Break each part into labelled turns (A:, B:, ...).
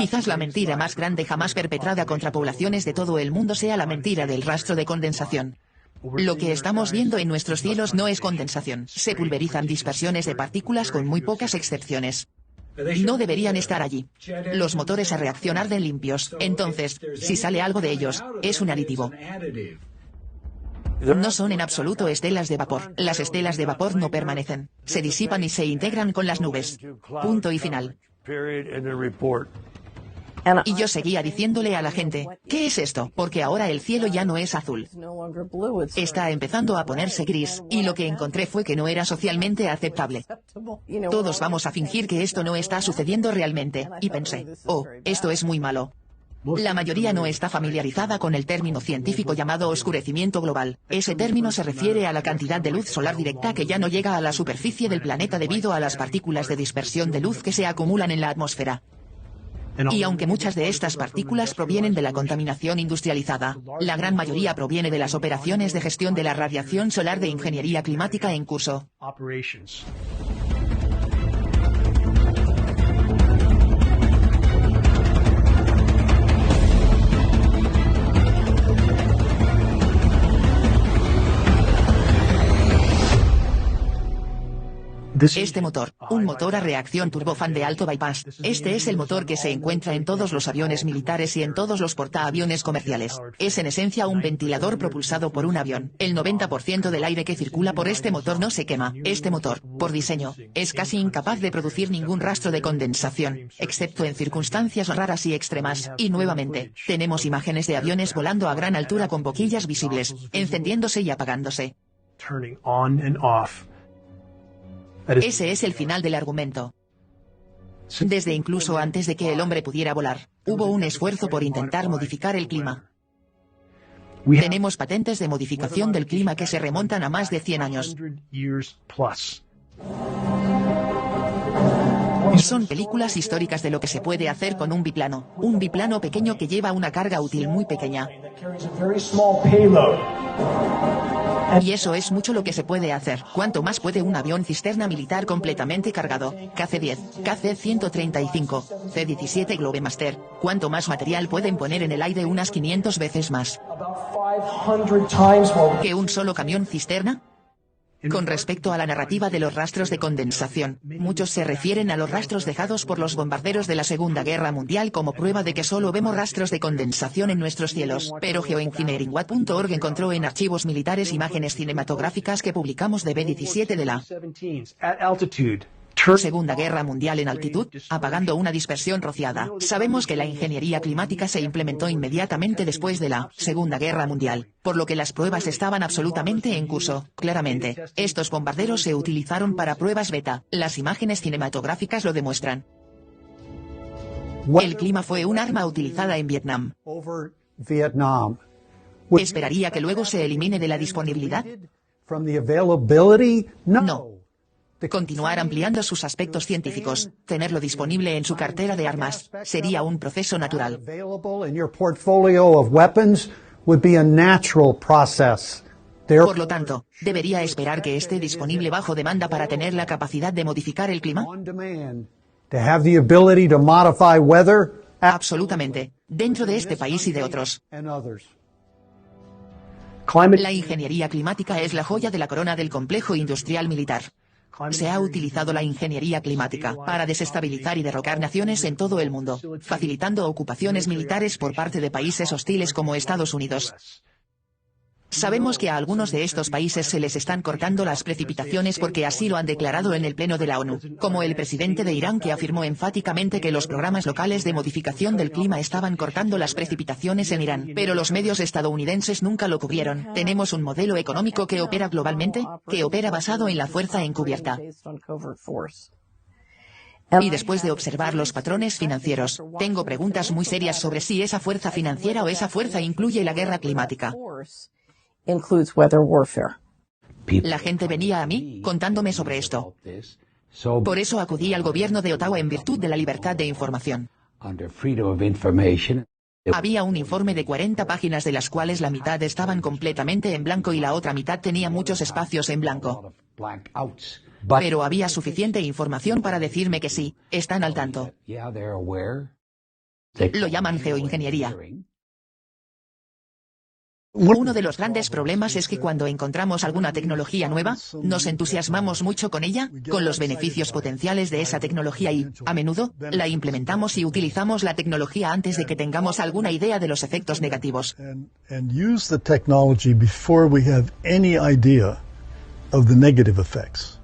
A: Quizás la mentira más grande jamás perpetrada contra poblaciones de todo el mundo sea la mentira del rastro de condensación. Lo que estamos viendo en nuestros cielos no es condensación, se pulverizan dispersiones de partículas con muy pocas excepciones. No deberían estar allí. Los motores a reacción arden limpios, entonces, si sale algo de ellos, es un aditivo. No son en absoluto estelas de vapor. Las estelas de vapor no permanecen. Se disipan y se integran con las nubes. Punto y final. Y yo seguía diciéndole a la gente, ¿qué es esto? Porque ahora el cielo ya no es azul. Está empezando a ponerse gris, y lo que encontré fue que no era socialmente aceptable. Todos vamos a fingir que esto no está sucediendo realmente, y pensé, oh, esto es muy malo. La mayoría no está familiarizada con el término científico llamado oscurecimiento global. Ese término se refiere a la cantidad de luz solar directa que ya no llega a la superficie del planeta debido a las partículas de dispersión de luz que se acumulan en la atmósfera. Y aunque muchas de estas partículas provienen de la contaminación industrializada, la gran mayoría proviene de las operaciones de gestión de la radiación solar de ingeniería climática en curso. Este motor, un motor a reacción turbofan de alto bypass, este es el motor que se encuentra en todos los aviones militares y en todos los portaaviones comerciales. Es en esencia un ventilador propulsado por un avión. El 90% del aire que circula por este motor no se quema. Este motor, por diseño, es casi incapaz de producir ningún rastro de condensación, excepto en circunstancias raras y extremas. Y nuevamente, tenemos imágenes de aviones volando a gran altura con boquillas visibles, encendiéndose y apagándose. Ese es el final del argumento. Desde incluso antes de que el hombre pudiera volar, hubo un esfuerzo por intentar modificar el clima. Tenemos patentes de modificación del clima que se remontan a más de 100 años. Son películas históricas de lo que se puede hacer con un biplano pequeño que lleva una carga útil muy pequeña. Y eso es mucho lo que se puede hacer. ¿Cuánto más puede un avión cisterna militar completamente cargado? KC-10, KC-135, C-17 Globemaster. ¿Cuánto más material pueden poner en el aire? Unas 500 veces más ¿que un solo camión cisterna? Con respecto a la narrativa de los rastros de condensación, muchos se refieren a los rastros dejados por los bombarderos de la Segunda Guerra Mundial como prueba de que solo vemos rastros de condensación en nuestros cielos. Pero geoengineeringwatch.org encontró en archivos militares imágenes cinematográficas que publicamos de B-17 de la Segunda Guerra Mundial en altitud, apagando una dispersión rociada. Sabemos que la ingeniería climática se implementó inmediatamente después de la Segunda Guerra Mundial, por lo que las pruebas estaban absolutamente en curso. Claramente, estos bombarderos se utilizaron para pruebas beta. Las imágenes cinematográficas lo demuestran. El clima fue un arma utilizada en Vietnam. ¿Esperaría que luego se elimine de la disponibilidad? No. Continuar ampliando sus aspectos científicos, tenerlo disponible en su cartera de armas, sería un proceso natural. Por lo tanto, ¿debería esperar que esté disponible bajo demanda para tener la capacidad de modificar el clima? Absolutamente, dentro de este país y de otros. La ingeniería climática es la joya de la corona del complejo industrial militar. Se ha utilizado la ingeniería climática para desestabilizar y derrocar naciones en todo el mundo, facilitando ocupaciones militares por parte de países hostiles como Estados Unidos. Sabemos que a algunos de estos países se les están cortando las precipitaciones porque así lo han declarado en el Pleno de la ONU, como el presidente de Irán que afirmó enfáticamente que los programas locales de modificación del clima estaban cortando las precipitaciones en Irán, pero los medios estadounidenses nunca lo cubrieron. Tenemos un modelo económico que opera globalmente, que opera basado en la fuerza encubierta. Y después de observar los patrones financieros, tengo preguntas muy serias sobre si esa fuerza financiera o esa fuerza incluye la guerra climática. La gente venía a mí, contándome sobre esto. Por eso acudí al gobierno de Ottawa en virtud de la libertad de información. Había un informe de 40 páginas de las cuales la mitad estaban completamente en blanco y la otra mitad tenía muchos espacios en blanco. Pero había suficiente información para decirme que sí, están al tanto. Lo llaman geoingeniería. Uno de los grandes problemas es que cuando encontramos alguna tecnología nueva, nos entusiasmamos mucho con ella, con los beneficios potenciales de esa tecnología y, a menudo, la implementamos y utilizamos la tecnología antes de que tengamos alguna idea de los efectos negativos.
B: And use the technology before we have any idea of the negative effects.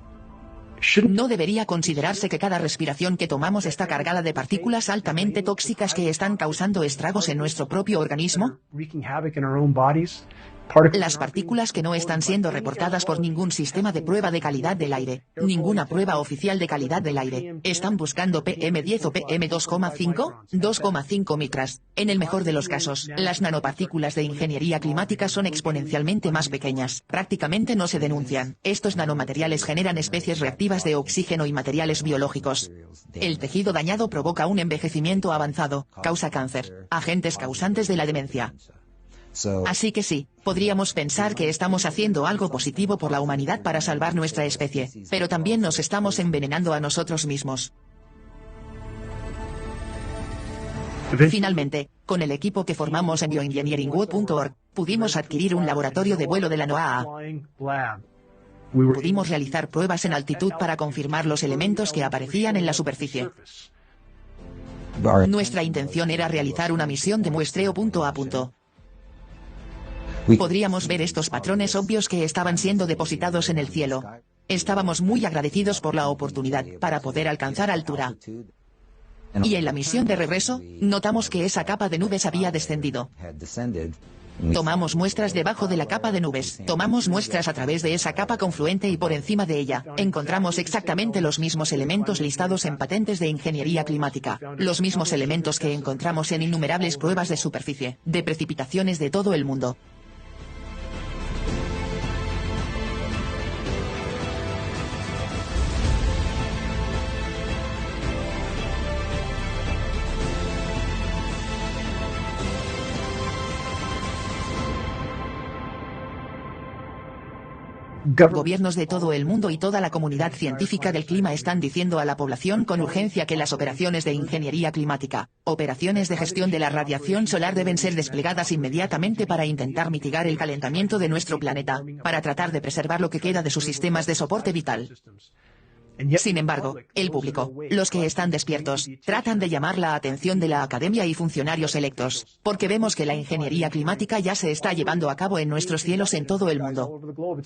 A: ¿No debería considerarse que cada respiración que tomamos está cargada de partículas altamente tóxicas que están causando estragos en nuestro propio organismo? Las partículas que no están siendo reportadas por ningún sistema de prueba de calidad del aire, ninguna prueba oficial de calidad del aire, están buscando PM10 o PM2,5, 2,5 micras. En el mejor de los casos, las nanopartículas de ingeniería climática son exponencialmente más pequeñas. Prácticamente no se denuncian. Estos nanomateriales generan especies reactivas de oxígeno y materiales biológicos. El tejido dañado provoca un envejecimiento avanzado, causa cáncer, agentes causantes de la demencia. Así que sí, podríamos pensar que estamos haciendo algo positivo por la humanidad para salvar nuestra especie, pero también nos estamos envenenando a nosotros mismos. Finalmente, con el equipo que formamos en bioengineeringwood.org, pudimos adquirir un laboratorio de vuelo de la NOAA. Pudimos realizar pruebas en altitud para confirmar los elementos que aparecían en la superficie. Nuestra intención era realizar una misión de muestreo punto a punto. Podríamos ver estos patrones obvios que estaban siendo depositados en el cielo. Estábamos muy agradecidos por la oportunidad para poder alcanzar altura. Y en la misión de regreso, notamos que esa capa de nubes había descendido. Tomamos muestras debajo de la capa de nubes, tomamos muestras a través de esa capa confluente y por encima de ella, encontramos exactamente los mismos elementos listados en patentes de ingeniería climática, los mismos elementos que encontramos en innumerables pruebas de superficie, de precipitaciones de todo el mundo. Gobiernos de todo el mundo y toda la comunidad científica del clima están diciendo a la población con urgencia que las operaciones de ingeniería climática, operaciones de gestión de la radiación solar deben ser desplegadas inmediatamente para intentar mitigar el calentamiento de nuestro planeta, para tratar de preservar lo que queda de sus sistemas de soporte vital. Sin embargo, el público, los que están despiertos, tratan de llamar la atención de la academia y funcionarios electos, porque vemos que la ingeniería climática ya se está llevando a cabo en nuestros cielos en todo el mundo.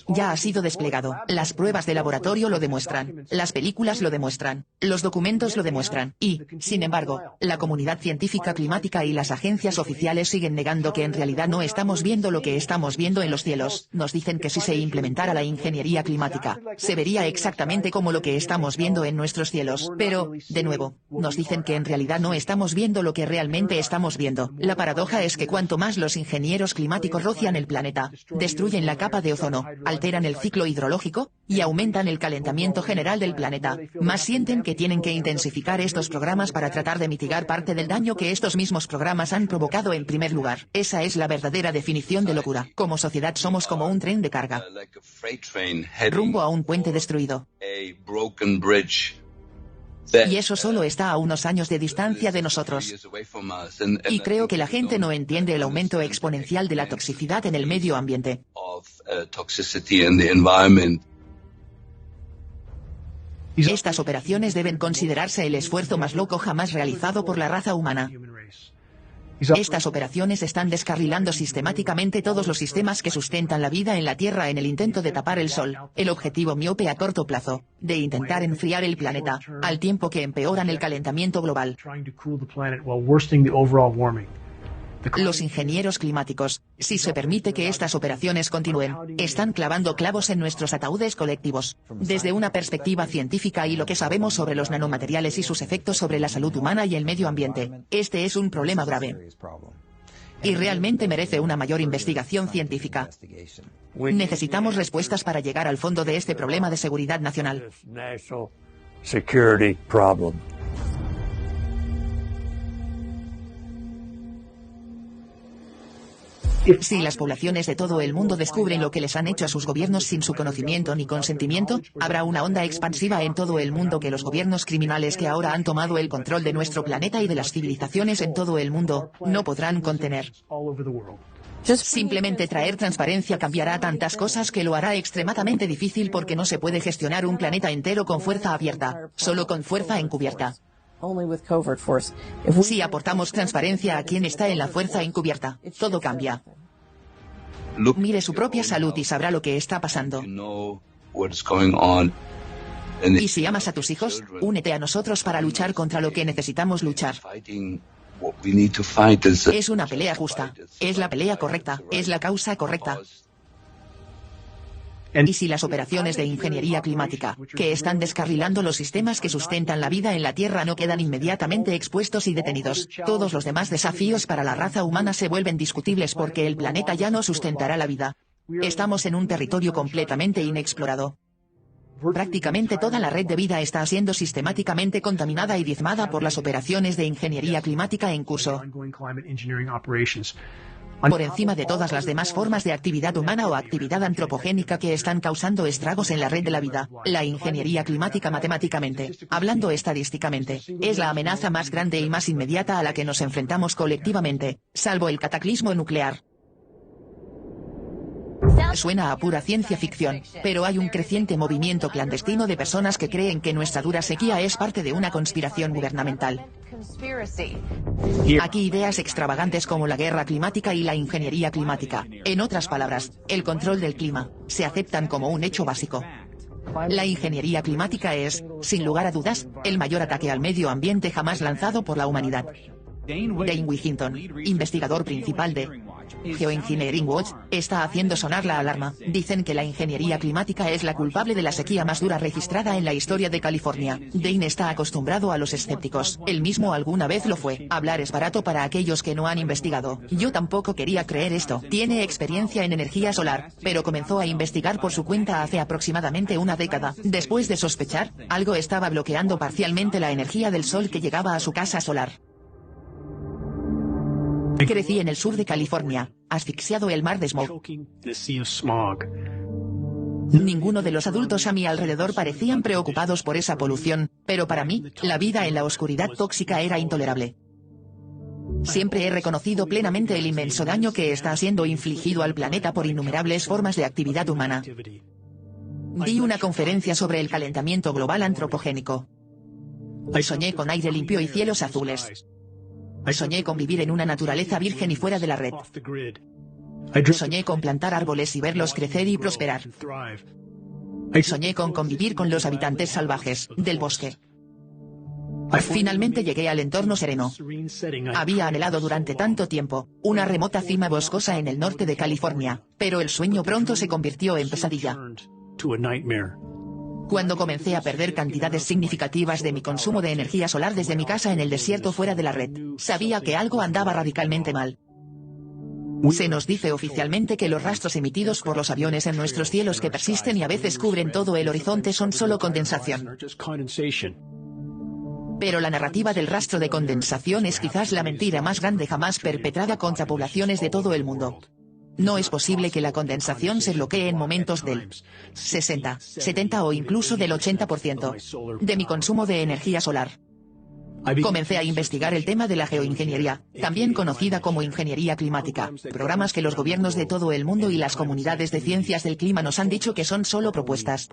A: Ya ha sido desplegado, las pruebas de laboratorio lo demuestran, las películas lo demuestran, los documentos lo demuestran, y, sin embargo, la comunidad científica climática y las agencias oficiales siguen negando que en realidad no estamos viendo lo que estamos viendo en los cielos. Nos dicen que si se implementara la ingeniería climática, se vería exactamente como lo que estamos viendo en nuestros cielos, pero, de nuevo, nos dicen que en realidad no estamos viendo lo que realmente estamos viendo. La paradoja es que cuanto más los ingenieros climáticos rocian el planeta, destruyen la capa de ozono, alteran el ciclo hidrológico, y aumentan el calentamiento general del planeta, más sienten que tienen que intensificar estos programas para tratar de mitigar parte del daño que estos mismos programas han provocado en primer lugar. Esa es la verdadera definición de locura. Como sociedad somos como un tren de carga, rumbo a un puente destruido. Y eso solo está a unos años de distancia de nosotros. Y creo que la gente no entiende el aumento exponencial de la toxicidad en el medio ambiente. Estas operaciones deben considerarse el esfuerzo más loco jamás realizado por la raza humana. Estas operaciones están descarrilando sistemáticamente todos los sistemas que sustentan la vida en la Tierra en el intento de tapar el sol, el objetivo miope a corto plazo, de intentar enfriar el planeta, al tiempo que empeoran el calentamiento global. Los ingenieros climáticos, si se permite que estas operaciones continúen, están clavando clavos en nuestros ataúdes colectivos. Desde una perspectiva científica y lo que sabemos sobre los nanomateriales y sus efectos sobre la salud humana y el medio ambiente, este es un problema grave. Y realmente merece una mayor investigación científica. Necesitamos respuestas para llegar al fondo de este problema de seguridad nacional. Si las poblaciones de todo el mundo descubren lo que les han hecho a sus gobiernos sin su conocimiento ni consentimiento, habrá una onda expansiva en todo el mundo que los gobiernos criminales que ahora han tomado el control de nuestro planeta y de las civilizaciones en todo el mundo, no podrán contener. Simplemente traer transparencia cambiará tantas cosas que lo hará extremadamente difícil porque no se puede gestionar un planeta entero con fuerza abierta, solo con fuerza encubierta. Si aportamos transparencia a quien está en la fuerza encubierta, todo cambia. Mire su propia salud y sabrá lo que está pasando. Y si amas a tus hijos, únete a nosotros para luchar contra lo que necesitamos luchar. Es una pelea justa, es la pelea correcta, es la causa correcta. Y si las operaciones de ingeniería climática, que están descarrilando los sistemas que sustentan la vida en la Tierra, no quedan inmediatamente expuestos y detenidos, todos los demás desafíos para la raza humana se vuelven discutibles porque el planeta ya no sustentará la vida. Estamos en un territorio completamente inexplorado. Prácticamente toda la red de vida está siendo sistemáticamente contaminada y diezmada por las operaciones de ingeniería climática en curso. Por encima de todas las demás formas de actividad humana o actividad antropogénica que están causando estragos en la red de la vida, la ingeniería climática matemáticamente, hablando estadísticamente, es la amenaza más grande y más inmediata a la que nos enfrentamos colectivamente, salvo el cataclismo nuclear. Suena a pura ciencia ficción, pero hay un creciente movimiento clandestino de personas que creen que nuestra dura sequía es parte de una conspiración gubernamental. Aquí ideas extravagantes como la guerra climática y la ingeniería climática, en otras palabras, el control del clima, se aceptan como un hecho básico. La ingeniería climática es, sin lugar a dudas, el mayor ataque al medio ambiente jamás lanzado por la humanidad. Dane Wigington, investigador principal de Geoengineering Watch, está haciendo sonar la alarma. Dicen que la ingeniería climática es la culpable de la sequía más dura registrada en la historia de California. Dane está acostumbrado a los escépticos. Él mismo alguna vez lo fue. Hablar es barato para aquellos que no han investigado. Yo tampoco quería creer esto. Tiene experiencia en energía solar, pero comenzó a investigar por su cuenta hace aproximadamente una década. Después de sospechar, algo estaba bloqueando parcialmente la energía del sol que llegaba a su casa solar. Crecí en el sur de California, asfixiado el mar de smog. Ninguno de los adultos a mi alrededor parecían preocupados por esa polución, pero para mí, la vida en la oscuridad tóxica era intolerable. Siempre he reconocido plenamente el inmenso daño que está siendo infligido al planeta por innumerables formas de actividad humana. Di una conferencia sobre el calentamiento global antropogénico. Soñé con aire limpio y cielos azules. Soñé con vivir en una naturaleza virgen y fuera de la red. Soñé con plantar árboles y verlos crecer y prosperar. Soñé con convivir con los habitantes salvajes del bosque. Finalmente llegué al entorno sereno. Había anhelado durante tanto tiempo una remota cima boscosa en el norte de California, pero el sueño pronto se convirtió en pesadilla. Cuando comencé a perder cantidades significativas de mi consumo de energía solar desde mi casa en el desierto fuera de la red, sabía que algo andaba radicalmente mal. Se nos dice oficialmente que los rastros emitidos por los aviones en nuestros cielos que persisten y a veces cubren todo el horizonte son solo condensación. Pero la narrativa del rastro de condensación es quizás la mentira más grande jamás perpetrada contra poblaciones de todo el mundo. No es posible que la condensación se bloquee en momentos del 60, 70 o incluso del 80% de mi consumo de energía solar. Comencé a investigar el tema de la geoingeniería, también conocida como ingeniería climática, programas que los gobiernos de todo el mundo y las comunidades de ciencias del clima nos han dicho que son solo propuestas.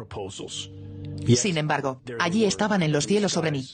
A: Sin embargo, allí estaban en los cielos sobre mí.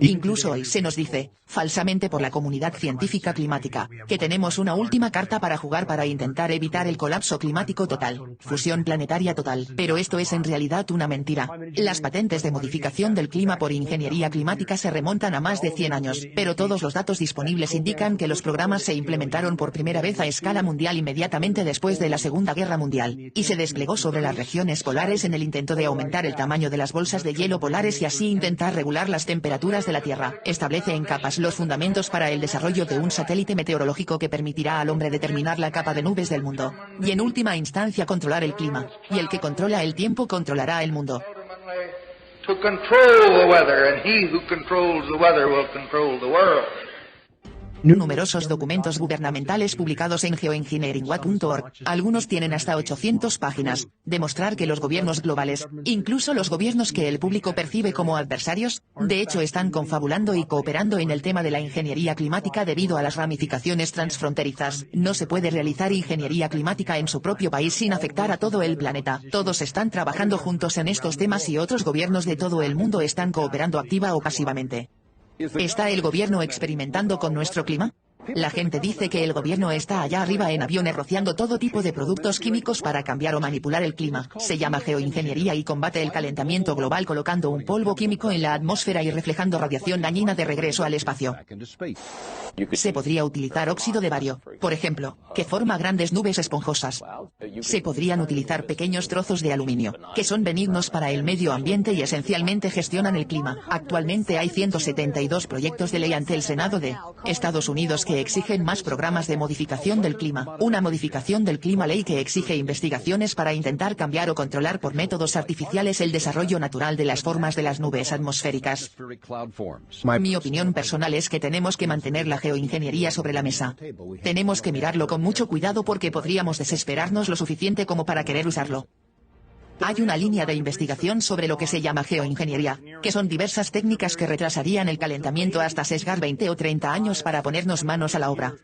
A: Incluso hoy se nos dice, falsamente por la comunidad científica climática, que tenemos una última carta para jugar para intentar evitar el colapso climático total, fusión planetaria total, pero esto es en realidad una mentira. Las patentes de modificación del clima por ingeniería climática se remontan a más de 100 años, pero todos los datos disponibles indican que los programas se implementaron por primera vez a escala mundial inmediatamente después de la Segunda Guerra Mundial, y se desplegó sobre las regiones polares en el intento de aumentar el tamaño de las bolsas de hielo polares y así intentar regular las temperaturas de la Tierra. Establece en capas los fundamentos para el desarrollo de un satélite meteorológico que permitirá al hombre determinar la capa de nubes del mundo, y en última instancia controlar el clima, y el que controla el tiempo controlará el mundo.
C: To control the weather, and he who controls the weather will control the world.
A: Numerosos documentos gubernamentales publicados en geoengineeringwatch.org, algunos tienen hasta 800 páginas, demostrar que los gobiernos globales, incluso los gobiernos que el público percibe como adversarios, de hecho están confabulando y cooperando en el tema de la ingeniería climática debido a las ramificaciones transfronterizas. No se puede realizar ingeniería climática en su propio país sin afectar a todo el planeta. Todos están trabajando juntos en estos temas y otros gobiernos de todo el mundo están cooperando activa o pasivamente. ¿Está el gobierno experimentando con nuestro clima? La gente dice que el gobierno está allá arriba en aviones rociando todo tipo de productos químicos para cambiar o manipular el clima. Se llama geoingeniería y combate el calentamiento global colocando un polvo químico en la atmósfera y reflejando radiación dañina de regreso al espacio. Se podría utilizar óxido de bario, por ejemplo, que forma grandes nubes esponjosas. Se podrían utilizar pequeños trozos de aluminio, que son benignos para el medio ambiente y esencialmente gestionan el clima. Actualmente hay 172 proyectos de ley ante el Senado de Estados Unidos que exigen más programas de modificación del clima. Una modificación del clima ley que exige investigaciones para intentar cambiar o controlar por métodos artificiales el desarrollo natural de las formas de las nubes atmosféricas. Mi opinión personal es que tenemos que mantener la geoingeniería sobre la mesa. Tenemos que mirarlo con mucho cuidado porque podríamos desesperarnos lo suficiente como para querer usarlo. Hay una línea de investigación sobre lo que se llama geoingeniería, que son diversas técnicas que retrasarían el calentamiento hasta sesgar 20 o 30 años para ponernos manos a la obra.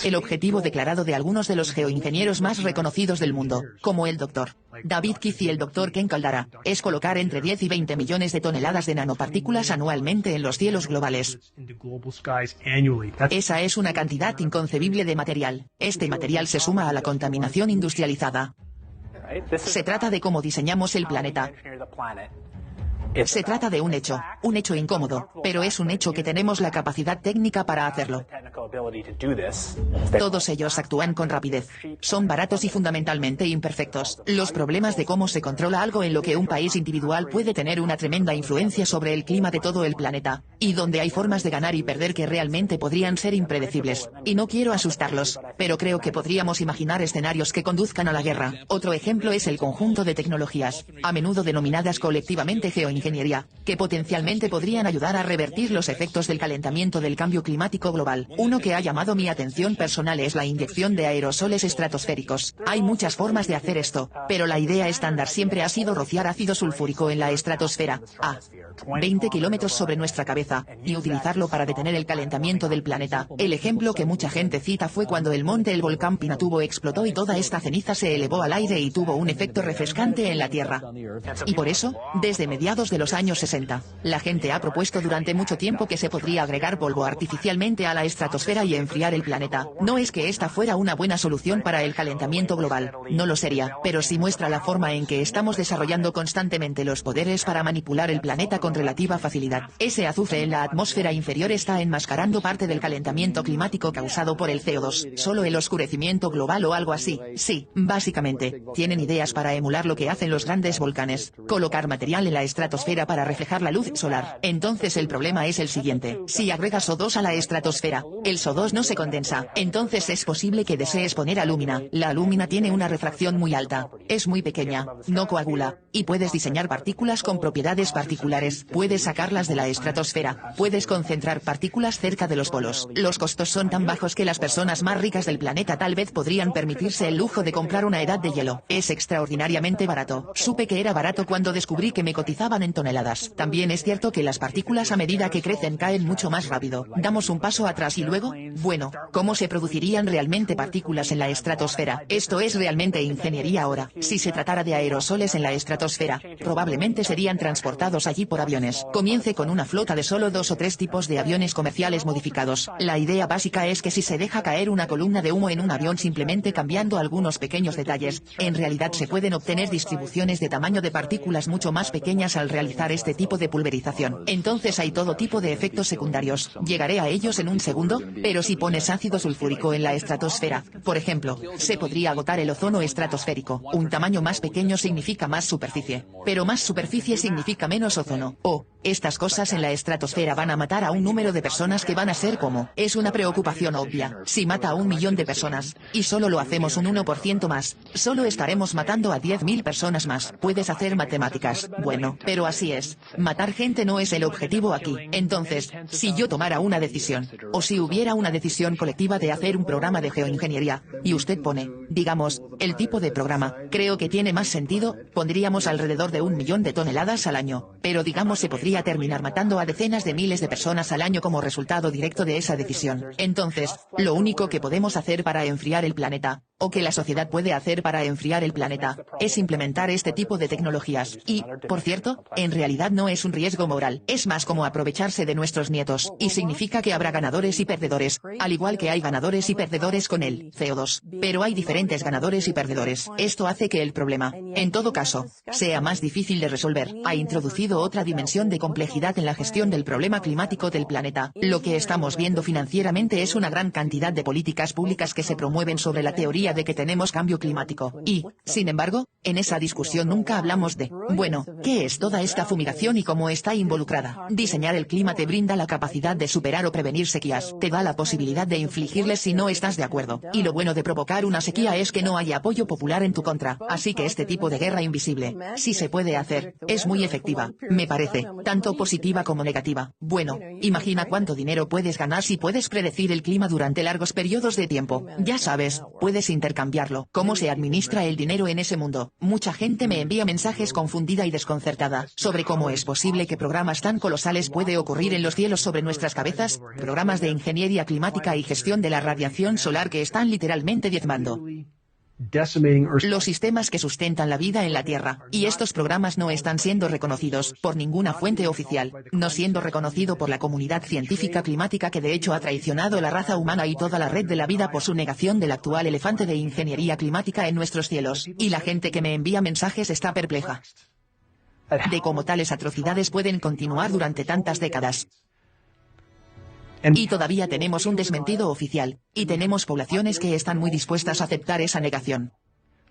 A: El objetivo declarado de algunos de los geoingenieros más reconocidos del mundo, como el Dr. David Keith y el Dr. Ken Caldara, es colocar entre 10 y 20 millones de toneladas de nanopartículas anualmente en los cielos globales. Esa es una cantidad inconcebible de material. Este material se suma a la contaminación industrializada. Se trata de cómo diseñamos el planeta. Se trata de un hecho incómodo, pero es un hecho que tenemos la capacidad técnica para hacerlo. Todos ellos actúan con rapidez. Son baratos y fundamentalmente imperfectos. Los problemas de cómo se controla algo en lo que un país individual puede tener una tremenda influencia sobre el clima de todo el planeta, y donde hay formas de ganar y perder que realmente podrían ser impredecibles. Y no quiero asustarlos, pero creo que podríamos imaginar escenarios que conduzcan a la guerra. Otro ejemplo es el conjunto de tecnologías, a menudo denominadas colectivamente geoingeniería, que potencialmente podrían ayudar a revertir los efectos del calentamiento del cambio climático global. Uno que ha llamado mi atención personal es la inyección de aerosoles estratosféricos. Hay muchas formas de hacer esto, pero la idea estándar siempre ha sido rociar ácido sulfúrico en la estratosfera, a 20 kilómetros sobre nuestra cabeza, y utilizarlo para detener el calentamiento del planeta. El ejemplo que mucha gente cita fue cuando el monte el volcán Pinatubo explotó y toda esta ceniza se elevó al aire y tuvo un efecto refrescante en la Tierra. Y por eso, desde mediados de los años 60, la gente ha propuesto durante mucho tiempo que se podría agregar polvo artificialmente a la estratosfera y enfriar el planeta. No es que esta fuera una buena solución para el calentamiento global, no lo sería, pero sí muestra la forma en que estamos desarrollando constantemente los poderes para manipular el planeta con relativa facilidad. Ese azufre en la atmósfera inferior está enmascarando parte del calentamiento climático causado por el CO2, solo el oscurecimiento global o algo así. Sí, básicamente, tienen ideas para emular lo que hacen los grandes volcanes, colocar material en la estratosfera para reflejar la luz solar. Entonces el problema es el siguiente: si agregas O2 a la estratosfera, el SO2 no se condensa, entonces es posible que desees poner alúmina. La alúmina tiene una refracción muy alta, es muy pequeña, no coagula, y puedes diseñar partículas con propiedades particulares, puedes sacarlas de la estratosfera, puedes concentrar partículas cerca de los polos. Los costos son tan bajos que las personas más ricas del planeta tal vez podrían permitirse el lujo de comprar una edad de hielo. Es extraordinariamente barato. Supe que era barato cuando descubrí que me cotizaban en toneladas. También es cierto que las partículas a medida que crecen caen mucho más rápido. Damos un paso atrás y luego, bueno, ¿cómo se producirían realmente partículas en la estratosfera? Esto es realmente ingeniería ahora. Si se tratara de aerosoles en la estratosfera, probablemente serían transportados allí por aviones. Comience con una flota de solo 2 o 3 tipos de aviones comerciales modificados. La idea básica es que si se deja caer una columna de humo en un avión simplemente cambiando algunos pequeños detalles, en realidad se pueden obtener distribuciones de tamaño de partículas mucho más pequeñas al realizar este tipo de pulverización. Entonces hay todo tipo de efectos secundarios. Llegaré a ellos en un segundo, pero si pones ácido sulfúrico en la estratosfera, por ejemplo, se podría agotar el ozono estratosférico. Un tamaño más pequeño significa más superficie, pero más superficie significa menos ozono. O, Estas cosas en la estratosfera van a matar a un número de personas que van a ser como. Es una preocupación obvia. Si mata a 1 millón de personas, y solo lo hacemos un 1% más, solo estaremos matando a 10.000 personas más. Puedes hacer matemáticas. Bueno, pero así es. Matar gente no es el objetivo aquí. Entonces, si yo tomara una decisión, o si hubiera una decisión colectiva de hacer un programa de geoingeniería, y usted pone, digamos, el tipo de programa, creo que tiene más sentido, pondríamos alrededor de 1 millón de toneladas al año, pero digamos se podría terminar matando a decenas de miles de personas al año como resultado directo de esa decisión. Entonces, lo único que podemos hacer para enfriar el planeta, o que la sociedad puede hacer para enfriar el planeta, es implementar este tipo de tecnologías. Y, por cierto, en realidad no es un riesgo moral, es más como aprovecharse de nuestros nietos, y significa que habrá ganadores y perdedores, al igual que hay ganadores y perdedores con el CO2. Pero hay diferentes ganadores y perdedores. Esto hace que el problema, en todo caso, sea más difícil de resolver. Ha introducido otra dimensión de complejidad en la gestión del problema climático del planeta. Lo que estamos viendo financieramente es una gran cantidad de políticas públicas que se promueven sobre la teoría de que tenemos cambio climático. Y, sin embargo, en esa discusión nunca hablamos de, bueno, ¿qué es toda esta fumigación y cómo está involucrada? Diseñar el clima te brinda la capacidad de superar o prevenir sequías. Te da la posibilidad de infligirles si no estás de acuerdo. Y lo bueno de provocar una sequía es que no hay apoyo popular en tu contra. Así que este tipo de guerra invisible, si se puede hacer, es muy efectiva, me parece, tanto positiva como negativa. Bueno, imagina cuánto dinero puedes ganar si puedes predecir el clima durante largos periodos de tiempo. Ya sabes, puedes intercambiarlo. ¿Cómo se administra el dinero en ese mundo? Mucha gente me envía mensajes confundida y desconcertada sobre cómo es posible que programas tan colosales puede ocurrir en los cielos sobre nuestras cabezas, programas de ingeniería climática y gestión de la radiación solar que están literalmente diezmando los sistemas que sustentan la vida en la Tierra, y estos programas no están siendo reconocidos por ninguna fuente oficial, no siendo reconocido por la comunidad científica climática que de hecho ha traicionado la raza humana y toda la red de la vida por su negación del actual elefante de ingeniería climática en nuestros cielos, y la gente que me envía mensajes está perpleja de cómo tales atrocidades pueden continuar durante tantas décadas. Y todavía tenemos un desmentido oficial, y tenemos poblaciones que están muy dispuestas a aceptar esa negación.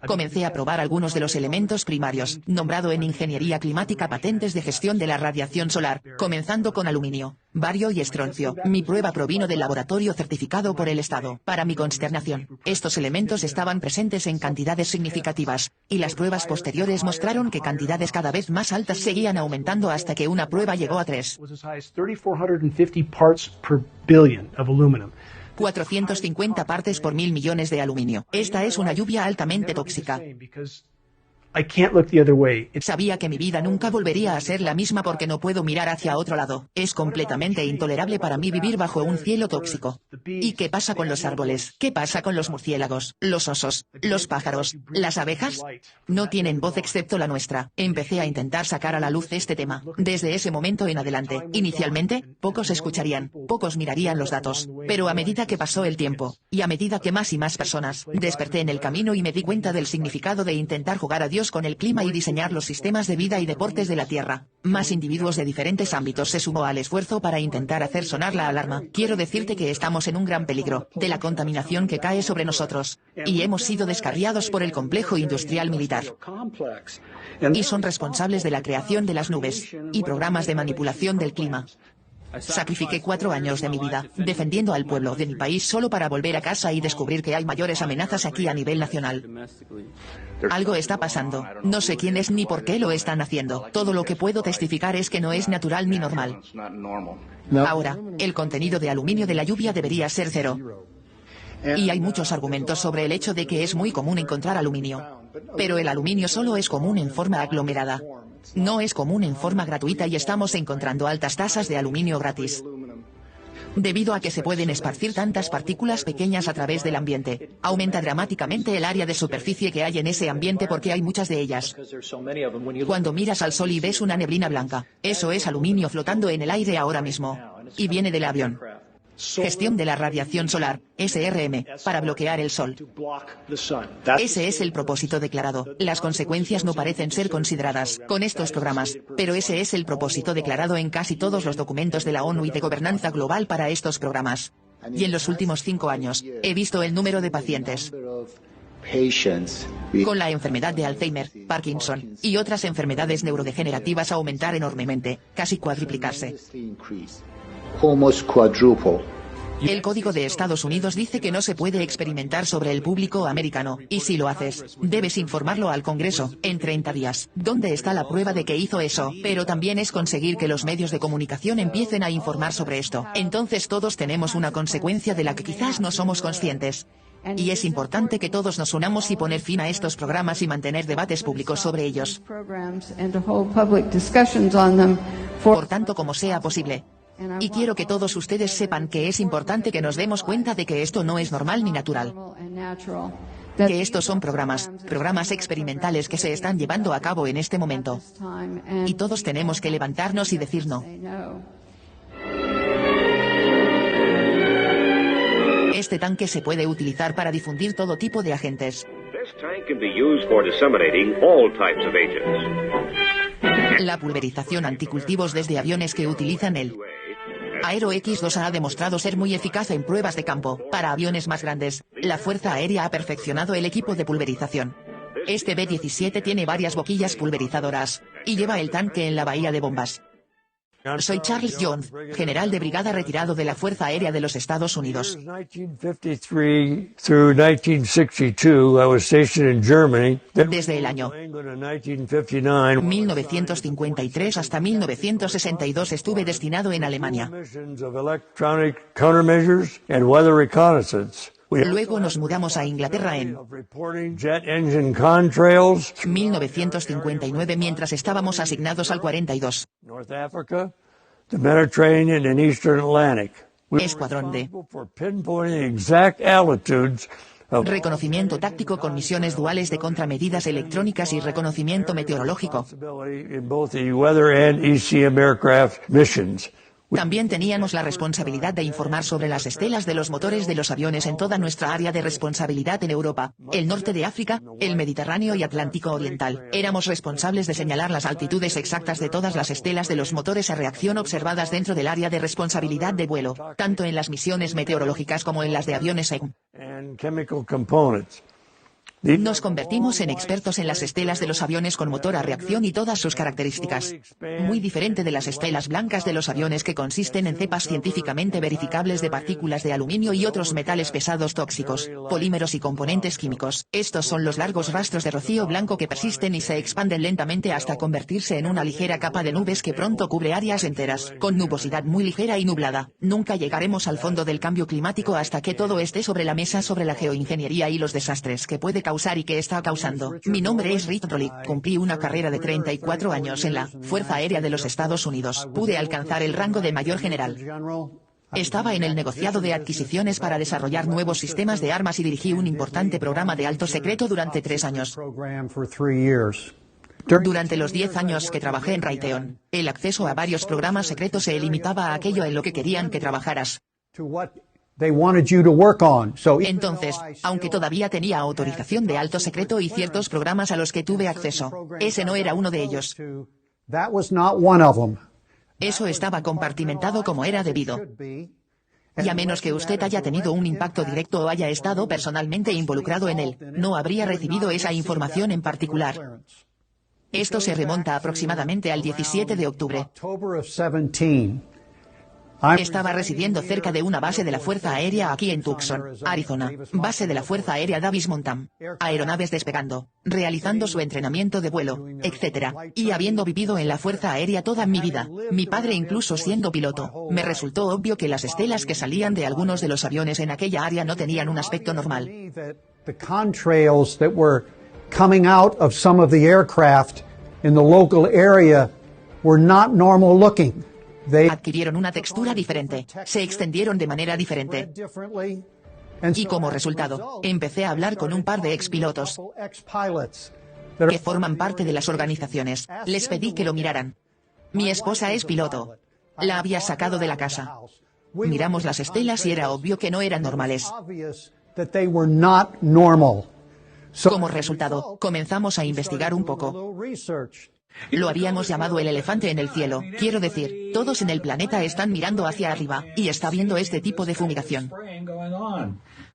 A: Comencé a probar algunos de los elementos primarios, nombrado en ingeniería climática patentes de gestión de la radiación solar, comenzando con aluminio, bario y estroncio. Mi prueba provino del laboratorio certificado por el Estado. Para mi consternación, estos elementos estaban presentes en cantidades significativas, y las pruebas posteriores mostraron que cantidades cada vez más altas seguían aumentando hasta que una prueba llegó a 450 partes por 1.000 millones de aluminio. Esta es una lluvia altamente tóxica. Sabía que mi vida nunca volvería a ser la misma porque no puedo mirar hacia otro lado. Es completamente intolerable para mí vivir bajo un cielo tóxico. ¿Y qué pasa con los árboles? ¿Qué pasa con los murciélagos, los osos, los pájaros, las abejas? No tienen voz excepto la nuestra. Empecé a intentar sacar a la luz este tema. Desde ese momento en adelante, inicialmente, pocos escucharían, pocos mirarían los datos. Pero a medida que pasó el tiempo, y a medida que más y más personas, desperté en el camino y me di cuenta del significado de intentar jugar a Dios con el clima y diseñar los sistemas de vida y deportes de la Tierra. Más individuos de diferentes ámbitos se sumó al esfuerzo para intentar hacer sonar la alarma. Quiero decirte que estamos en un gran peligro de la contaminación que cae sobre nosotros, y hemos sido descarriados por el complejo industrial militar. Y son responsables de la creación de las nubes y programas de manipulación del clima. Sacrifiqué 4 años de mi vida, defendiendo al pueblo de mi país solo para volver a casa y descubrir que hay mayores amenazas aquí a nivel nacional. Algo está pasando, no sé quién es ni por qué lo están haciendo. Todo lo que puedo testificar es que no es natural ni normal. Ahora, el contenido de aluminio de la lluvia debería ser 0. Y hay muchos argumentos sobre el hecho de que es muy común encontrar aluminio. Pero el aluminio solo es común en forma aglomerada. No es común en forma gratuita y estamos encontrando altas tasas de aluminio gratis. Debido a que se pueden esparcir tantas partículas pequeñas a través del ambiente, aumenta dramáticamente el área de superficie que hay en ese ambiente porque hay muchas de ellas. Cuando miras al sol y ves una neblina blanca, eso es aluminio flotando en el aire ahora mismo. Y viene del avión. Gestión de la radiación solar, SRM, para bloquear el sol. Ese es el propósito declarado. Las consecuencias no parecen ser consideradas con estos programas, pero ese es el propósito declarado en casi todos los documentos de la ONU y de gobernanza global para estos programas. Y en los últimos 5 años, he visto el número de pacientes Con la enfermedad de Alzheimer, Parkinson y otras enfermedades neurodegenerativas aumentar enormemente, casi cuadriplicarse. El Código de Estados Unidos dice que no se puede experimentar sobre el público americano, y si lo haces, debes informarlo al Congreso, en 30 días. ¿Dónde está la prueba de que hizo eso? Pero también es conseguir que los medios de comunicación empiecen a informar sobre esto. Entonces todos tenemos una consecuencia de la que quizás no somos conscientes. Y es importante que todos nos unamos y poner fin a estos programas y mantener debates públicos sobre ellos. Por tanto como sea posible. Y quiero que todos ustedes sepan que es importante que nos demos cuenta de que esto no es normal ni natural. Que estos son programas experimentales que se están llevando a cabo en este momento. Y todos tenemos que levantarnos y decir no. Este tanque se puede utilizar para difundir todo tipo de agentes. La pulverización anticultivos desde aviones que utilizan el Aero X-2 ha demostrado ser muy eficaz en pruebas de campo. Para aviones más grandes, la Fuerza Aérea ha perfeccionado el equipo de pulverización. Este B-17 tiene varias boquillas pulverizadoras, y lleva el tanque en la bahía de bombas. Soy Charles Jones, general de brigada retirado de la Fuerza Aérea de los Estados Unidos. Desde el año 1953 hasta 1962 estuve destinado en Alemania. Luego nos mudamos a Inglaterra en 1959 mientras estábamos asignados al 42. Escuadrón de reconocimiento táctico con misiones duales de contramedidas electrónicas y reconocimiento meteorológico. También teníamos la responsabilidad de informar sobre las estelas de los motores de los aviones en toda nuestra área de responsabilidad en Europa, el norte de África, el Mediterráneo y Atlántico Oriental. Éramos responsables de señalar las altitudes exactas de todas las estelas de los motores a reacción observadas dentro del área de responsabilidad de vuelo, tanto en las misiones meteorológicas como en las de aviones EGM. Nos convertimos en expertos en las estelas de los aviones con motor a reacción y todas sus características. Muy diferente de las estelas blancas de los aviones que consisten en cepas científicamente verificables de partículas de aluminio y otros metales pesados tóxicos, polímeros y componentes químicos. Estos son los largos rastros de rocío blanco que persisten y se expanden lentamente hasta convertirse en una ligera capa de nubes que pronto cubre áreas enteras, con nubosidad muy ligera y nublada. Nunca llegaremos al fondo del cambio climático hasta que todo esté sobre la mesa sobre la geoingeniería y los desastres que puede causar y que está causando. Mi nombre es Rick Rolick. Cumplí una carrera de 34 años en la Fuerza Aérea de los Estados Unidos. Pude alcanzar el rango de mayor general. Estaba en el negociado de adquisiciones para desarrollar nuevos sistemas de armas y dirigí un importante programa de alto secreto durante 3 años. Durante los 10 años que trabajé en Raytheon, el acceso a varios programas secretos se limitaba a aquello en lo que querían que trabajaras. Entonces, aunque todavía tenía autorización de alto secreto y ciertos programas a los que tuve acceso, ese no era uno de ellos. Eso estaba compartimentado como era debido. Y a menos que usted haya tenido un impacto directo o haya estado personalmente involucrado en él, no habría recibido esa información en particular. Esto se remonta aproximadamente al 17 de octubre. Estaba residiendo cerca de una base de la Fuerza Aérea aquí en Tucson, Arizona, base de la Fuerza Aérea Davis-Monthan, aeronaves despegando, realizando su entrenamiento de vuelo, etc. Y habiendo vivido en la Fuerza Aérea toda mi vida, mi padre incluso siendo piloto, me resultó obvio que las estelas que salían de algunos de los aviones en aquella área no tenían un aspecto normal.
C: The contrails that were coming out of some of the aircraft in the local area were not normal looking.
A: Adquirieron una textura diferente, se extendieron de manera diferente. Y como resultado, empecé a hablar con un par de expilotos que forman parte de las organizaciones. Les pedí que lo miraran. Mi esposa es piloto. La había sacado de la casa. Miramos las estelas y era obvio que no eran normales. Como resultado, comenzamos a investigar un poco. Lo habíamos llamado el elefante en el cielo. Quiero decir, todos en el planeta están mirando hacia arriba, y está viendo este tipo de fumigación.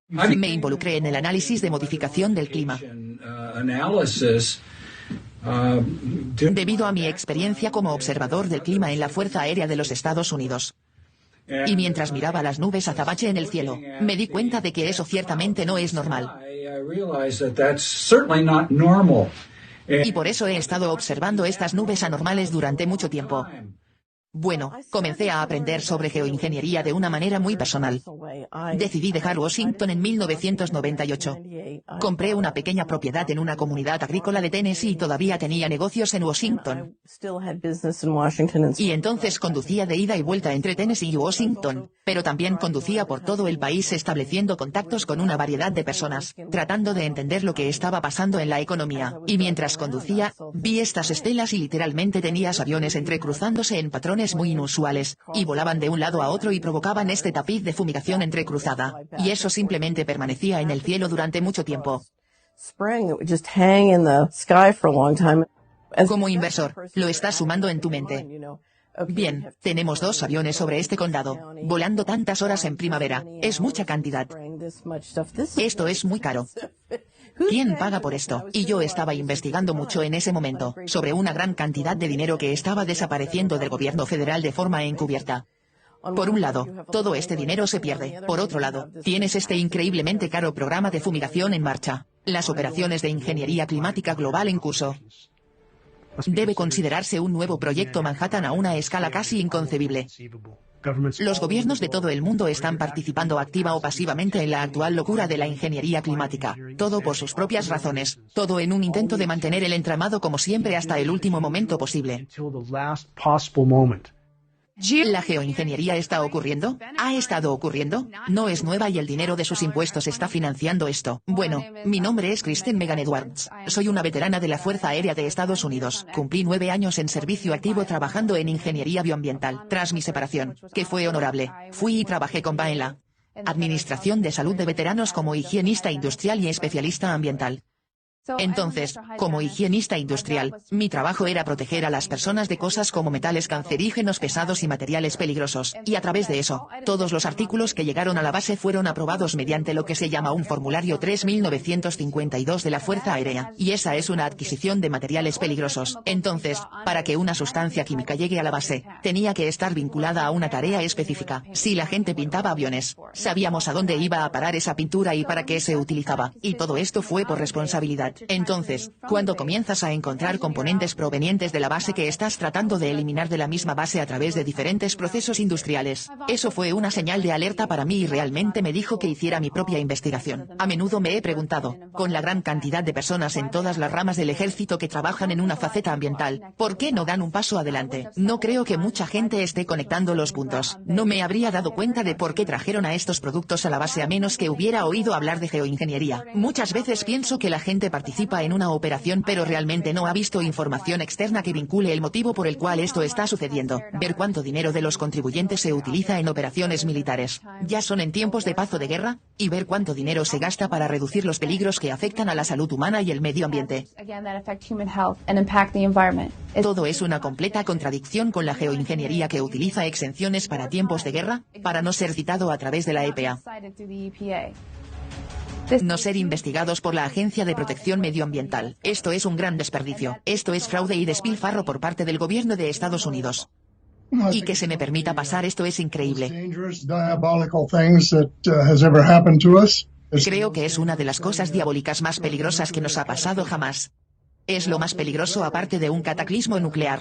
A: Me involucré en el análisis de modificación del clima. Debido a mi experiencia como observador del clima en la Fuerza Aérea de los Estados Unidos. Y mientras miraba las nubes azabache en el cielo, me di cuenta de que eso ciertamente no es normal. Y por eso he estado observando estas nubes anormales durante mucho tiempo. Bueno, comencé a aprender sobre geoingeniería de una manera muy personal. Decidí dejar Washington en 1998. Compré una pequeña propiedad en una comunidad agrícola de Tennessee y todavía tenía negocios en Washington. Y entonces conducía de ida y vuelta entre Tennessee y Washington, pero también conducía por todo el país estableciendo contactos con una variedad de personas, tratando de entender lo que estaba pasando en la economía. Y mientras conducía, vi estas estelas y literalmente tenías aviones entrecruzándose en patrones muy inusuales, y volaban de un lado a otro y provocaban este tapiz de fumigación entrecruzada, y eso simplemente permanecía en el cielo durante mucho tiempo. Como inversor, lo estás sumando en tu mente. Bien, tenemos 2 aviones sobre este condado, volando tantas horas en primavera, es mucha cantidad. Esto es muy caro. ¿Quién paga por esto? Y yo estaba investigando mucho en ese momento, sobre una gran cantidad de dinero que estaba desapareciendo del gobierno federal de forma encubierta. Por un lado, todo este dinero se pierde. Por otro lado, tienes este increíblemente caro programa de fumigación en marcha. Las operaciones de ingeniería climática global en curso. Debe considerarse un nuevo proyecto Manhattan a una escala casi inconcebible. Los gobiernos de todo el mundo están participando activa o pasivamente en la actual locura de la ingeniería climática, todo por sus propias razones, todo en un intento de mantener el entramado como siempre hasta el último momento posible. ¿La geoingeniería está ocurriendo? ¿Ha estado ocurriendo? No es nueva y el dinero de sus impuestos está financiando esto. Bueno, mi nombre es Kristen Megan Edwards. Soy una veterana de la Fuerza Aérea de Estados Unidos. Cumplí 9 años en servicio activo trabajando en ingeniería bioambiental. Tras mi separación, que fue honorable, fui y trabajé con BA en la Administración de Salud de Veteranos como higienista industrial y especialista ambiental. Entonces, como higienista industrial, mi trabajo era proteger a las personas de cosas como metales cancerígenos pesados y materiales peligrosos, y a través de eso, todos los artículos que llegaron a la base fueron aprobados mediante lo que se llama un formulario 3952 de la Fuerza Aérea, y esa es una adquisición de materiales peligrosos. Entonces, para que una sustancia química llegue a la base, tenía que estar vinculada a una tarea específica. Si la gente pintaba aviones, sabíamos a dónde iba a parar esa pintura y para qué se utilizaba, y todo esto fue por responsabilidad. Entonces, cuando comienzas a encontrar componentes provenientes de la base que estás tratando de eliminar de la misma base a través de diferentes procesos industriales, eso fue una señal de alerta para mí y realmente me dijo que hiciera mi propia investigación. A menudo me he preguntado, con la gran cantidad de personas en todas las ramas del ejército que trabajan en una faceta ambiental, ¿por qué no dan un paso adelante? No creo que mucha gente esté conectando los puntos. No me habría dado cuenta de por qué trajeron a estos productos a la base a menos que hubiera oído hablar de geoingeniería. Muchas veces pienso que la gente participa en una operación pero realmente no ha visto información externa que vincule el motivo por el cual esto está sucediendo. Ver cuánto dinero de los contribuyentes se utiliza en operaciones militares, ya son en tiempos de paz o de guerra, y ver cuánto dinero se gasta para reducir los peligros que afectan a la salud humana y el medio ambiente. Todo es una completa contradicción con la geoingeniería que utiliza exenciones para tiempos de guerra, para no ser citado a través de la EPA. No ser investigados por la Agencia de Protección Medioambiental. Esto es un gran desperdicio. Esto es fraude y despilfarro por parte del gobierno de Estados Unidos. Y que se me permita pasar esto es increíble. Creo que es una de las cosas diabólicas más peligrosas que nos ha pasado jamás. Es lo más peligroso aparte de un cataclismo nuclear.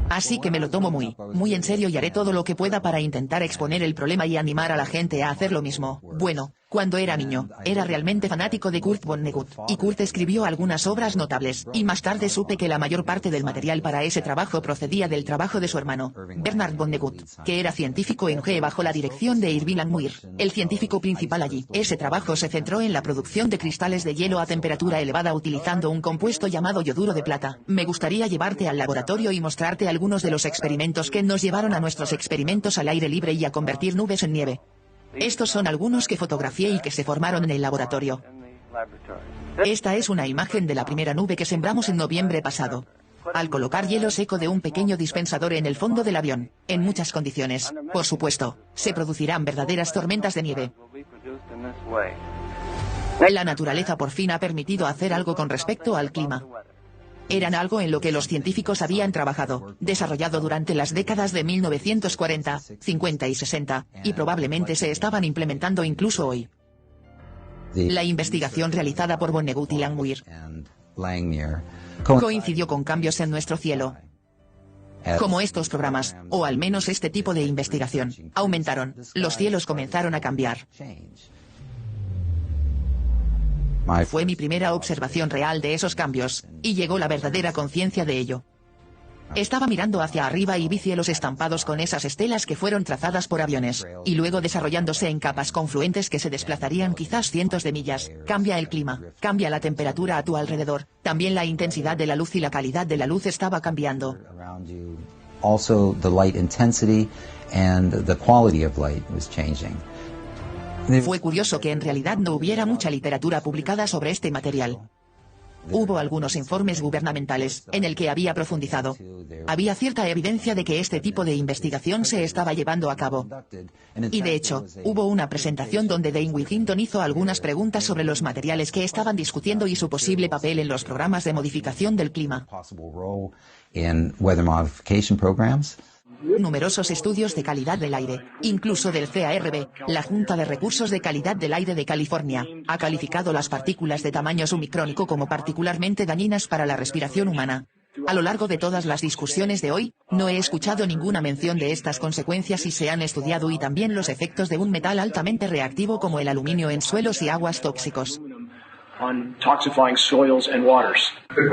A: Así que me lo tomo muy en serio y haré todo lo que pueda para intentar exponer el problema y animar a la gente a hacer lo mismo. Bueno, cuando era niño, era realmente fanático de Kurt Vonnegut, y Kurt escribió algunas obras notables, y más tarde supe que la mayor parte del material para ese trabajo procedía del trabajo de su hermano, Bernard Vonnegut, que era científico en GE bajo la dirección de Irving Langmuir, el científico principal allí. Ese trabajo se centró en la producción de cristales de hielo a temperatura elevada utilizando un compuesto llamado yoduro de plata. Me gustaría llevarte al laboratorio y mostrarte algunos de los experimentos que nos llevaron a nuestros experimentos al aire libre y a convertir nubes en nieve. Estos son algunos que fotografié y que se formaron en el laboratorio. Esta es una imagen de la primera nube que sembramos en noviembre pasado. al colocar hielo seco de un pequeño dispensador en el fondo del avión, en muchas condiciones, por supuesto, se producirán verdaderas tormentas de nieve. La naturaleza por fin ha permitido hacer algo con respecto al clima. Eran algo en lo que los científicos habían trabajado, desarrollado durante las décadas de 1940, 50 y 60, y probablemente se estaban implementando incluso hoy. La investigación realizada por Vonnegut y Langmuir coincidió con cambios en nuestro cielo. Como estos programas, o al menos este tipo de investigación, aumentaron, los cielos comenzaron a cambiar. Fue mi primera observación real de esos cambios, y llegó la verdadera conciencia de ello. Estaba mirando hacia arriba y vi cielos estampados con esas estelas que fueron trazadas por aviones, y luego desarrollándose en capas confluentes que se desplazarían quizás cientos de millas. Cambia el clima, cambia la temperatura a tu alrededor, también la intensidad de la luz y la calidad de la luz estaba cambiando.
D: Also, the light intensity and the quality of light was changing.
A: Fue curioso que en realidad no hubiera mucha literatura publicada sobre este material. Hubo algunos informes gubernamentales, en el que había profundizado. Había cierta evidencia de que este tipo de investigación se estaba llevando a cabo. Y de hecho, hubo una presentación donde Dane Whittington hizo algunas preguntas sobre los materiales que estaban discutiendo y su posible papel en los programas de modificación del clima. Numerosos estudios de calidad del aire, incluso del CARB, la Junta de Recursos de Calidad del Aire de California, ha calificado las partículas de tamaño submicrónico como particularmente dañinas para la respiración humana. A lo largo de todas las discusiones de hoy, no he escuchado ninguna mención de estas consecuencias y se han estudiado y también los efectos de un metal altamente reactivo como el aluminio en suelos y aguas tóxicos.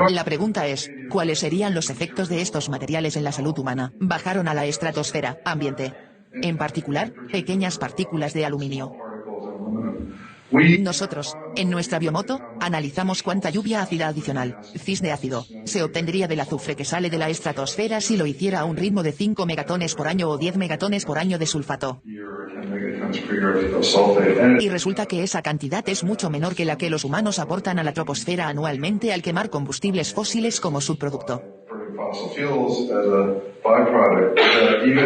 A: La pregunta es, ¿cuáles serían los efectos de estos materiales en la salud humana? Bajaron a la estratosfera, ambiente. En particular, pequeñas partículas de aluminio. Nosotros, en nuestra biomoto, analizamos cuánta lluvia ácida adicional, cis de ácido, se obtendría del azufre que sale de la estratosfera si lo hiciera a un ritmo de 5 megatones por año o 10 megatones por año de sulfato. Y resulta que esa cantidad es mucho menor que la que los humanos aportan a la troposfera anualmente al quemar combustibles fósiles como subproducto.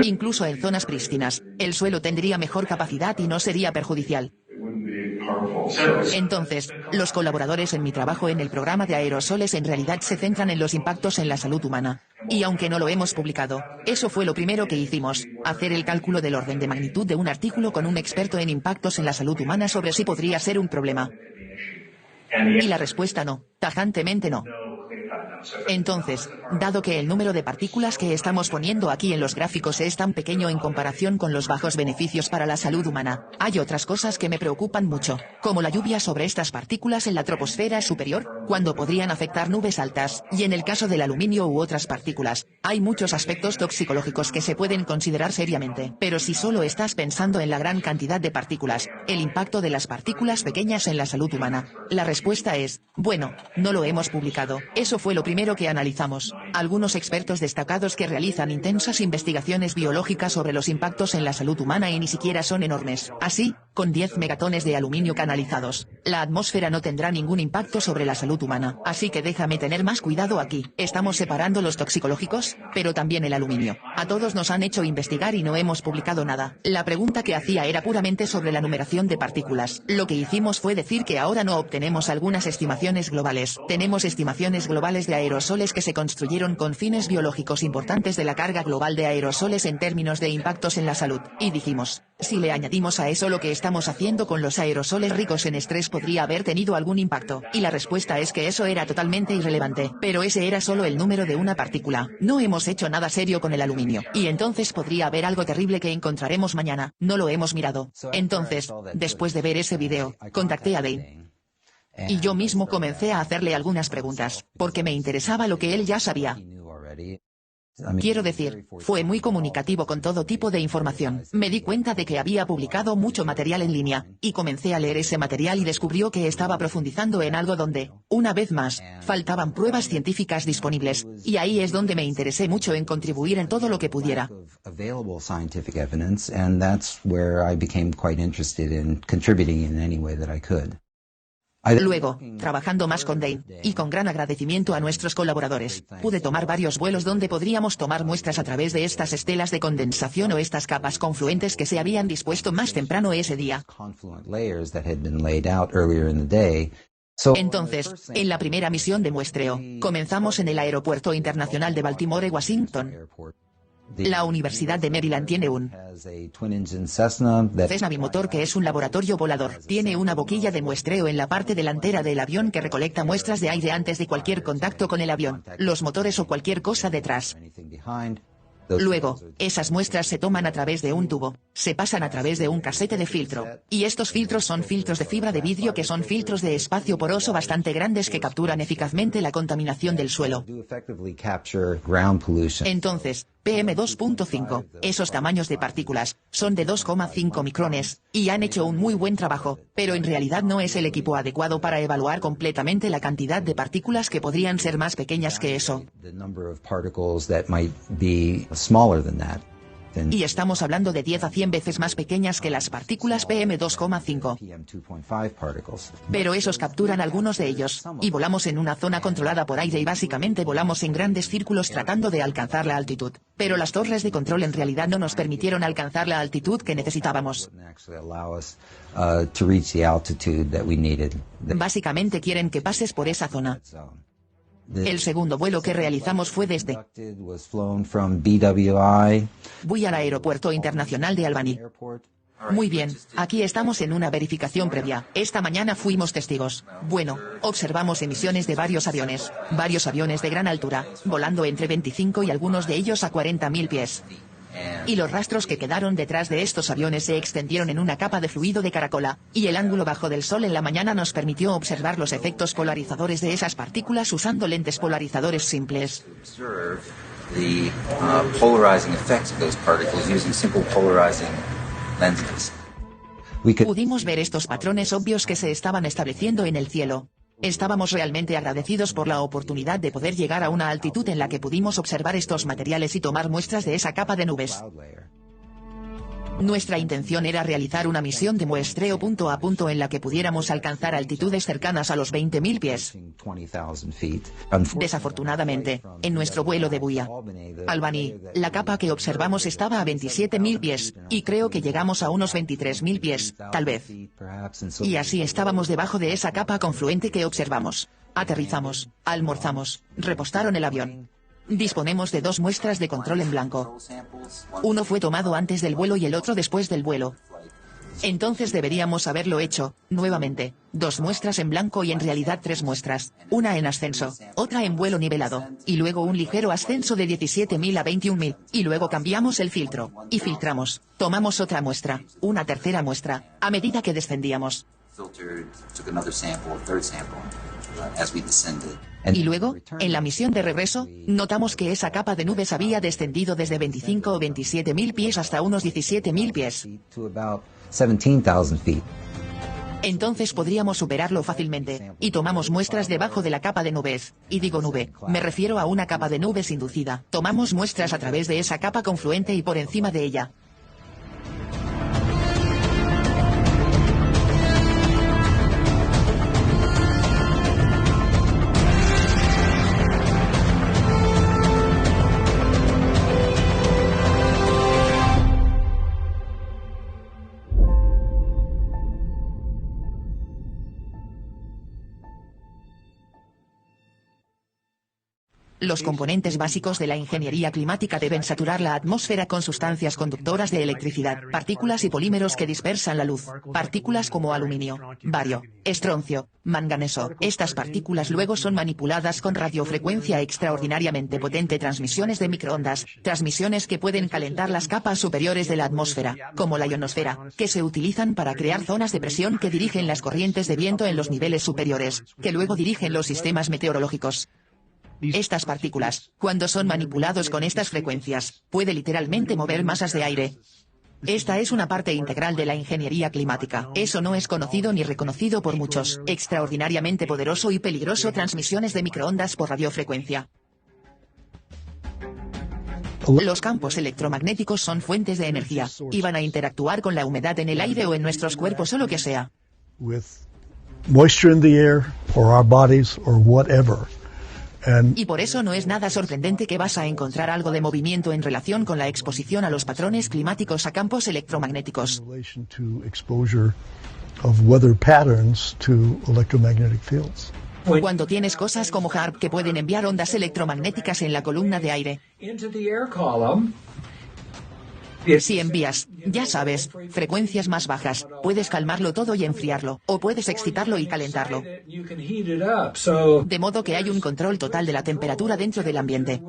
A: Incluso en zonas prístinas, el suelo tendría mejor capacidad y no sería perjudicial. Entonces, los colaboradores en mi trabajo en el programa de aerosoles en realidad se centran en los impactos en la salud humana. Y aunque no lo hemos publicado, eso fue lo primero que hicimos, hacer el cálculo del orden de magnitud de un artículo con un experto en impactos en la salud humana sobre si podría ser un problema. Y la respuesta no, tajantemente no. Entonces, dado que el número de partículas que estamos poniendo aquí en los gráficos es tan pequeño en comparación con los bajos beneficios para la salud humana, hay otras cosas que me preocupan mucho, como la lluvia sobre estas partículas en la troposfera superior, cuando podrían afectar nubes altas, y en el caso del aluminio u otras partículas, hay muchos aspectos toxicológicos que se pueden considerar seriamente, pero si solo estás pensando en la gran cantidad de partículas, el impacto de las partículas pequeñas en la salud humana, la respuesta es, bueno, no lo hemos publicado, eso fue lo primero que analizamos. Algunos expertos destacados que realizan intensas investigaciones biológicas sobre los impactos en la salud humana y ni siquiera son enormes. Así, con 10 megatones de aluminio canalizados, la atmósfera no tendrá ningún impacto sobre la salud humana. Así que déjame tener más cuidado aquí. Estamos separando los toxicológicos, pero también el aluminio. A todos nos han hecho investigar y no hemos publicado nada. La pregunta que hacía era puramente sobre la numeración de partículas. Lo que hicimos fue decir que ahora no obtenemos algunas estimaciones globales. Tenemos estimaciones globales de aerosoles que se construyeron con fines biológicos importantes de la carga global de aerosoles en términos de impactos en la salud, y dijimos, si le añadimos a eso lo que estamos haciendo con los aerosoles ricos en estrés podría haber tenido algún impacto, y la respuesta es que eso era totalmente irrelevante, pero ese era solo el número de una partícula, no hemos hecho nada serio con el aluminio, y entonces podría haber algo terrible que encontraremos mañana, no lo hemos mirado. Entonces, después de ver ese video, contacté a Dane. Y yo mismo comencé a hacerle algunas preguntas, porque me interesaba lo que él ya sabía. Quiero decir, fue muy comunicativo con todo tipo de información. Me di cuenta de que había publicado mucho material en línea, y comencé a leer ese material y descubrió que estaba profundizando en algo donde, una vez más, faltaban pruebas científicas disponibles, y ahí es donde me interesé mucho en contribuir en todo lo que pudiera. Luego, trabajando más con Dane, y con gran agradecimiento a nuestros colaboradores, pude tomar varios vuelos donde podríamos tomar muestras a través de estas estelas de condensación o estas capas confluentes que se habían dispuesto más temprano ese día. Entonces, en la primera misión de muestreo, comenzamos en el Aeropuerto Internacional de Baltimore, Washington. La Universidad de Maryland tiene un Cessna bimotor que es un laboratorio volador. Tiene una boquilla de muestreo en la parte delantera del avión que recolecta muestras de aire antes de cualquier contacto con el avión, los motores o cualquier cosa detrás. Luego, esas muestras se toman a través de un tubo, se pasan a través de un casete de filtro, y estos filtros son filtros de fibra de vidrio que son filtros de espacio poroso bastante grandes que capturan eficazmente la contaminación del suelo. Entonces, PM2.5, esos tamaños de partículas, son de 2,5 micrones, y han hecho un muy buen trabajo, pero en realidad no es el equipo adecuado para evaluar completamente la cantidad de partículas que podrían ser más pequeñas que eso. Y estamos hablando de 10 a 100 veces más pequeñas que las partículas PM2,5. Pero esos capturan algunos de ellos, y volamos en una zona controlada por aire y básicamente volamos en grandes círculos tratando de alcanzar la altitud. Pero las torres de control en realidad no nos permitieron alcanzar la altitud que necesitábamos. Básicamente quieren que pases por esa zona. El segundo vuelo que realizamos fue desde Voy al Aeropuerto Internacional de Albany. Muy bien, aquí estamos en una verificación previa. Esta mañana fuimos testigos. Bueno, observamos emisiones de varios aviones de gran altura, volando entre 25 y algunos de ellos a 40.000 pies. Y los rastros que quedaron detrás de estos aviones se extendieron en una capa de fluido de caracola, y el ángulo bajo del sol en la mañana nos permitió observar los efectos polarizadores de esas partículas usando lentes polarizadores simples. Pudimos ver estos patrones obvios que se estaban estableciendo en el cielo. Estábamos realmente agradecidos por la oportunidad de poder llegar a una altitud en la que pudimos observar estos materiales y tomar muestras de esa capa de nubes. Nuestra intención era realizar una misión de muestreo punto a punto en la que pudiéramos alcanzar altitudes cercanas a los 20.000 pies. Desafortunadamente, en nuestro vuelo de Buia, Albany, la capa que observamos estaba a 27.000 pies, y creo que llegamos a unos 23.000 pies, tal vez. Y así estábamos debajo de esa capa confluente que observamos. Aterrizamos, almorzamos, repostaron el avión. Disponemos de 2 muestras de control en blanco. Uno fue tomado antes del vuelo y el otro después del vuelo. Entonces deberíamos haberlo hecho, nuevamente, 2 muestras en blanco y en realidad 3 muestras, una en ascenso, otra en vuelo nivelado, y luego un ligero ascenso de 17.000 a 21.000, y luego cambiamos el filtro, y filtramos, tomamos otra muestra, una tercera muestra, a medida que descendíamos. Y luego, en la misión de regreso, notamos que esa capa de nubes había descendido desde 25 o 27.000 pies hasta unos 17.000 pies. Entonces podríamos superarlo fácilmente, y tomamos muestras debajo de la capa de nubes, y digo nube, me refiero a una capa de nubes inducida. Tomamos muestras a través de esa capa confluente y por encima de ella. Los componentes básicos de la ingeniería climática deben saturar la atmósfera con sustancias conductoras de electricidad, partículas y polímeros que dispersan la luz, partículas como aluminio, bario, estroncio, manganeso. Estas partículas luego son manipuladas con radiofrecuencia extraordinariamente potente, transmisiones de microondas, transmisiones que pueden calentar las capas superiores de la atmósfera, como la ionosfera, que se utilizan para crear zonas de presión que dirigen las corrientes de viento en los niveles superiores, que luego dirigen los sistemas meteorológicos. Estas partículas, cuando son manipulados con estas frecuencias, puede literalmente mover masas de aire. Esta es una parte integral de la ingeniería climática. Eso no es conocido ni reconocido por muchos. Extraordinariamente poderoso y peligroso, transmisiones de microondas por radiofrecuencia. Los campos electromagnéticos son fuentes de energía, y van a interactuar con la humedad en el aire o en nuestros cuerpos o lo que sea.
B: moisture in the air, or our bodies, or whatever.
A: Y por eso no es nada sorprendente que vas a encontrar algo de movimiento en relación con la exposición a los patrones climáticos a campos electromagnéticos. Cuando tienes cosas como HAARP que pueden enviar ondas electromagnéticas en la columna de aire. Si envías, ya sabes, frecuencias más bajas, puedes calmarlo todo y enfriarlo, o puedes excitarlo y calentarlo. De modo que hay un control total de la temperatura dentro del ambiente.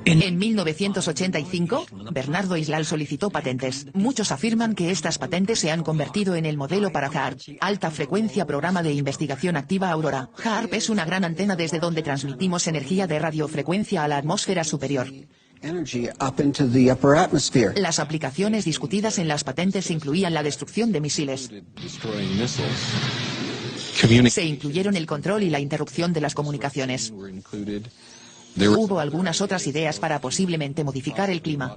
A: En 1985, Bernardo Islal solicitó patentes. Muchos afirman que estas patentes se han convertido en el modelo para HAARP, Alta Frecuencia Programa de Investigación Activa Aurora. HAARP es una gran antena desde donde transmitimos energía de radiofrecuencia a la atmósfera superior. Las aplicaciones discutidas en las patentes incluían la destrucción de misiles. Se incluyeron el control y la interrupción de las comunicaciones. Hubo algunas otras ideas para posiblemente modificar el clima.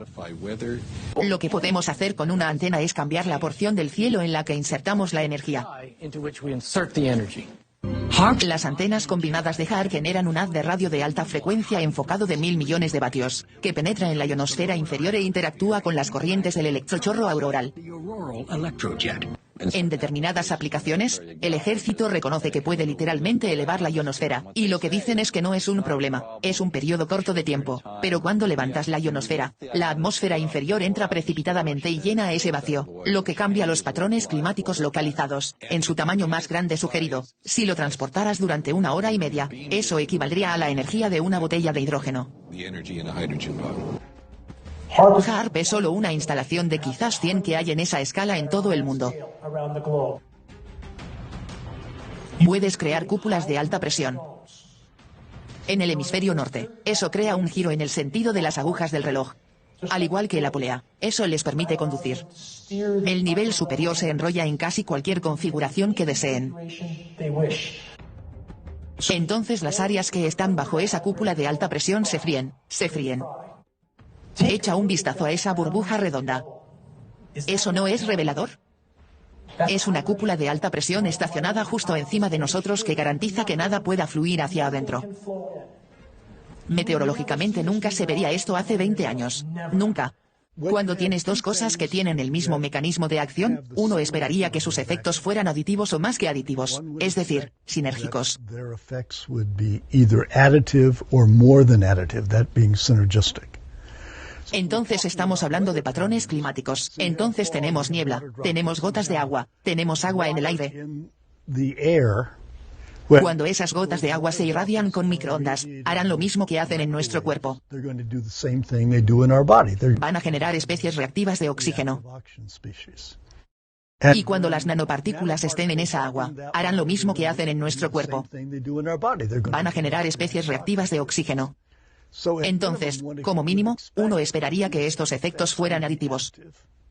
A: Lo que podemos hacer con una antena es cambiar la porción del cielo en la que insertamos la energía. Las antenas combinadas de HAARP generan un haz de radio de alta frecuencia enfocado de 1000 millones de vatios, que penetra en la ionosfera inferior e interactúa con las corrientes del electrochorro auroral. En determinadas aplicaciones, el ejército reconoce que puede literalmente elevar la ionosfera, y lo que dicen es que no es un problema, es un periodo corto de tiempo, pero cuando levantas la ionosfera, la atmósfera inferior entra precipitadamente y llena ese vacío, lo que cambia los patrones climáticos localizados, en su tamaño más grande sugerido. Si lo transportaras durante 1 hora y media, eso equivaldría a la energía de una botella de hidrógeno. HAARP es solo una instalación de quizás 100 que hay en esa escala en todo el mundo. Puedes crear cúpulas de alta presión. En el hemisferio norte, eso crea un giro en el sentido de las agujas del reloj. Al igual que la polea, eso les permite conducir. El nivel superior se enrolla en casi cualquier configuración que deseen. Entonces las áreas que están bajo esa cúpula de alta presión se fríen. Echa un vistazo a esa burbuja redonda. ¿Eso no es revelador? Es una cúpula de alta presión estacionada justo encima de nosotros que garantiza que nada pueda fluir hacia adentro. Meteorológicamente nunca se vería esto hace 20 años. Nunca. Cuando tienes dos cosas que tienen el mismo mecanismo de acción, uno esperaría que sus efectos fueran aditivos o más que aditivos, es decir, sinérgicos. Entonces estamos hablando de patrones climáticos. Entonces tenemos niebla, tenemos gotas de agua, tenemos agua en el aire. Cuando esas gotas de agua se irradian con microondas, harán lo mismo que hacen en nuestro cuerpo. Van a generar especies reactivas de oxígeno. Y cuando las nanopartículas estén en esa agua, harán lo mismo que hacen en nuestro cuerpo. Van a generar especies reactivas de oxígeno. Entonces, como mínimo, uno esperaría que estos efectos fueran aditivos,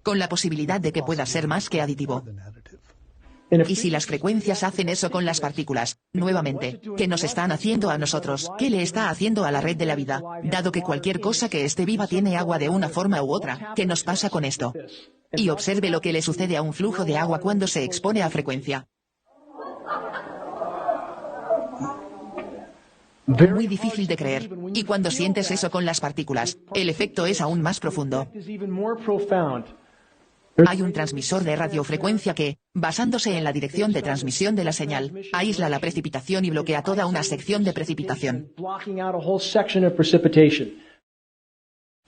A: con la posibilidad de que pueda ser más que aditivo. Y si las frecuencias hacen eso con las partículas, nuevamente, ¿qué nos están haciendo a nosotros? ¿Qué le está haciendo a la red de la vida? Dado que cualquier cosa que esté viva tiene agua de una forma u otra, ¿qué nos pasa con esto? Y observe lo que le sucede a un flujo de agua cuando se expone a frecuencia. Muy difícil de creer. Y cuando sientes eso con las partículas, el efecto es aún más profundo. Hay un transmisor de radiofrecuencia que, basándose en la dirección de transmisión de la señal, aísla la precipitación y bloquea toda una sección de precipitación.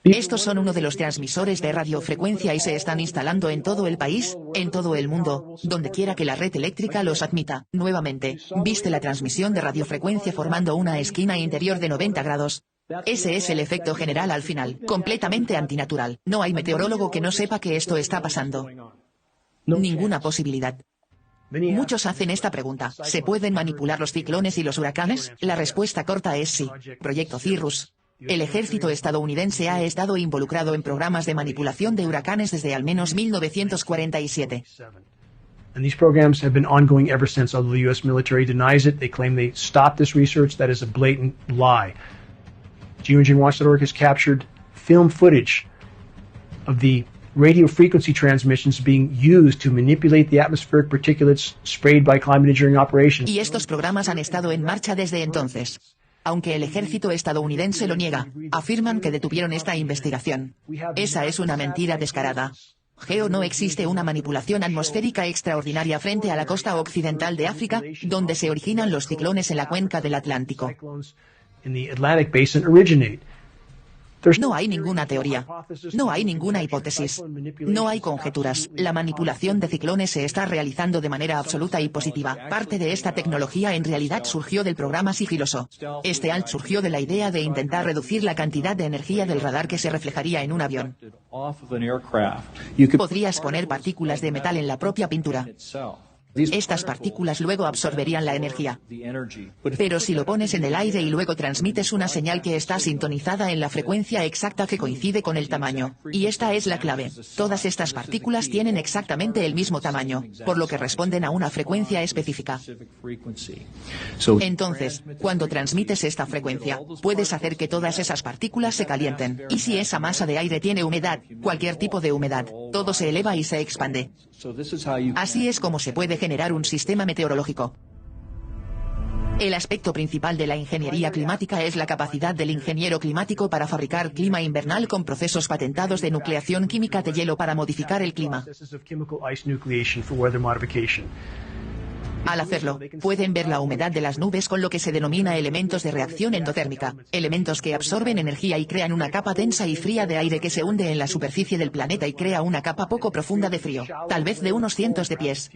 A: Estos son uno de los transmisores de radiofrecuencia y se están instalando en todo el país, en todo el mundo, donde quiera que la red eléctrica los admita. Nuevamente, viste la transmisión de radiofrecuencia formando una esquina interior de 90 grados. Ese es el efecto general al final, completamente antinatural. No hay meteorólogo que no sepa que esto está pasando. Ninguna posibilidad. Muchos hacen esta pregunta: ¿se pueden manipular los ciclones y los huracanes? La respuesta corta es sí. Proyecto Cirrus. El ejército estadounidense ha estado involucrado en programas de manipulación de huracanes desde al menos 1947.
E: And these programs have been ongoing ever since, although the U.S. military denies it. They claim they stopped this research. That is a blatant lie. GeoEngineeringWatch.org has captured film footage of the radio frequency transmissions being used to manipulate the atmospheric particulates sprayed by climate engineering operations.
A: Y estos programas han estado en marcha desde entonces. Aunque el ejército estadounidense lo niega, afirman que detuvieron esta investigación. Esa es una mentira descarada. No existe una manipulación atmosférica extraordinaria frente a la costa occidental de África, donde se originan los ciclones en la cuenca del Atlántico. No hay ninguna teoría. No hay ninguna hipótesis. No hay conjeturas. La manipulación de ciclones se está realizando de manera absoluta y positiva. Parte de esta tecnología en realidad surgió del programa sigiloso. Este ALT surgió de la idea de intentar reducir la cantidad de energía del radar que se reflejaría en un avión. Podrías poner partículas de metal en la propia pintura. Estas partículas luego absorberían la energía. Pero si lo pones en el aire y luego transmites una señal que está sintonizada en la frecuencia exacta que coincide con el tamaño. Y esta es la clave. Todas estas partículas tienen exactamente el mismo tamaño, por lo que responden a una frecuencia específica. Entonces, cuando transmites esta frecuencia, puedes hacer que todas esas partículas se calienten. Y si esa masa de aire tiene humedad, cualquier tipo de humedad, todo se eleva y se expande. Así es como se puede generar un sistema meteorológico. El aspecto principal de la ingeniería climática es la capacidad del ingeniero climático para fabricar clima invernal con procesos patentados de nucleación química de hielo para modificar el clima. Al hacerlo, pueden ver la humedad de las nubes con lo que se denomina elementos de reacción endotérmica, elementos que absorben energía y crean una capa densa y fría de aire que se hunde en la superficie del planeta y crea una capa poco profunda de frío, tal vez de unos cientos de pies.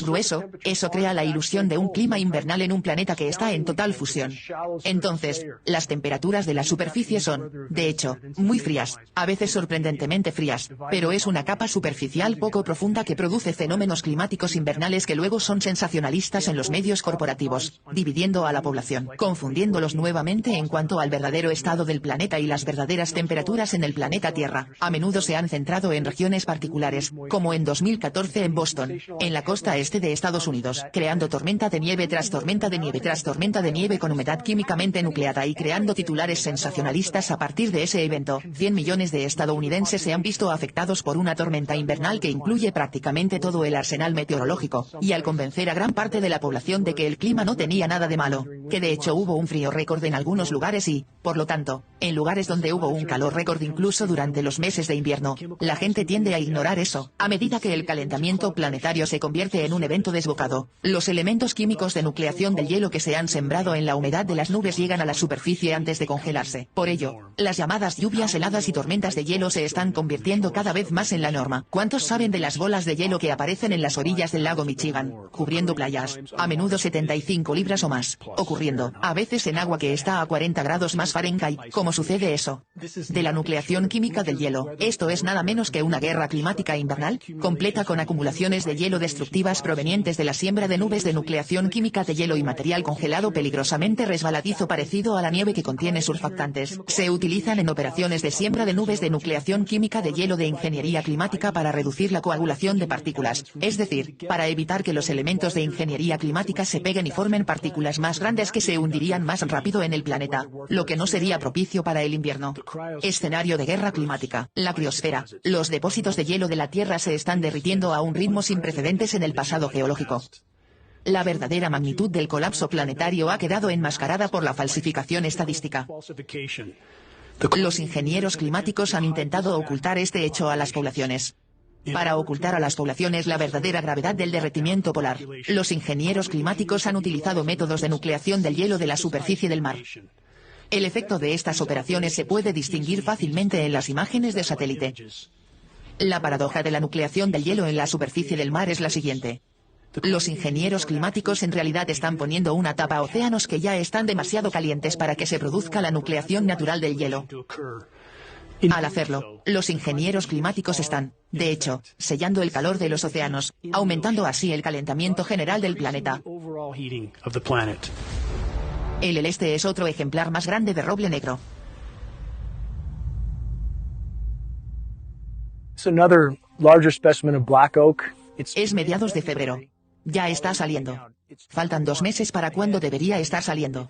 A: Grueso, eso crea la ilusión de un clima invernal en un planeta que está en total fusión. Entonces, las temperaturas de la superficie son, de hecho, muy frías, a veces sorprendentemente frías, pero es una capa superficial poco profunda que produce fenómenos climáticos invernales que luego son sensacionalistas en los medios corporativos, dividiendo a la población, confundiéndolos nuevamente en cuanto al verdadero estado del planeta y las verdaderas temperaturas en el planeta Tierra. A menudo se han centrado en regiones particulares, como en 2014 en Boston, en la costa este de Estados Unidos, creando tormenta de nieve tras tormenta de nieve tras tormenta de nieve con humedad químicamente nucleada y creando titulares sensacionalistas a partir de ese evento. 100 millones de estadounidenses se han visto afectados por una tormenta invernal que incluye prácticamente todo el arsenal meteorológico, y al convencer a gran parte de la población de que el clima no tenía nada de malo, que de hecho hubo un frío récord en algunos lugares y, por lo tanto, en lugares donde hubo un calor récord incluso durante los meses de invierno, la gente tiende a ignorar eso. A medida que el calentamiento planetario se convierte en un evento desbocado, los elementos químicos de nucleación del hielo que se han sembrado en la humedad de las nubes llegan a la superficie antes de congelarse. Por ello, las llamadas lluvias heladas y tormentas de hielo se están convirtiendo cada vez más en la norma. ¿Cuántos saben de las bolas de hielo que aparecen en las orillas del lago Michigan, cubriendo playas, a menudo 75 libras o más, ocurriendo, a veces en agua que está a 40 grados más Fahrenheit? ¿Cómo sucede eso? De la nucleación química del hielo. Esto es nada menos que una guerra climática invernal, completa con acumulaciones de hielo destructivas provenientes de la siembra de nubes de nucleación química de hielo y material congelado peligrosamente resbaladizo parecido a la nieve que contiene surfactantes. Se utilizan en operaciones de siembra de nubes de nucleación química de hielo de ingeniería climática para reducir la coagulación de partículas, es decir, para evitar que los elementos de ingeniería climática se peguen y formen partículas más grandes que se hundirían más rápido en el planeta, lo que no sería propicio para el invierno. Escenario de guerra climática. La criosfera. Los depósitos de hielo de la Tierra se están derritiendo a un ritmo sin precedentes en el pasado geológico. La verdadera magnitud del colapso planetario ha quedado enmascarada por la falsificación estadística. Los ingenieros climáticos han intentado ocultar este hecho a las poblaciones. Para ocultar a las poblaciones la verdadera gravedad del derretimiento polar, los ingenieros climáticos han utilizado métodos de nucleación del hielo de la superficie del mar. El efecto de estas operaciones se puede distinguir fácilmente en las imágenes de satélite. La paradoja de la nucleación del hielo en la superficie del mar es la siguiente. Los ingenieros climáticos en realidad están poniendo una tapa a océanos que ya están demasiado calientes para que se produzca la nucleación natural del hielo. Al hacerlo, los ingenieros climáticos están, de hecho, sellando el calor de los océanos, aumentando así el calentamiento general del planeta. Este es otro ejemplar más grande de roble negro. Es mediados de febrero. Ya está saliendo. Faltan 2 meses para cuando debería estar saliendo.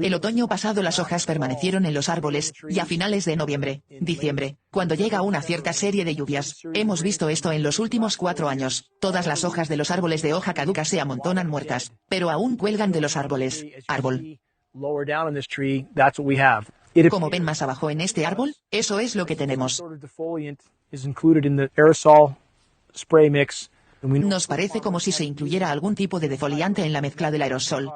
A: El otoño pasado las hojas permanecieron en los árboles, y a finales de noviembre, diciembre, cuando llega una cierta serie de lluvias, hemos visto esto en los últimos 4 años, todas las hojas de los árboles de hoja caduca se amontonan muertas, pero aún cuelgan de los árboles. Árbol. Como ven más abajo en este árbol, eso es lo que tenemos. Nos parece como si se incluyera algún tipo de defoliante en la mezcla del aerosol.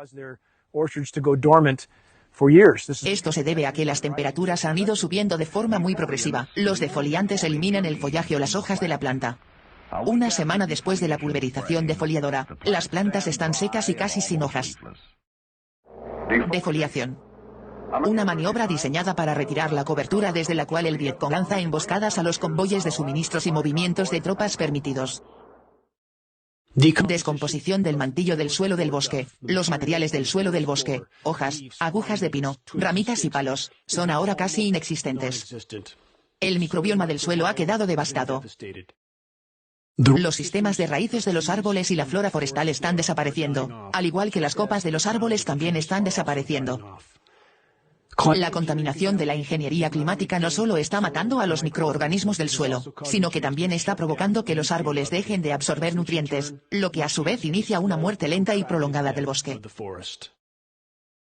A: Esto se debe a que las temperaturas han ido subiendo de forma muy progresiva. Los defoliantes eliminan el follaje o las hojas de la planta. Una semana después de la pulverización defoliadora, las plantas están secas y casi sin hojas. Defoliación. Una maniobra diseñada para retirar la cobertura desde la cual el Vietcong lanza emboscadas a los convoyes de suministros y movimientos de tropas permitidos. Descomposición del mantillo del suelo del bosque. Los materiales del suelo del bosque, hojas, agujas de pino, ramitas y palos, son ahora casi inexistentes. El microbioma del suelo ha quedado devastado. Los sistemas de raíces de los árboles y la flora forestal están desapareciendo, al igual que las copas de los árboles también están desapareciendo. La contaminación de la ingeniería climática no solo está matando a los microorganismos del suelo, sino que también está provocando que los árboles dejen de absorber nutrientes, lo que a su vez inicia una muerte lenta y prolongada del bosque.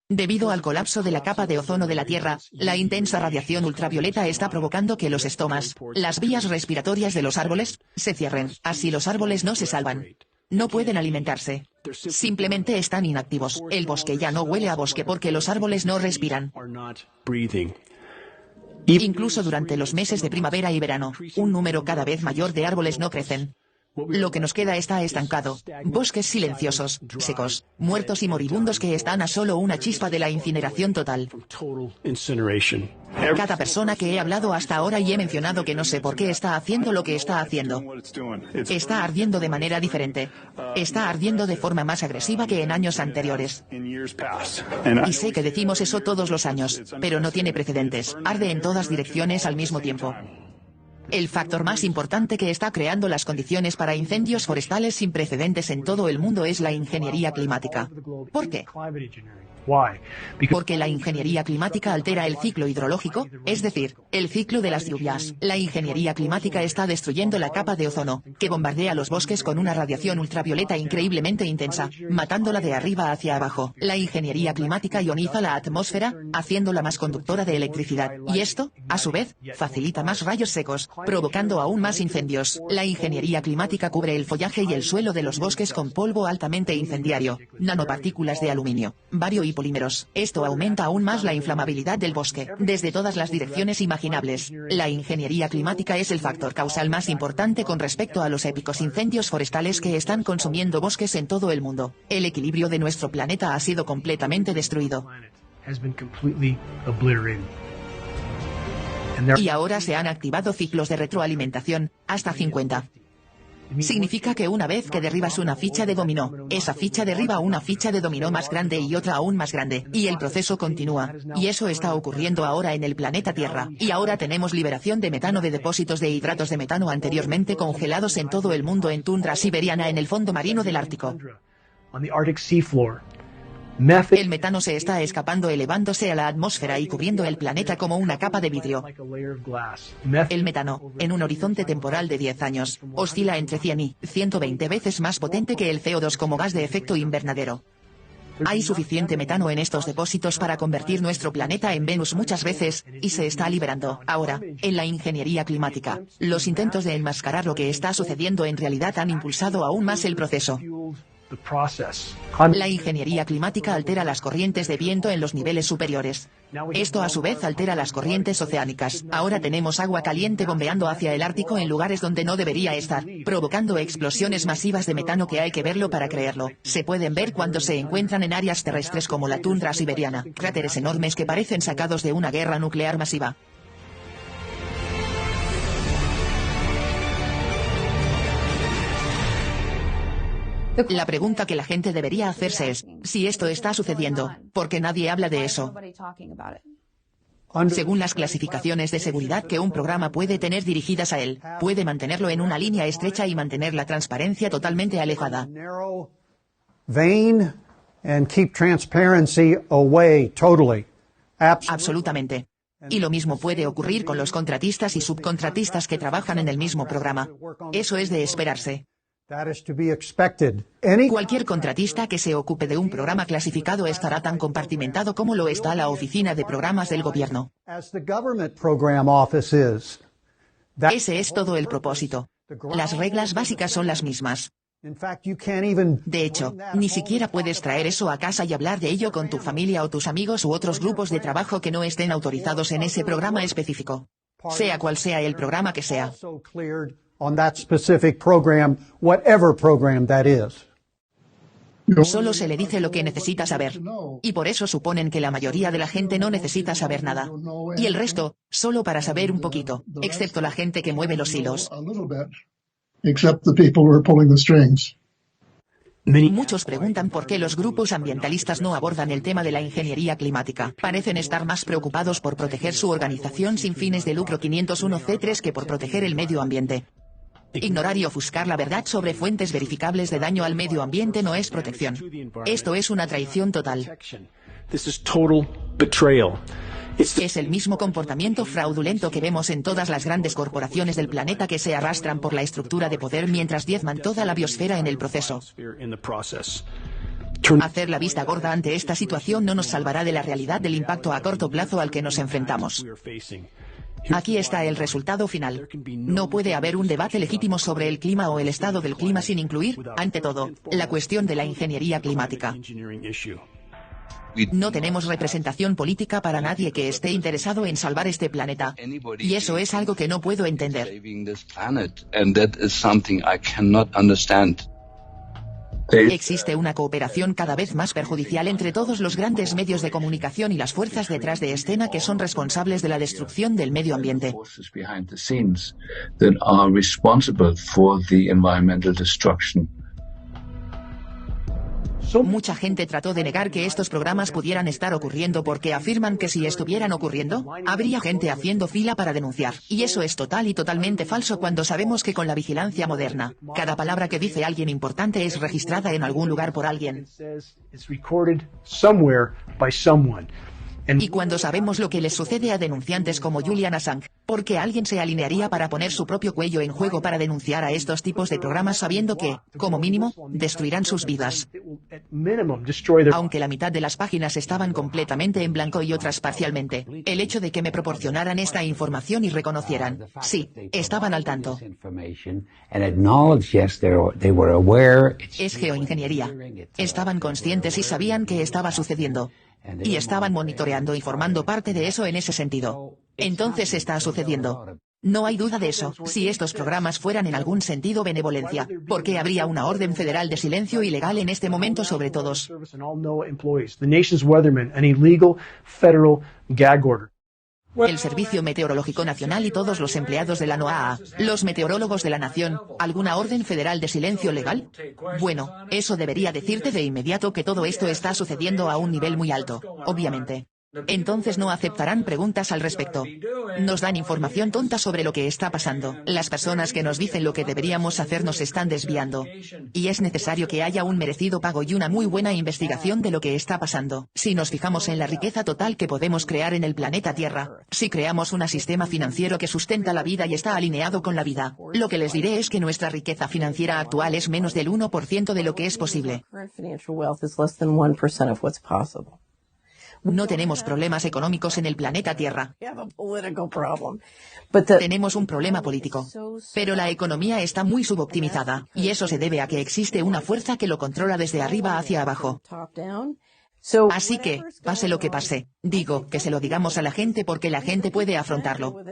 A: Debido al colapso de la capa de ozono de la Tierra, la intensa radiación ultravioleta está provocando que los estomas, las vías respiratorias de los árboles, se cierren. Así los árboles no se salvan. No pueden alimentarse. Simplemente están inactivos. El bosque ya no huele a bosque porque los árboles no respiran. Incluso durante los meses de primavera y verano, un número cada vez mayor de árboles no crecen. Lo que nos queda está estancado. Bosques silenciosos, secos, muertos y moribundos que están a solo una chispa de la incineración total. Cada persona que he hablado hasta ahora y he mencionado que no sé por qué está haciendo lo que está haciendo. Está ardiendo de manera diferente. Está ardiendo de forma más agresiva que en años anteriores. Y sé que decimos eso todos los años, pero no tiene precedentes. Arde en todas direcciones al mismo tiempo. El factor más importante que está creando las condiciones para incendios forestales sin precedentes en todo el mundo es la ingeniería climática. ¿Por qué? Porque la ingeniería climática altera el ciclo hidrológico, es decir, el ciclo de las lluvias. La ingeniería climática está destruyendo la capa de ozono, que bombardea los bosques con una radiación ultravioleta increíblemente intensa, matándola de arriba hacia abajo. La ingeniería climática ioniza la atmósfera, haciéndola más conductora de electricidad, y esto, a su vez, facilita más rayos secos, provocando aún más incendios. La ingeniería climática cubre el follaje y el suelo de los bosques con polvo altamente incendiario, nanopartículas de aluminio, bario y polímeros. Esto aumenta aún más la inflamabilidad del bosque, desde todas las direcciones imaginables. La ingeniería climática es el factor causal más importante con respecto a los épicos incendios forestales que están consumiendo bosques en todo el mundo. El equilibrio de nuestro planeta ha sido completamente destruido. Y ahora se han activado ciclos de retroalimentación, hasta 50. Significa que una vez que derribas una ficha de dominó, esa ficha derriba una ficha de dominó más grande y otra aún más grande, y el proceso continúa. Y eso está ocurriendo ahora en el planeta Tierra. Y ahora tenemos liberación de metano de depósitos de hidratos de metano anteriormente congelados en todo el mundo en tundra siberiana en el fondo marino del Ártico. El metano se está escapando elevándose a la atmósfera y cubriendo el planeta como una capa de vidrio. El metano, en un horizonte temporal de 10 años, oscila entre 100 y 120 veces más potente que el CO2 como gas de efecto invernadero. Hay suficiente metano en estos depósitos para convertir nuestro planeta en Venus muchas veces, y se está liberando. Ahora, en la ingeniería climática, los intentos de enmascarar lo que está sucediendo en realidad han impulsado aún más el proceso. La ingeniería climática altera las corrientes de viento en los niveles superiores. Esto a su vez altera las corrientes oceánicas. Ahora tenemos agua caliente bombeando hacia el Ártico en lugares donde no debería estar, provocando explosiones masivas de metano que hay que verlo para creerlo. Se pueden ver cuando se encuentran en áreas terrestres como la tundra siberiana, cráteres enormes que parecen sacados de una guerra nuclear masiva. La pregunta que la gente debería hacerse es, si esto está sucediendo, ¿por qué nadie habla de eso? Según las clasificaciones de seguridad que un programa puede tener dirigidas a él, puede mantenerlo en una línea estrecha y mantener la transparencia totalmente alejada.
C: vain and keep transparency away totally.
A: Absolutamente. Y lo mismo puede ocurrir con los contratistas y subcontratistas que trabajan en el mismo programa. Eso es de esperarse.
C: That is to be expected.
A: Cualquier contratista que se ocupe de un programa clasificado estará tan compartimentado como lo está la oficina de programas del gobierno.
C: As the government program office is.
A: Ese es todo el propósito. Las reglas básicas son las mismas.
C: In fact, you can't even
A: De hecho, ni siquiera puedes traer eso a casa y hablar de ello con tu familia o tus amigos u otros grupos de trabajo que no estén autorizados en ese programa específico. Sea cual sea el programa que sea.
C: also cleared on that specific program, whatever program that is.
A: Solo se le dice lo que necesita saber. Y por eso suponen que la mayoría de la gente no necesita saber nada. Y el resto, solo para saber un poquito, excepto la gente que mueve los hilos.
F: Except the people who are pulling the strings.
A: Muchos preguntan por qué los grupos ambientalistas no abordan el tema de la ingeniería climática. Parecen estar más preocupados por proteger su organización sin fines de lucro 501c3 que por proteger el medio ambiente. Ignorar y ofuscar la verdad sobre fuentes verificables de daño al medio ambiente no es protección. Esto es una traición total. Es el mismo comportamiento fraudulento que vemos en todas las grandes corporaciones del planeta que se arrastran por la estructura de poder mientras diezman toda la biosfera en el proceso. Hacer la vista gorda ante esta situación no nos salvará de la realidad del impacto a corto plazo al que nos enfrentamos. Aquí está el resultado final. No puede haber un debate legítimo sobre el clima o el estado del clima sin incluir, ante todo, la cuestión de la ingeniería climática. No tenemos representación política para nadie que esté interesado en salvar este planeta. Y eso es algo que no puedo entender. Existe una cooperación cada vez más perjudicial entre todos los grandes medios de comunicación y las fuerzas detrás de escena que son responsables de la destrucción del medio ambiente. Mucha gente trató de negar que estos programas pudieran estar ocurriendo porque afirman que si estuvieran ocurriendo, habría gente haciendo fila para denunciar. Y eso es total y totalmente falso cuando sabemos que con la vigilancia moderna, cada palabra que dice alguien importante es registrada en algún lugar por alguien. Y cuando sabemos lo que les sucede a denunciantes como Julian Assange, ¿por qué alguien se alinearía para poner su propio cuello en juego para denunciar a estos tipos de programas sabiendo que, como mínimo, destruirán sus vidas? Aunque la mitad de las páginas estaban completamente en blanco y otras parcialmente, el hecho de que me proporcionaran esta información y reconocieran, sí, estaban al tanto. Es geoingeniería. Estaban conscientes y sabían que estaba sucediendo. Y estaban monitoreando y formando parte de eso en ese sentido. Entonces está sucediendo. No hay duda de eso. Si estos programas fueran en algún sentido benevolencia, ¿por qué habría una orden federal de silencio ilegal en este momento sobre todos? El Servicio Meteorológico Nacional y todos los empleados de la NOAA, los meteorólogos de la nación, ¿alguna orden federal de silencio legal? Bueno, eso debería decirte de inmediato que todo esto está sucediendo a un nivel muy alto, obviamente. Entonces no aceptarán preguntas al respecto. Nos dan información tonta sobre lo que está pasando. Las personas que nos dicen lo que deberíamos hacer nos están desviando. Y es necesario que haya un merecido pago y una muy buena investigación de lo que está pasando. Si nos fijamos en la riqueza total que podemos crear en el planeta Tierra, si creamos un sistema financiero que sustenta la vida y está alineado con la vida, lo que les diré es que nuestra riqueza financiera actual es menos del 1% de lo que es posible. No tenemos problemas económicos en el planeta Tierra. Tenemos un problema político. Pero la economía está muy suboptimizada, y eso se debe a que existe una fuerza que lo controla desde arriba hacia abajo. Así que, pase lo que pase, digo que se lo digamos a la gente porque la gente puede afrontarlo.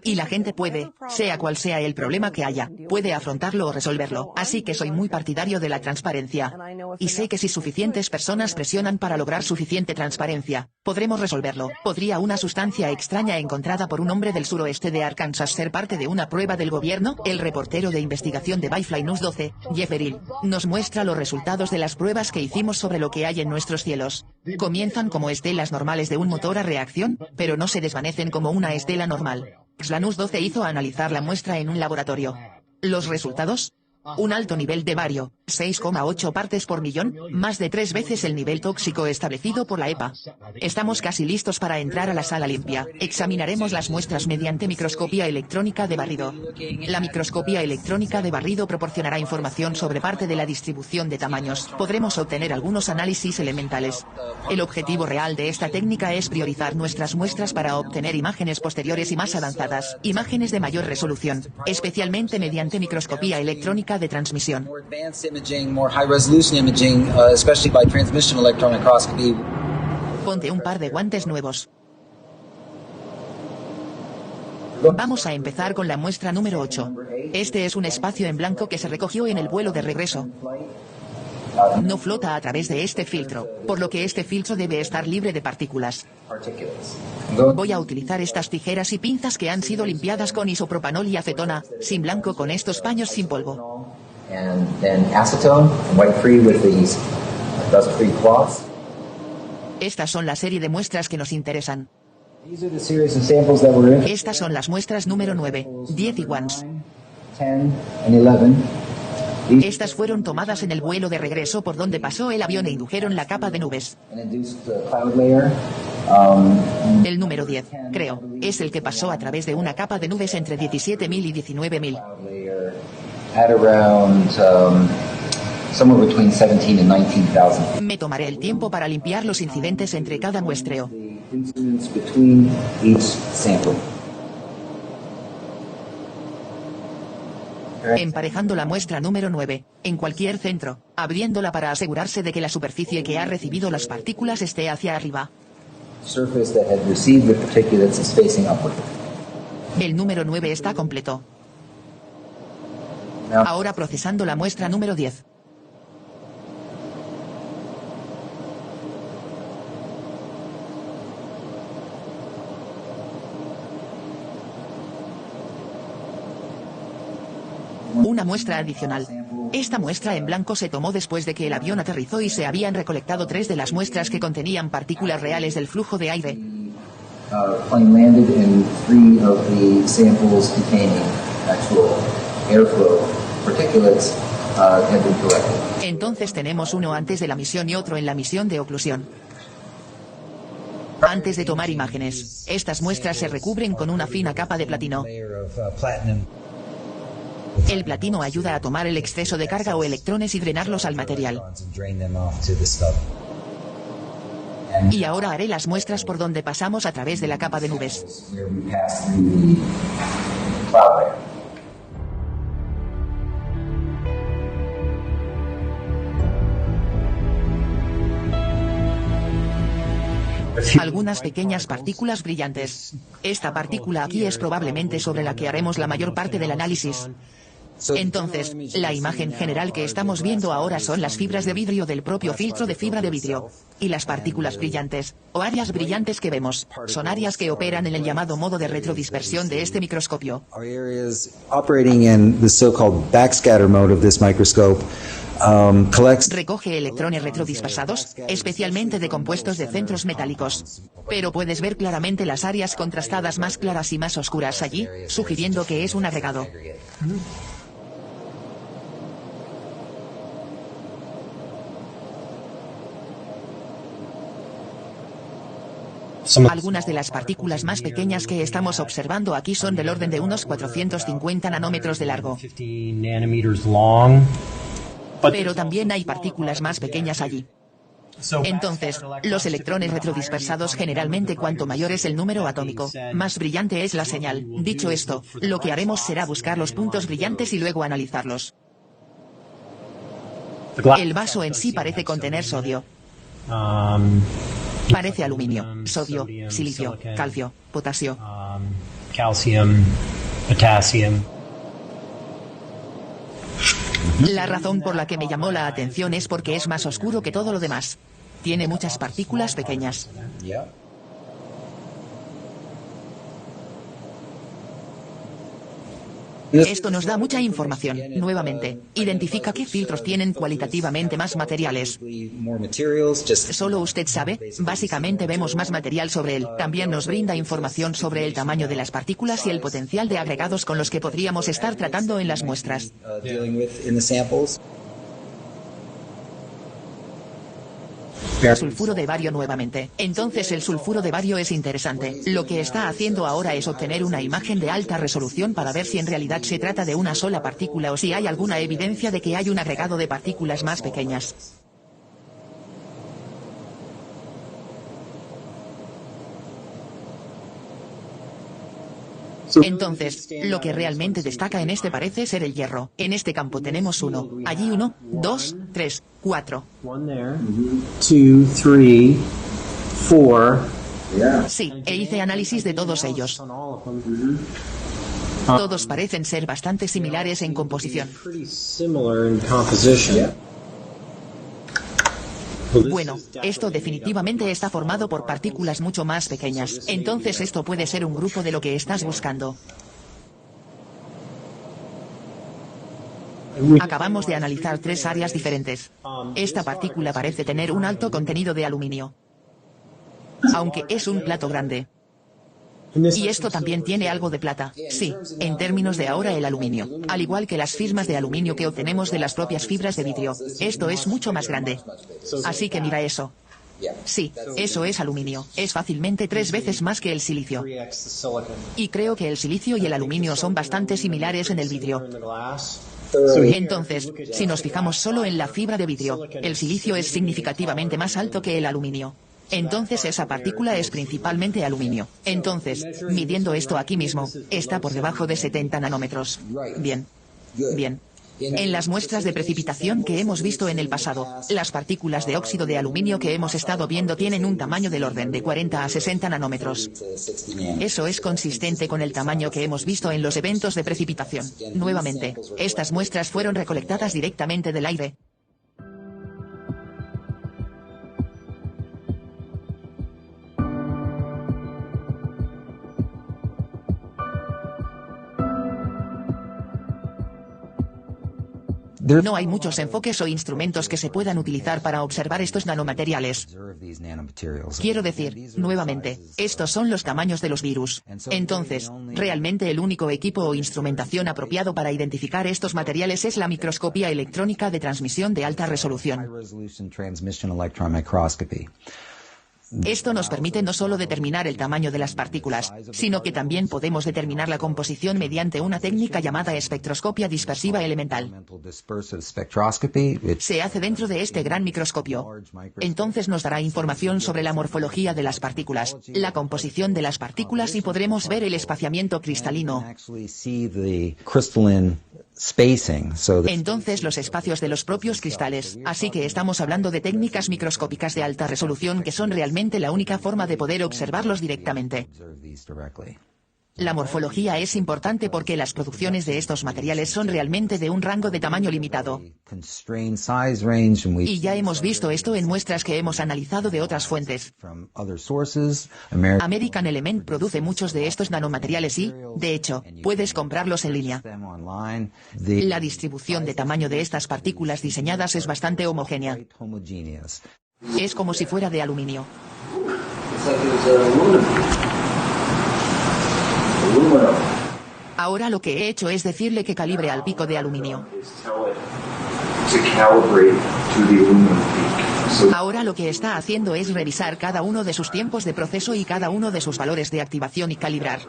A: Y la gente puede, sea cual sea el problema que haya, puede afrontarlo o resolverlo. Así que soy muy partidario de la transparencia. Y sé que si suficientes personas presionan para lograr suficiente transparencia, podremos resolverlo. ¿Podría una sustancia extraña encontrada por un hombre del suroeste de Arkansas ser parte de una prueba del gobierno? El reportero de investigación de Byfly News 12, Jeff Erill, nos muestra los resultados de las pruebas que hicimos sobre lo que hay en nuestros cielos. Comienzan como estelas normales de un motor a reacción, pero no se desvanecen como una estela normal. News 12 hizo analizar la muestra en un laboratorio. ¿Los resultados? Un alto nivel de bario, 6,8 partes por millón, más de 3 veces el nivel tóxico establecido por la EPA. Estamos casi listos para entrar a la sala limpia. Examinaremos las muestras mediante microscopía electrónica de barrido. La microscopía electrónica de barrido proporcionará información sobre parte de la distribución de tamaños. Podremos obtener algunos análisis elementales. El objetivo real de esta técnica es priorizar nuestras muestras para obtener imágenes posteriores y más avanzadas, imágenes de mayor resolución, especialmente mediante microscopía electrónica de transmisión. Ponte un par de guantes nuevos. Vamos a empezar con la muestra número 8. Este es un espacio en blanco que se recogió en el vuelo de regreso. No flota a través de este filtro, por lo que este filtro debe estar libre de partículas. Voy a utilizar estas tijeras y pinzas que han sido limpiadas con isopropanol y acetona, sin blanco con estos paños sin polvo. Estas son la serie de muestras que nos interesan. Estas son las muestras número 9, 10 y 11. Estas fueron tomadas en el vuelo de regreso por donde pasó el avión e indujeron la capa de nubes. El número 10, creo, es el que pasó a través de una capa de nubes entre 17.000 y 19.000. Me tomaré el tiempo para limpiar los incidentes entre cada muestreo. Emparejando la muestra número 9, en cualquier centro, abriéndola para asegurarse de que la superficie que ha recibido las partículas esté hacia arriba. El número 9 está completo. Ahora procesando la muestra número 10. Una muestra adicional. Esta muestra en blanco se tomó después de que el avión aterrizó y se habían recolectado 3 de las muestras que contenían partículas reales del flujo de aire. Entonces tenemos uno antes de la misión y otro en la misión de oclusión. Antes de tomar imágenes, estas muestras se recubren con una fina capa de platino. El platino ayuda a tomar el exceso de carga o electrones y drenarlos al material. Y ahora haré las muestras por donde pasamos a través de la capa de nubes. Algunas pequeñas partículas brillantes. Esta partícula aquí es probablemente sobre la que haremos la mayor parte del análisis. Entonces, la imagen general que estamos viendo ahora son las fibras de vidrio del propio filtro de fibra de vidrio. Y las partículas brillantes, o áreas brillantes que vemos, son áreas que operan en el llamado modo de retrodispersión de este microscopio. Recoge electrones retrodispersados, especialmente de compuestos de centros metálicos. Pero puedes ver claramente las áreas contrastadas más claras y más oscuras allí, sugiriendo que es un agregado. Algunas de las partículas más pequeñas que estamos observando aquí son del orden de unos 450 nanómetros de largo. Pero también hay partículas más pequeñas allí. Entonces, los electrones retrodispersados generalmente cuanto mayor es el número atómico, más brillante es la señal. Dicho esto, lo que haremos será buscar los puntos brillantes y luego analizarlos. El vaso en sí parece contener sodio. Parece aluminio, sodio, silicio, calcio, potasio. La razón por la que me llamó la atención es porque es más oscuro que todo lo demás. Tiene muchas partículas pequeñas. Esto nos da mucha información. Nuevamente, identifica qué filtros tienen cualitativamente más materiales. Solo usted sabe, básicamente vemos más material sobre él. También nos brinda información sobre el tamaño de las partículas y el potencial de agregados con los que podríamos estar tratando en las muestras. Sulfuro de bario nuevamente. Entonces el sulfuro de bario es interesante. Lo que está haciendo ahora es obtener una imagen de alta resolución para ver si en realidad se trata de una sola partícula o si hay alguna evidencia de que hay un agregado de partículas más pequeñas. Entonces, lo que realmente destaca en este parece ser el hierro. En este campo tenemos 1, allí 1, 2, 3, 4.
G: 1 there, 2, 3, 4.
A: Sí, e hice análisis de todos ellos. Todos parecen ser bastante similares en composición. Bueno, esto definitivamente está formado por partículas mucho más pequeñas. Entonces esto puede ser un grupo de lo que estás buscando. Acabamos de analizar 3 áreas diferentes. Esta partícula parece tener un alto contenido de aluminio, aunque es un plato grande. Y esto también tiene algo de plata. Sí, en términos de ahora el aluminio, al igual que las fibras de aluminio que obtenemos de las propias fibras de vidrio, esto es mucho más grande. Así que mira eso. Sí, eso es aluminio. Es fácilmente 3 veces más que el silicio. Y creo que el silicio y el aluminio son bastante similares en el vidrio. Entonces, si nos fijamos solo en la fibra de vidrio, el silicio es significativamente más alto que el aluminio. Entonces esa partícula es principalmente aluminio. Entonces, midiendo esto aquí mismo, está por debajo de 70 nanómetros. Bien. Bien. En las muestras de precipitación que hemos visto en el pasado, las partículas de óxido de aluminio que hemos estado viendo tienen un tamaño del orden de 40 a 60 nanómetros. Eso es consistente con el tamaño que hemos visto en los eventos de precipitación. Nuevamente, estas muestras fueron recolectadas directamente del aire. No hay muchos enfoques o instrumentos que se puedan utilizar para observar estos nanomateriales. Quiero decir, nuevamente, estos son los tamaños de los virus. Entonces, realmente el único equipo o instrumentación apropiado para identificar estos materiales es la microscopía electrónica de transmisión de alta resolución. Esto nos permite no solo determinar el tamaño de las partículas, sino que también podemos determinar la composición mediante una técnica llamada espectroscopia dispersiva elemental. Se hace dentro de este gran microscopio. Entonces nos dará información sobre la morfología de las partículas, la composición de las partículas y podremos ver el espaciamiento cristalino. Entonces los espacios de los propios cristales. Así que estamos hablando de técnicas microscópicas de alta resolución que son realmente la única forma de poder observarlos directamente. La morfología es importante porque las producciones de estos materiales son realmente de un rango de tamaño limitado. Y ya hemos visto esto en muestras que hemos analizado de otras fuentes. American Element produce muchos de estos nanomateriales y, de hecho, puedes comprarlos en línea. La distribución de tamaño de estas partículas diseñadas es bastante homogénea. Es como si fuera de aluminio. Ahora lo que he hecho es decirle que calibre al pico de aluminio. Ahora lo que está haciendo es revisar cada uno de sus tiempos de proceso y cada uno de sus valores de activación y calibrar.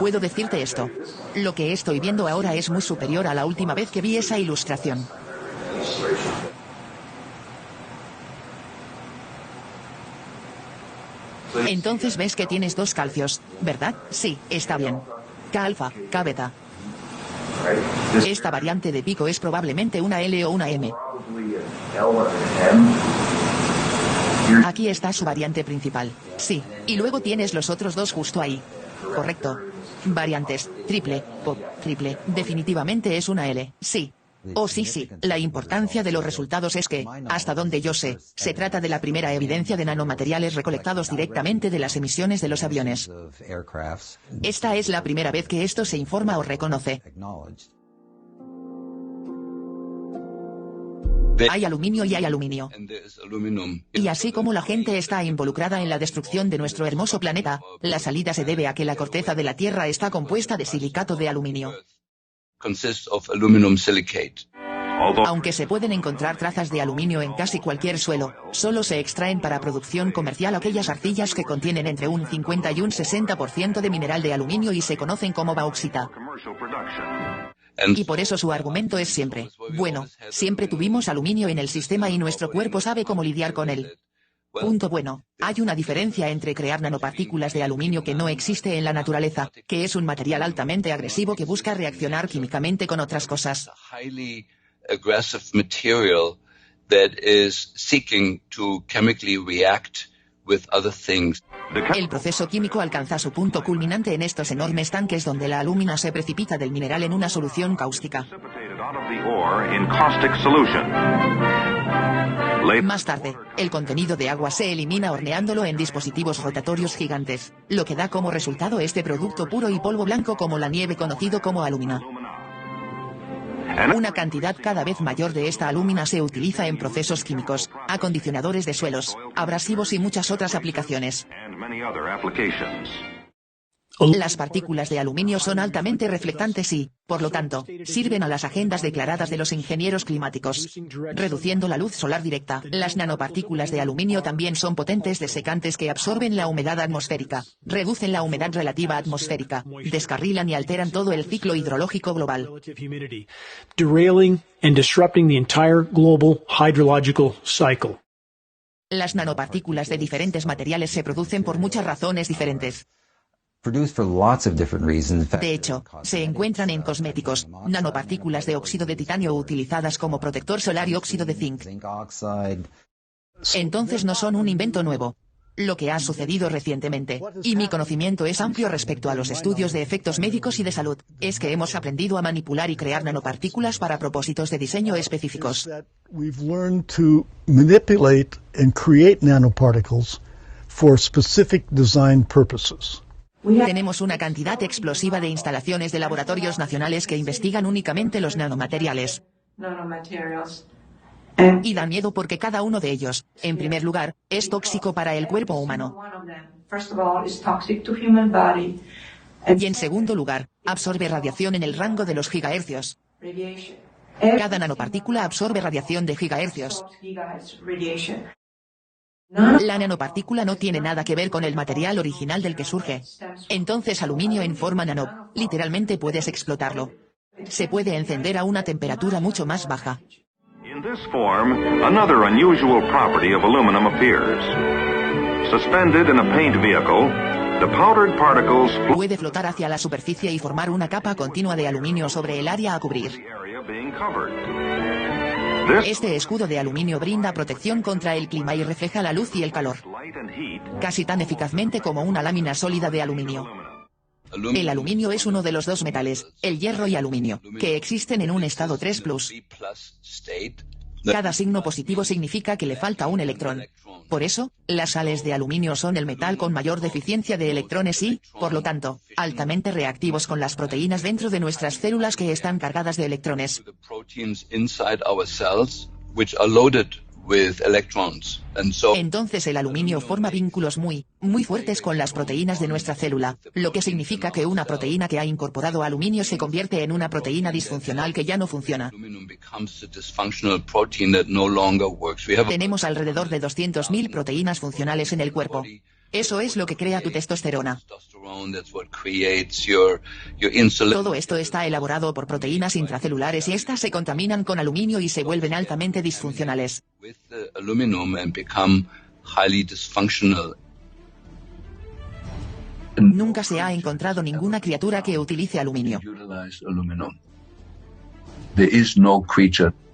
A: Puedo decirte esto. Lo que estoy viendo ahora es muy superior a la última vez que vi esa ilustración. Entonces ves que tienes 2 calcios, ¿verdad? Sí, está bien. K alfa, K beta. Esta variante de pico es probablemente una L o una M. Aquí está su variante principal. Sí, y luego tienes los otros 2 justo ahí. Correcto. Variantes, triple, pop, triple, definitivamente es una L, sí. Oh sí, la importancia de los resultados es que, hasta donde yo sé, se trata de la primera evidencia de nanomateriales recolectados directamente de las emisiones de los aviones. Esta es la primera vez que esto se informa o reconoce. Hay aluminio y hay aluminio. Y así como la gente está involucrada en la destrucción de nuestro hermoso planeta, la salida se debe a que la corteza de la Tierra está compuesta de silicato de aluminio. Aunque se pueden encontrar trazas de aluminio en casi cualquier suelo, solo se extraen para producción comercial aquellas arcillas que contienen entre un 50 y un 60% de mineral de aluminio y se conocen como bauxita. Y por eso su argumento es siempre, bueno, siempre tuvimos aluminio en el sistema y nuestro cuerpo sabe cómo lidiar con él. Punto bueno, hay una diferencia entre crear nanopartículas de aluminio que no existe en la naturaleza, que es un material altamente agresivo que busca reaccionar químicamente con otras cosas.
H: Aggressive material that is seeking to chemically react with other things.
A: El proceso químico alcanza su punto culminante en estos enormes tanques donde la alúmina se precipita del mineral en una solución cáustica. Más tarde, el contenido de agua se elimina horneándolo en dispositivos rotatorios gigantes, lo que da como resultado este producto puro y polvo blanco como la nieve conocido como alúmina. Una cantidad cada vez mayor de esta alúmina se utiliza en procesos químicos, acondicionadores de suelos, abrasivos y muchas otras aplicaciones. Las partículas de aluminio son altamente reflectantes y, por lo tanto, sirven a las agendas declaradas de los ingenieros climáticos, reduciendo la luz solar directa. Las nanopartículas de aluminio también son potentes desecantes que absorben la humedad atmosférica, reducen la humedad relativa atmosférica, descarrilan y alteran todo el ciclo hidrológico global.
E: Derailing and disrupting the entire global hydrological cycle.
A: Las nanopartículas de diferentes materiales se producen por muchas razones diferentes. De hecho, se encuentran en cosméticos, nanopartículas de óxido de titanio utilizadas como protector solar y óxido de zinc. Entonces no son un invento nuevo. Lo que ha sucedido recientemente, y mi conocimiento es amplio respecto a los estudios de efectos médicos y de salud, es que hemos aprendido a manipular y crear nanopartículas para propósitos de diseño específicos.
B: We've learned to manipulate and create nanoparticles for specific design purposes.
A: Tenemos una cantidad explosiva de instalaciones de laboratorios nacionales que investigan únicamente los nanomateriales. Y da miedo porque cada uno de ellos, en primer lugar, es tóxico para el cuerpo humano. Y en segundo lugar, absorbe radiación en el rango de los gigahercios. Cada nanopartícula absorbe radiación de gigahercios. La nanopartícula no tiene nada que ver con el material original del que surge. Entonces aluminio en forma nano, literalmente puedes explotarlo. Se puede encender a una temperatura mucho más baja.
I: In this form, another unusual property of aluminum appears. Suspended in a paint vehicle, the powdered particles
A: puede flotar hacia la superficie y formar una capa continua de aluminio sobre el área a cubrir. Este escudo de aluminio brinda protección contra el clima y refleja la luz y el calor, casi tan eficazmente como una lámina sólida de aluminio. El aluminio es uno de los dos metales, el hierro y aluminio, que existen en un estado 3+. Cada signo positivo significa que le falta un electrón. Por eso, las sales de aluminio son el metal con mayor deficiencia de electrones y, por lo tanto, altamente reactivos con las proteínas dentro de nuestras células que están cargadas de electrones. Entonces el aluminio forma vínculos muy fuertes con las proteínas de nuestra célula, lo que significa que una proteína que ha incorporado aluminio se convierte en una proteína disfuncional que ya no funciona. Tenemos alrededor de 200.000 proteínas funcionales en el cuerpo. Eso es lo que crea tu testosterona. Todo esto está elaborado por proteínas intracelulares y estas se contaminan con aluminio y se vuelven altamente disfuncionales. Nunca se ha encontrado ninguna criatura que utilice aluminio.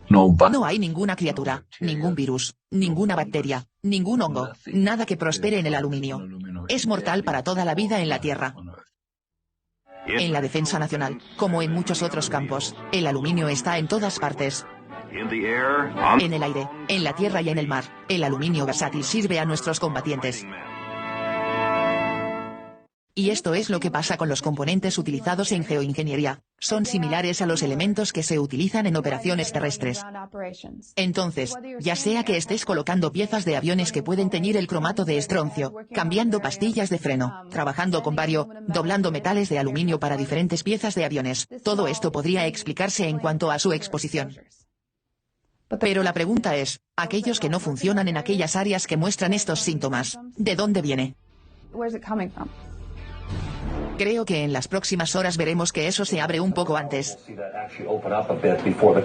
A: No hay ninguna criatura, ningún virus, ninguna bacteria, ningún hongo, nada que prospere en el aluminio. Es mortal para toda la vida en la Tierra. En la defensa nacional, como en muchos otros campos, el aluminio está en todas partes. En el aire, en la tierra y en el mar, el aluminio versátil sirve a nuestros combatientes. Y esto es lo que pasa con los componentes utilizados en geoingeniería. Son similares a los elementos que se utilizan en operaciones terrestres. Entonces, ya sea que estés colocando piezas de aviones que pueden teñir el cromato de estroncio, cambiando pastillas de freno, trabajando con bario, doblando metales de aluminio para diferentes piezas de aviones, todo esto podría explicarse en cuanto a su exposición. Pero la pregunta es, aquellos que no funcionan en aquellas áreas que muestran estos síntomas, ¿de dónde viene? Creo que en las próximas horas veremos que eso se abre un poco antes.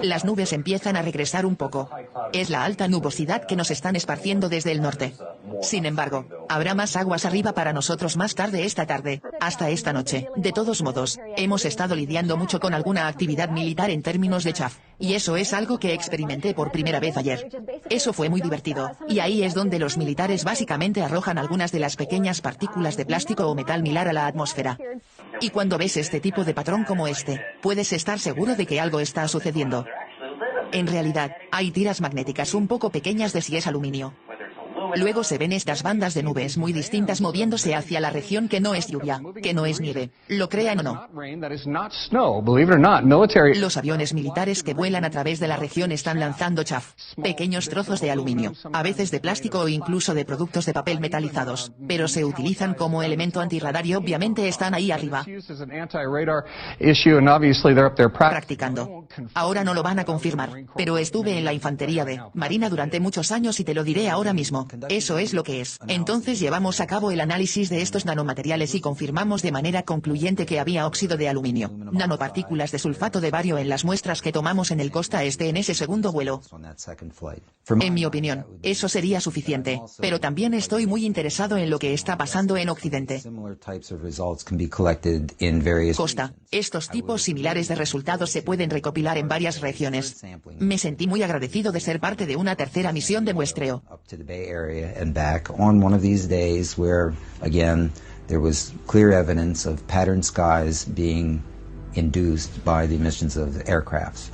A: Las nubes empiezan a regresar un poco. Es la alta nubosidad que nos están esparciendo desde el norte. Sin embargo, habrá más aguas arriba para nosotros más tarde esta tarde, hasta esta noche. De todos modos, hemos estado lidiando mucho con alguna actividad militar en términos de chaff, y eso es algo que experimenté por primera vez ayer. Eso fue muy divertido, y ahí es donde los militares básicamente arrojan algunas de las pequeñas partículas de plástico o metal milar a la atmósfera. Y cuando ves este tipo de patrón como este, puedes estar seguro de que algo está sucediendo. En realidad, hay tiras magnéticas un poco pequeñas de si es aluminio. Luego se ven estas bandas de nubes muy distintas moviéndose hacia la región que no es lluvia, que no es nieve, lo crean o no. Los aviones militares que vuelan a través de la región están lanzando chaff, pequeños trozos de aluminio, a veces de plástico o incluso de productos de papel metalizados, pero se utilizan como elemento antirradar y obviamente están ahí arriba. Practicando. Ahora no lo van a confirmar, pero estuve en la infantería de Marina durante muchos años y te lo diré ahora mismo. Eso es lo que es. Entonces llevamos a cabo el análisis de estos nanomateriales y confirmamos de manera concluyente que había óxido de aluminio, nanopartículas de sulfato de bario en las muestras que tomamos en el costa este en ese segundo vuelo. En mi opinión, eso sería suficiente, pero también estoy muy interesado en lo que está pasando en Occidente. Costa, estos tipos similares de resultados se pueden recopilar en varias regiones. Me sentí muy agradecido de ser parte de una tercera misión de muestreo.
D: And back on one of these days where, again, there was clear evidence of patterned skies being induced by the emissions of aircrafts.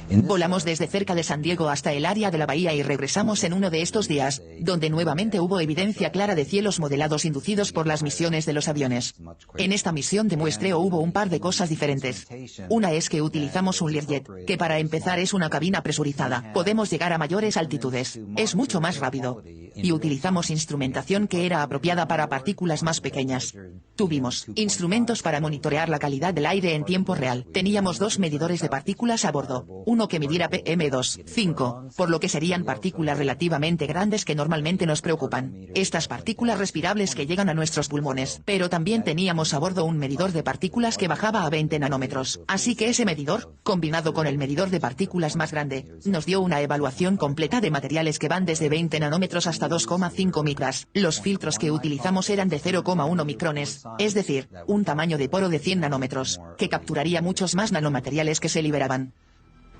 A: Volamos desde cerca de San Diego hasta el área de la bahía y regresamos en uno de estos días, donde nuevamente hubo evidencia clara de cielos modelados inducidos por las misiones de los aviones. En esta misión de muestreo hubo un par de cosas diferentes. Una es que utilizamos un Learjet, que para empezar es una cabina presurizada. Podemos llegar a mayores altitudes, es mucho más rápido. Y utilizamos instrumentación que era apropiada para partículas más pequeñas. Tuvimos instrumentos para monitorear la calidad del aire en tiempo real. Teníamos 2 medidores de partículas a bordo. Uno que midiera PM2,5, por lo que serían partículas relativamente grandes que normalmente nos preocupan. Estas partículas respirables que llegan a nuestros pulmones. Pero también teníamos a bordo un medidor de partículas que bajaba a 20 nanómetros. Así que ese medidor, combinado con el medidor de partículas más grande, nos dio una evaluación completa de materiales que van desde 20 nanómetros hasta 2,5 micras. Los filtros que utilizamos eran de 0,1 micrones, es decir, un tamaño de poro de 100 nanómetros, que capturaría muchos más nanomateriales que se liberaban.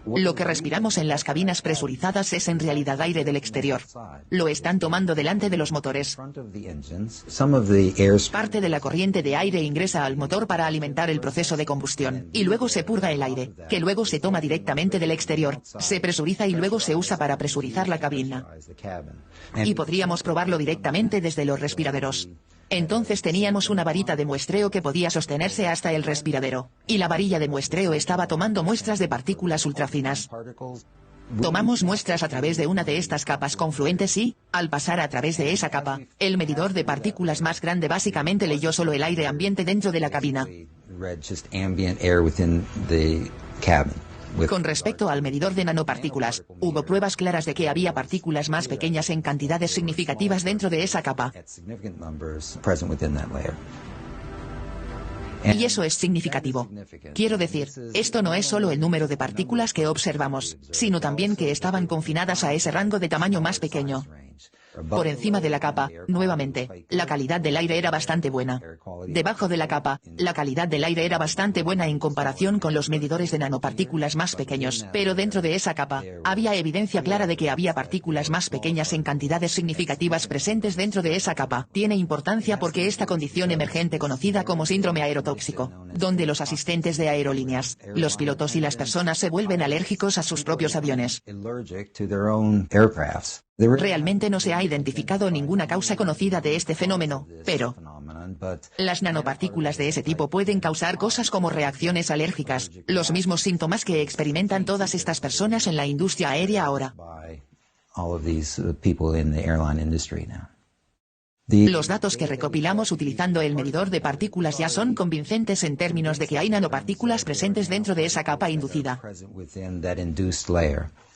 A: Lo que respiramos en las cabinas presurizadas es en realidad aire del exterior. Lo están tomando delante de los motores. Parte de la corriente de aire ingresa al motor para alimentar el proceso de combustión, y luego se purga el aire, que luego se toma directamente del exterior, se presuriza y luego se usa para presurizar la cabina. Y podríamos probarlo directamente desde los respiraderos. Entonces teníamos una varita de muestreo que podía sostenerse hasta el respiradero, y la varilla de muestreo estaba tomando muestras de partículas ultrafinas. Tomamos muestras a través de una de estas capas confluentes y, al pasar a través de esa capa, el medidor de partículas más grande básicamente leyó solo el aire ambiente dentro de la cabina. Con respecto al medidor de nanopartículas, hubo pruebas claras de que había partículas más pequeñas en cantidades significativas dentro de esa capa. Y eso es significativo. Quiero decir, esto no es solo el número de partículas que observamos, sino también que estaban confinadas a ese rango de tamaño más pequeño. Por encima de la capa, nuevamente, la calidad del aire era bastante buena. Debajo de la capa, la calidad del aire era bastante buena en comparación con los medidores de nanopartículas más pequeños. Pero dentro de esa capa, había evidencia clara de que había partículas más pequeñas en cantidades significativas presentes dentro de esa capa. Tiene importancia porque esta condición emergente conocida como síndrome aerotóxico, donde los asistentes de aerolíneas, los pilotos y las personas se vuelven alérgicos a sus propios aviones. Realmente no se ha identificado ninguna causa conocida de este fenómeno, pero las nanopartículas de ese tipo pueden causar cosas como reacciones alérgicas, los mismos síntomas que experimentan todas estas personas en la industria aérea ahora. Los datos que recopilamos utilizando el medidor de partículas ya son convincentes en términos de que hay nanopartículas presentes dentro de esa capa inducida.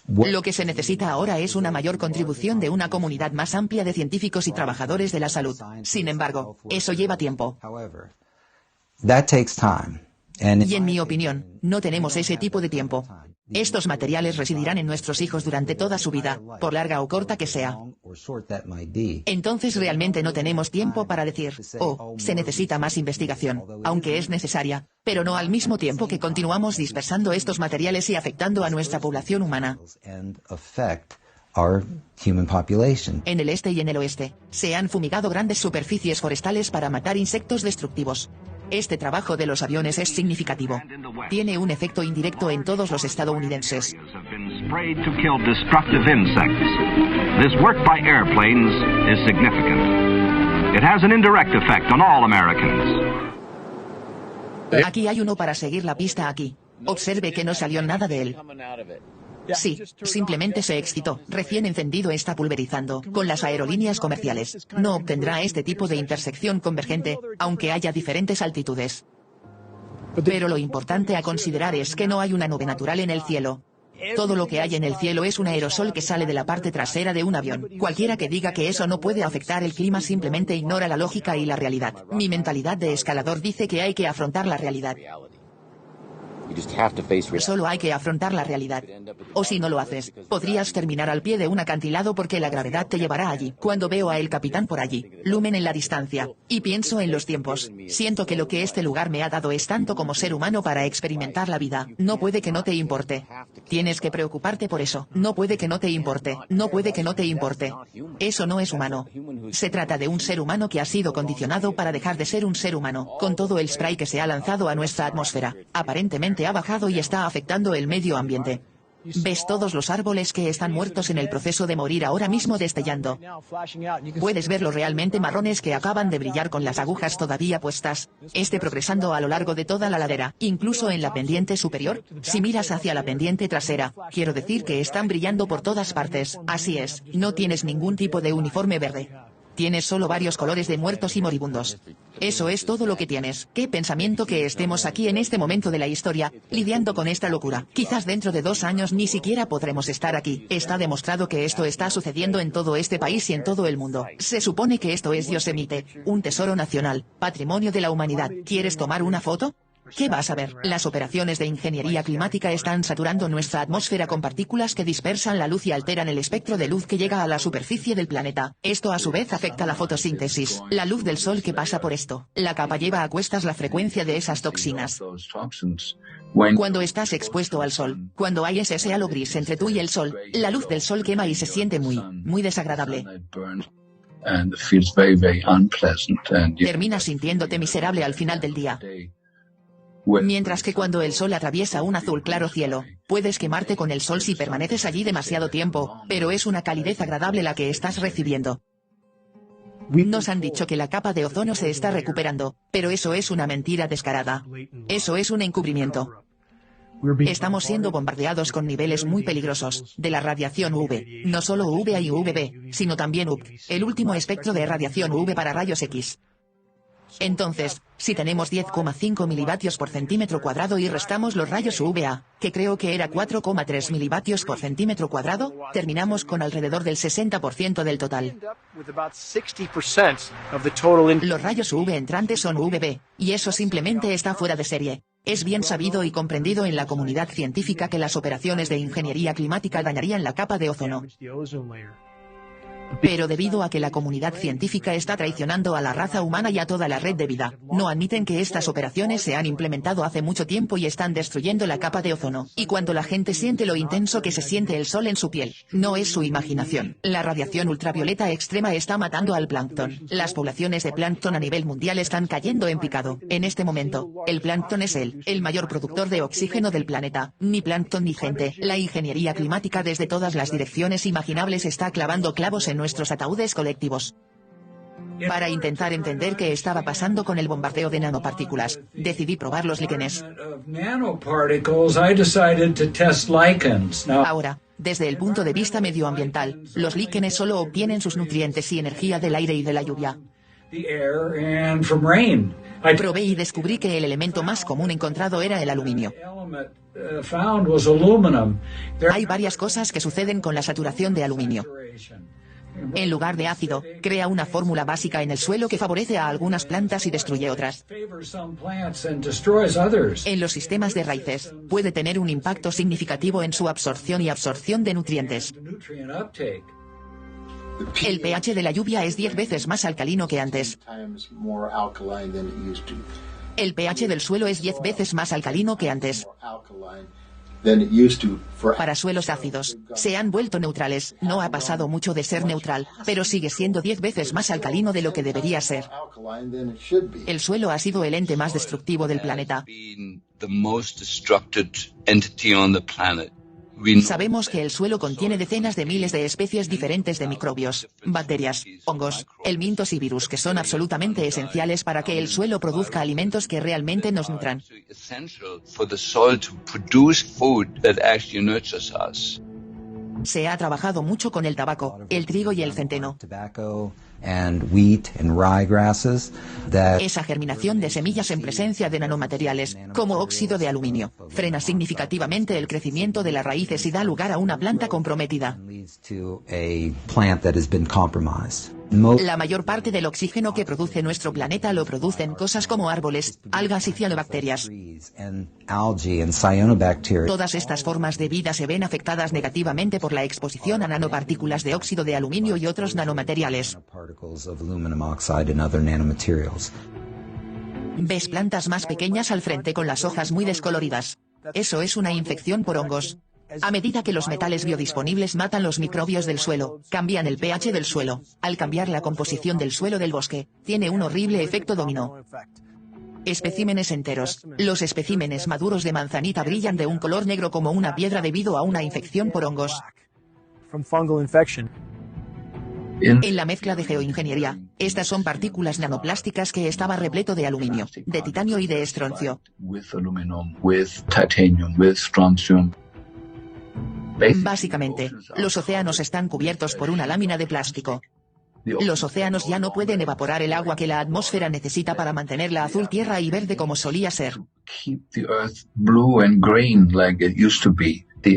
A: Lo que se necesita ahora es una mayor contribución de una comunidad más amplia de científicos y trabajadores de la salud. Sin embargo, eso lleva tiempo. Y en mi opinión, no tenemos ese tipo de tiempo. Estos materiales residirán en nuestros hijos durante toda su vida, por larga o corta que sea. Entonces realmente no tenemos tiempo para decir, oh, se necesita más investigación, aunque es necesaria, pero no al mismo tiempo que continuamos dispersando estos materiales y afectando a nuestra población humana. En el este y en el oeste, se han fumigado grandes superficies forestales para matar insectos destructivos. Este trabajo de los aviones es significativo. Tiene un efecto indirecto en todos los estadounidenses. Aquí hay uno para seguir la pista aquí. Observe que no salió nada de él. Sí, simplemente se excitó. Recién encendido está pulverizando. Con las aerolíneas comerciales, no obtendrá este tipo de intersección convergente, aunque haya diferentes altitudes. Pero lo importante a considerar es que no hay una nube natural en el cielo. Todo lo que hay en el cielo es un aerosol que sale de la parte trasera de un avión. Cualquiera que diga que eso no puede afectar el clima simplemente ignora la lógica y la realidad. Mi mentalidad de escalador dice que hay que afrontar la realidad. Solo hay que afrontar la realidad. O si no lo haces, podrías terminar al pie de un acantilado porque la gravedad te llevará allí. Cuando veo a el capitán por allí, Lumen en la distancia, y pienso en los tiempos, siento que lo que este lugar me ha dado es tanto como ser humano para experimentar la vida. No puede que no te importe. Tienes que preocuparte por eso. No puede que no te importe. No puede que no te importe. Eso no es humano. Se trata de un ser humano que ha sido condicionado para dejar de ser un ser humano, con todo el spray que se ha lanzado a nuestra atmósfera. Aparentemente ha bajado y está afectando el medio ambiente. ¿Ves todos los árboles que están muertos en el proceso de morir ahora mismo destellando? Puedes ver los realmente marrones que acaban de brillar con las agujas todavía puestas. Progresando a lo largo de toda la ladera, incluso en la pendiente superior. Si miras hacia la pendiente trasera, quiero decir que están brillando por todas partes. Así es, no tienes ningún tipo de uniforme verde. Tienes solo varios colores de muertos y moribundos. Eso es todo lo que tienes. Qué pensamiento que estemos aquí en este momento de la historia, lidiando con esta locura. Quizás dentro de 2 años ni siquiera podremos estar aquí. Está demostrado que esto está sucediendo en todo este país y en todo el mundo. Se supone que esto es Yosemite, un tesoro nacional, patrimonio de la humanidad. ¿Quieres tomar una foto? ¿Qué vas a ver? Las operaciones de ingeniería climática están saturando nuestra atmósfera con partículas que dispersan la luz y alteran el espectro de luz que llega a la superficie del planeta. Esto a su vez afecta la fotosíntesis, la luz del sol que pasa por esto. La capa lleva a cuestas la frecuencia de esas toxinas. Cuando estás expuesto al sol, cuando hay ese halo gris entre tú y el sol, la luz del sol quema y se siente muy desagradable. Terminas sintiéndote miserable al final del día. Mientras que cuando el sol atraviesa un azul claro cielo, puedes quemarte con el sol si permaneces allí demasiado tiempo, pero es una calidez agradable la que estás recibiendo. Nos han dicho que la capa de ozono se está recuperando, pero eso es una mentira descarada. Eso es un encubrimiento. Estamos siendo bombardeados con niveles muy peligrosos de la radiación UV, no solo UVA y UVB, sino también UV, el último espectro de radiación UV para rayos X. Entonces, si tenemos 10,5 milivatios por centímetro cuadrado y restamos los rayos UVA, que creo que era 4,3 milivatios por centímetro cuadrado, terminamos con alrededor del 60% del total. Los rayos UV entrantes son UVB, y eso simplemente está fuera de serie. Es bien sabido y comprendido en la comunidad científica que las operaciones de ingeniería climática dañarían la capa de ozono. Pero debido a que la comunidad científica está traicionando a la raza humana y a toda la red de vida, no admiten que estas operaciones se han implementado hace mucho tiempo y están destruyendo la capa de ozono. Y cuando la gente siente lo intenso que se siente el sol en su piel, no es su imaginación. La radiación ultravioleta extrema está matando al plancton. Las poblaciones de plancton a nivel mundial están cayendo en picado. En este momento, el plancton es el mayor productor de oxígeno del planeta. Ni plancton ni gente. La ingeniería climática desde todas las direcciones imaginables está clavando clavos en nuestros ataúdes colectivos. Para intentar entender qué estaba pasando con el bombardeo de nanopartículas, decidí probar los líquenes. Ahora, desde el punto de vista medioambiental, los líquenes solo obtienen sus nutrientes y energía del aire y de la lluvia. Probé y descubrí que el elemento más común encontrado era el aluminio. Hay varias cosas que suceden con la saturación de aluminio. En lugar de ácido, crea una fórmula básica en el suelo que favorece a algunas plantas y destruye otras. En los sistemas de raíces, puede tener un impacto significativo en su absorción y absorción de nutrientes. El pH de la lluvia es 10 veces más alcalino que antes. El pH del suelo es 10 veces más alcalino que antes. Para suelos ácidos, se han vuelto neutrales. No ha pasado mucho de ser neutral, pero sigue siendo 10 veces más alcalino de lo que debería ser. El suelo ha sido el ente más destructivo del planeta. Sabemos que el suelo contiene decenas de miles de especies diferentes de microbios, bacterias, hongos, helmintos y virus que son absolutamente esenciales para que el suelo produzca alimentos que realmente nos nutran. Se ha trabajado mucho con el tabaco, el trigo y el centeno. Esa germinación de semillas en presencia de nanomateriales, como óxido de aluminio, frena significativamente el crecimiento de las raíces y da lugar a una planta comprometida. La mayor parte del oxígeno que produce nuestro planeta lo producen cosas como árboles, algas y cianobacterias. Todas estas formas de vida se ven afectadas negativamente por la exposición a nanopartículas de óxido de aluminio y otros nanomateriales. Ves plantas más pequeñas al frente con las hojas muy descoloridas. Eso es una infección por hongos. A medida que los metales biodisponibles matan los microbios del suelo, cambian el pH del suelo. Al cambiar la composición del suelo del bosque, tiene un horrible efecto dominó. Especímenes enteros. Los especímenes maduros de manzanita brillan de un color negro como una piedra debido a una infección por hongos. En la mezcla de geoingeniería, estas son partículas nanoplásticas que estaba repleto de aluminio, de titanio y de estroncio. Básicamente, los océanos están cubiertos por una lámina de plástico. Los océanos ya no pueden evaporar el agua que la atmósfera necesita para mantenerla azul tierra y verde como solía ser.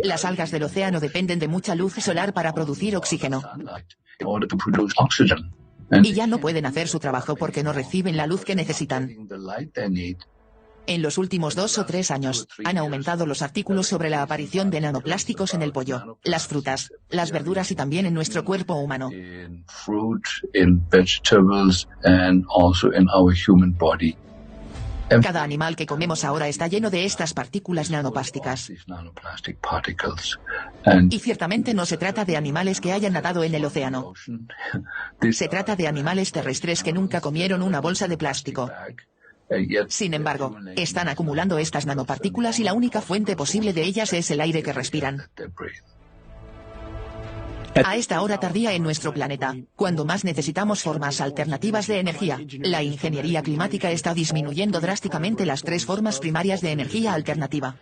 A: Las algas del océano dependen de mucha luz solar para producir oxígeno. Y ya no pueden hacer su trabajo porque no reciben la luz que necesitan. En los últimos 2 o 3 años, han aumentado los artículos sobre la aparición de nanoplásticos en el pollo, las frutas, las verduras y también en nuestro cuerpo humano. Cada animal que comemos ahora está lleno de estas partículas nanoplásticas. Y ciertamente no se trata de animales que hayan nadado en el océano. Se trata de animales terrestres que nunca comieron una bolsa de plástico. Sin embargo, están acumulando estas nanopartículas y la única fuente posible de ellas es el aire que respiran. A esta hora tardía en nuestro planeta, cuando más necesitamos formas alternativas de energía, la ingeniería climática está disminuyendo drásticamente las 3 formas primarias de energía alternativa.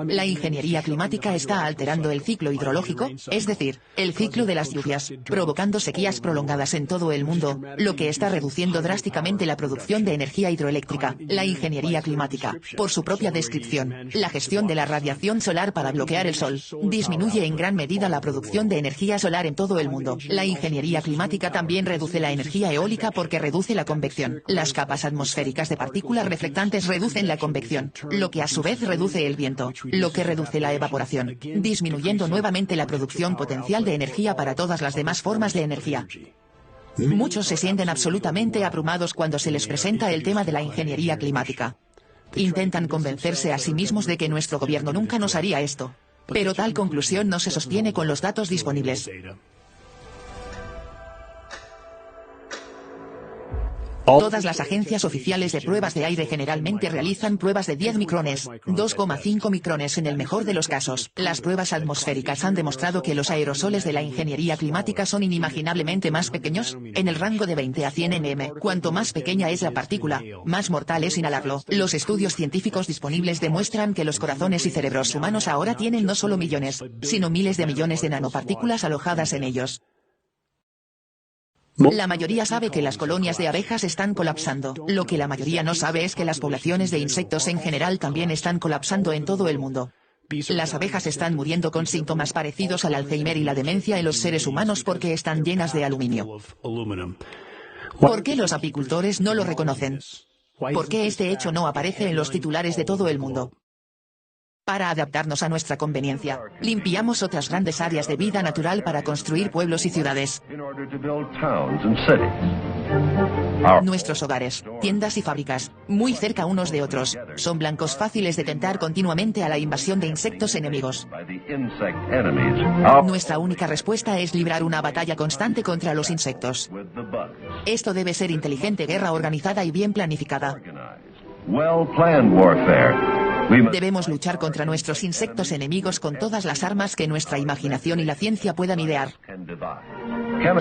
A: La ingeniería climática está alterando el ciclo hidrológico, es decir, el ciclo de las lluvias, provocando sequías prolongadas en todo el mundo, lo que está reduciendo drásticamente la producción de energía hidroeléctrica. La ingeniería climática, por su propia descripción, la gestión de la radiación solar para bloquear el sol, disminuye en gran medida la producción de energía solar en todo el mundo. La ingeniería climática también reduce la energía eólica porque reduce la convección. Las capas atmosféricas de partículas reflectantes reducen la convección, lo que a su vez reduce el viento, lo que reduce la evaporación, disminuyendo nuevamente la producción potencial de energía para todas las demás formas de energía. Muchos se sienten absolutamente abrumados cuando se les presenta el tema de la ingeniería climática. Intentan convencerse a sí mismos de que nuestro gobierno nunca nos haría esto. Pero tal conclusión no se sostiene con los datos disponibles. Todas las agencias oficiales de pruebas de aire generalmente realizan pruebas de 10 micrones, 2,5 micrones en el mejor de los casos. Las pruebas atmosféricas han demostrado que los aerosoles de la ingeniería climática son inimaginablemente más pequeños, en el rango de 20 a 100 nm. Cuanto más pequeña es la partícula, más mortal es inhalarlo. Los estudios científicos disponibles demuestran que los corazones y cerebros humanos ahora tienen no solo millones, sino miles de millones de nanopartículas alojadas en ellos. La mayoría sabe que las colonias de abejas están colapsando. Lo que la mayoría no sabe es que las poblaciones de insectos en general también están colapsando en todo el mundo. Las abejas están muriendo con síntomas parecidos al Alzheimer y la demencia en los seres humanos porque están llenas de aluminio. ¿Por qué los apicultores no lo reconocen? ¿Por qué este hecho no aparece en los titulares de todo el mundo? Para adaptarnos a nuestra conveniencia, limpiamos otras grandes áreas de vida natural para construir pueblos y ciudades. Nuestros hogares, tiendas y fábricas, muy cerca unos de otros, son blancos fáciles de tentar continuamente a la invasión de insectos enemigos. Nuestra única respuesta es librar una batalla constante contra los insectos. Esto debe ser inteligente guerra organizada y bien planificada. Debemos luchar contra nuestros insectos enemigos con todas las armas que nuestra imaginación y la ciencia puedan idear.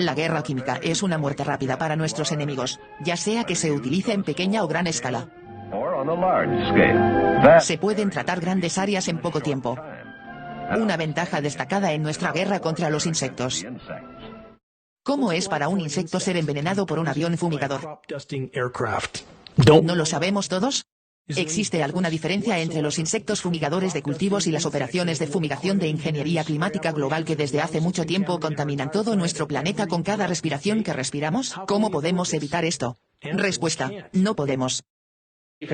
A: La guerra química es una muerte rápida para nuestros enemigos, ya sea que se utilice en pequeña o gran escala. Se pueden tratar grandes áreas en poco tiempo. Una ventaja destacada en nuestra guerra contra los insectos. ¿Cómo es para un insecto ser envenenado por un avión fumigador? ¿No lo sabemos todos? ¿Existe alguna diferencia entre los insectos fumigadores de cultivos y las operaciones de fumigación de ingeniería climática global que desde hace mucho tiempo contaminan todo nuestro planeta con cada respiración que respiramos? ¿Cómo podemos evitar esto? Respuesta: no podemos.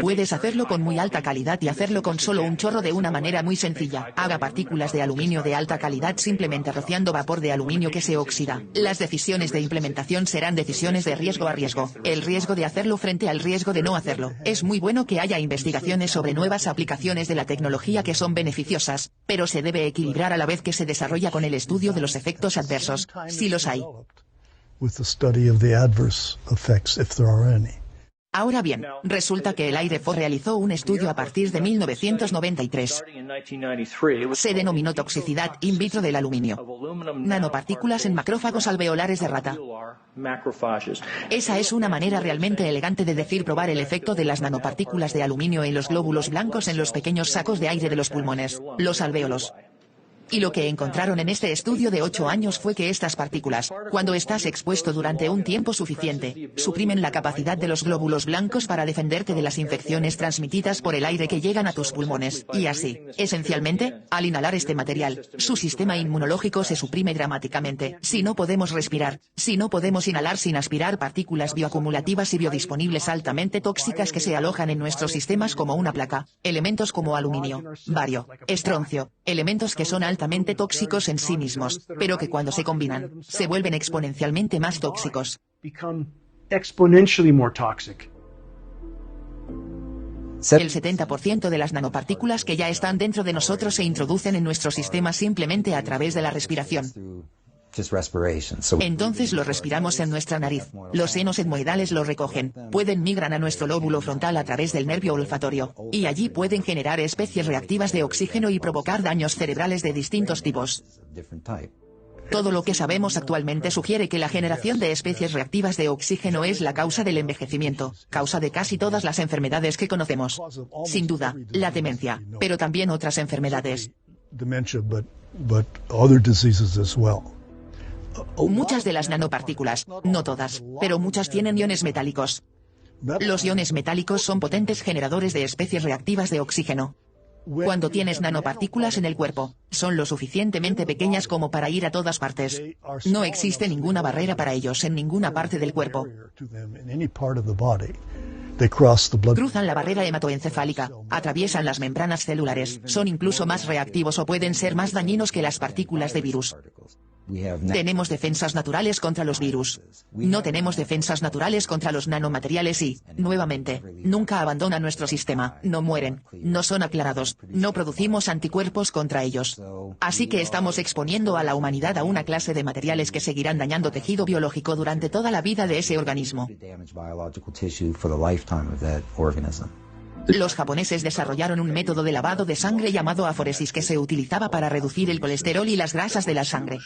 A: Puedes hacerlo con muy alta calidad y hacerlo con solo un chorro de una manera muy sencilla. Haga partículas de aluminio de alta calidad simplemente rociando vapor de aluminio que se oxida. Las decisiones de implementación serán decisiones de riesgo a riesgo. El riesgo de hacerlo frente al riesgo de no hacerlo. Es muy bueno que haya investigaciones sobre nuevas aplicaciones de la tecnología que son beneficiosas, pero se debe equilibrar a la vez que se desarrolla con el estudio de los efectos adversos, si los hay. Ahora bien, resulta que el AIREFO realizó un estudio a partir de 1993. Se denominó toxicidad in vitro del aluminio. Nanopartículas en macrófagos alveolares de rata. Esa es una manera realmente elegante de decir probar el efecto de las nanopartículas de aluminio en los glóbulos blancos en los pequeños sacos de aire de los pulmones, los alvéolos. Y lo que encontraron en este estudio de 8 años fue que estas partículas, cuando estás expuesto durante un tiempo suficiente, suprimen la capacidad de los glóbulos blancos para defenderte de las infecciones transmitidas por el aire que llegan a tus pulmones, y así, esencialmente, al inhalar este material, su sistema inmunológico se suprime dramáticamente. Si no podemos respirar, si no podemos inhalar sin aspirar partículas bioacumulativas y biodisponibles altamente tóxicas que se alojan en nuestros sistemas como una placa, elementos como aluminio, bario, estroncio, elementos que son altamente tóxicos en sí mismos, pero que cuando se combinan, se vuelven exponencialmente más tóxicos. El 70% de las nanopartículas que ya están dentro de nosotros se introducen en nuestro sistema simplemente a través de la respiración. Entonces lo respiramos en nuestra nariz. Los senos etmoidales lo recogen, pueden migrar a nuestro lóbulo frontal a través del nervio olfatorio, y allí pueden generar especies reactivas de oxígeno y provocar daños cerebrales de distintos tipos. Todo lo que sabemos actualmente sugiere que la generación de especies reactivas de oxígeno es la causa del envejecimiento, causa de casi todas las enfermedades que conocemos. Sin duda, la demencia, pero también otras enfermedades. Muchas de las nanopartículas, no todas, pero muchas tienen iones metálicos. Los iones metálicos son potentes generadores de especies reactivas de oxígeno. Cuando tienes nanopartículas en el cuerpo, son lo suficientemente pequeñas como para ir a todas partes. No existe ninguna barrera para ellos en ninguna parte del cuerpo. Cruzan la barrera hematoencefálica, atraviesan las membranas celulares, son incluso más reactivos o pueden ser más dañinos que las partículas de virus. Tenemos defensas naturales contra los virus. No tenemos defensas naturales contra los nanomateriales y, nuevamente, nunca abandonan nuestro sistema, no mueren, no son aclarados, no producimos anticuerpos contra ellos. Así que estamos exponiendo a la humanidad a una clase de materiales que seguirán dañando tejido biológico durante toda la vida de ese organismo. Los japoneses desarrollaron un método de lavado de sangre llamado aforesis que se utilizaba para reducir el colesterol y las grasas de la sangre.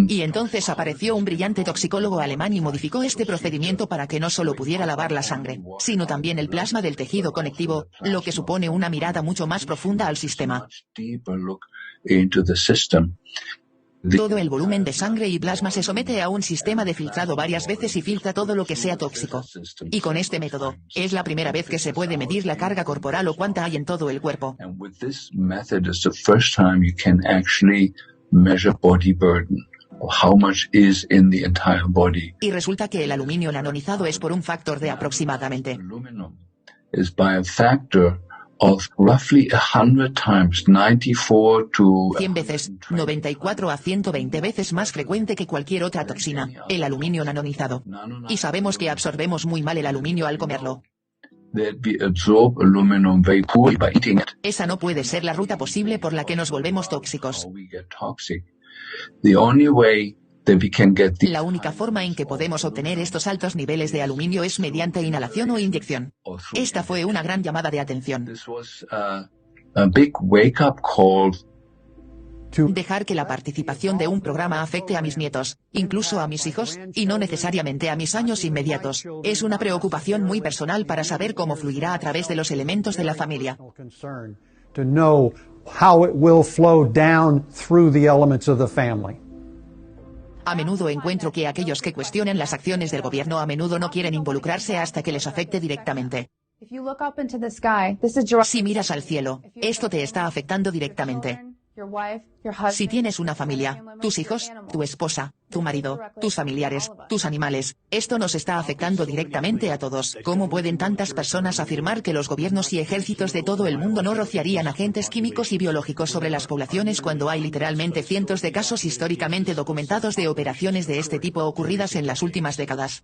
A: Y entonces apareció un brillante toxicólogo alemán y modificó este procedimiento para que no solo pudiera lavar la sangre, sino también el plasma del tejido conectivo, lo que supone una mirada mucho más profunda al sistema.
J: into the system.
A: Todo el volumen de sangre y plasma se somete a un sistema de filtrado varias veces y filtra todo lo que sea tóxico. Y con este método, es la primera vez que se puede medir la carga corporal o cuánta hay en todo el cuerpo.
J: And with this method, it's the first time you can actually measure body burden, or how much is in the entire body.
A: Y resulta que el aluminio nanonizado es por un factor de aproximadamente.
J: Aluminum is by a factor of roughly 100 times, 94 to
A: 100 veces, 94 a 120 veces más frecuente que cualquier otra toxina, el aluminio nanonizado. Y sabemos que absorbemos muy mal el aluminio al comerlo.
J: that we absorb aluminum very poorly by eating it.
A: Esa no puede ser la ruta posible por la que nos volvemos tóxicos.
J: We get toxic. The only way that we can get the
A: La única forma en que podemos obtener estos altos niveles de aluminio es mediante inhalación o inyección. Esta fue una gran llamada de atención.
J: This was a big wake-up call.
A: Dejar que la participación de un programa afecte a mis nietos, incluso a mis hijos, y no necesariamente a mis años inmediatos, es una preocupación muy personal para saber cómo fluirá a través de los elementos de la familia.
C: To know how it will flow down through the elements of the family.
A: A menudo encuentro que aquellos que cuestionan las acciones del gobierno a menudo no quieren involucrarse hasta que les afecte directamente. Si miras al cielo, esto te está afectando directamente. Si tienes una familia, tus hijos, tu esposa, tu marido, tus familiares, tus animales, esto nos está afectando directamente a todos. ¿Cómo pueden tantas personas afirmar que los gobiernos y ejércitos de todo el mundo no rociarían agentes químicos y biológicos sobre las poblaciones cuando hay literalmente cientos de casos históricamente documentados de operaciones de este tipo ocurridas en las últimas décadas?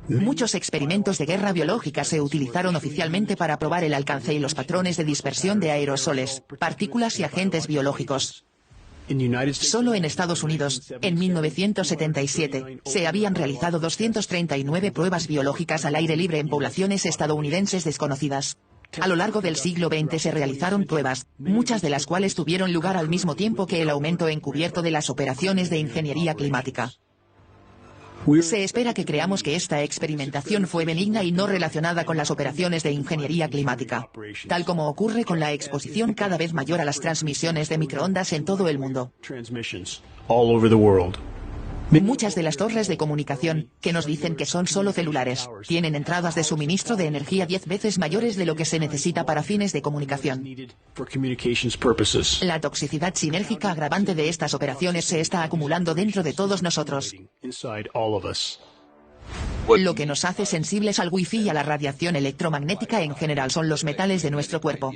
A: Muchos experimentos de guerra biológica se utilizaron oficialmente para probar el alcance y los patrones de dispersión de aerosoles, partículas y agentes biológicos. Solo en Estados Unidos, en 1977, se habían realizado 239 pruebas biológicas al aire libre en poblaciones estadounidenses desconocidas. A lo largo del siglo XX se realizaron pruebas, muchas de las cuales tuvieron lugar al mismo tiempo que el aumento encubierto de las operaciones de ingeniería climática. Se espera que creamos que esta experimentación fue benigna y no relacionada con las operaciones de ingeniería climática, tal como ocurre con la exposición cada vez mayor a las transmisiones de microondas en todo el mundo. Muchas de las torres de comunicación, que nos dicen que son solo celulares, tienen entradas de suministro de energía 10 veces mayores de lo que se necesita para fines de comunicación. La toxicidad sinérgica agravante de estas operaciones se está acumulando dentro de todos nosotros. Lo que nos hace sensibles al wifi y a la radiación electromagnética en general son los metales de nuestro cuerpo.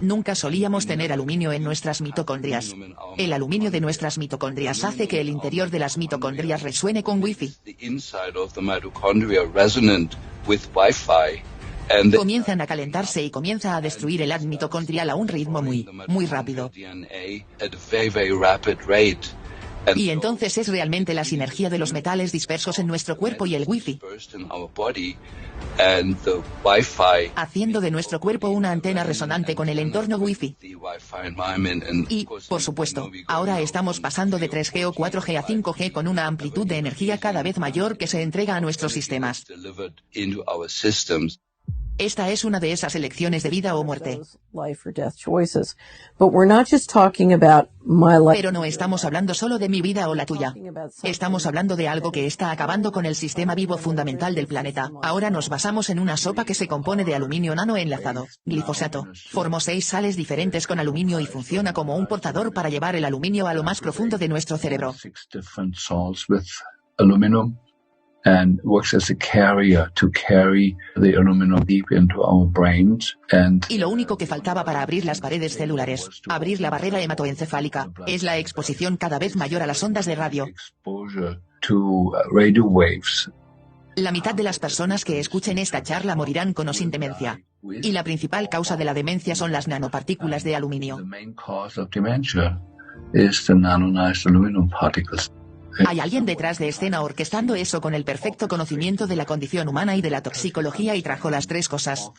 A: Nunca solíamos tener aluminio en nuestras mitocondrias. El aluminio de nuestras mitocondrias hace que el interior de las mitocondrias resuene con wifi. Comienzan a calentarse y comienza a destruir el ADN mitocondrial a un ritmo muy rápido. Y entonces es realmente la sinergia de los metales dispersos en nuestro cuerpo y el wifi, haciendo de nuestro cuerpo una antena resonante con el entorno wifi. Y, por supuesto, ahora estamos pasando de 3G o 4G a 5G con una amplitud de energía cada vez mayor que se entrega a nuestros sistemas. Esta es una de esas elecciones de vida o muerte. Pero no estamos hablando solo de mi vida o la tuya. Estamos hablando de algo que está acabando con el sistema vivo fundamental del planeta. Ahora nos basamos en una sopa que se compone de aluminio nano enlazado, glifosato. Formó 6 sales diferentes con aluminio y funciona como un portador para llevar el aluminio a lo más profundo de nuestro cerebro.
J: And works as a carrier to carry the aluminum deep into our brains.
A: Y lo único que faltaba para abrir las paredes celulares, abrir la barrera hematoencefálica, es la exposición cada vez mayor a las ondas de radio. La mitad de las personas que escuchen esta charla morirán con o sin demencia. Y la principal causa de la demencia son las nanopartículas de aluminio. Hay alguien detrás de escena orquestando eso con el perfecto conocimiento de la condición humana y de la toxicología y trajo las 3 cosas.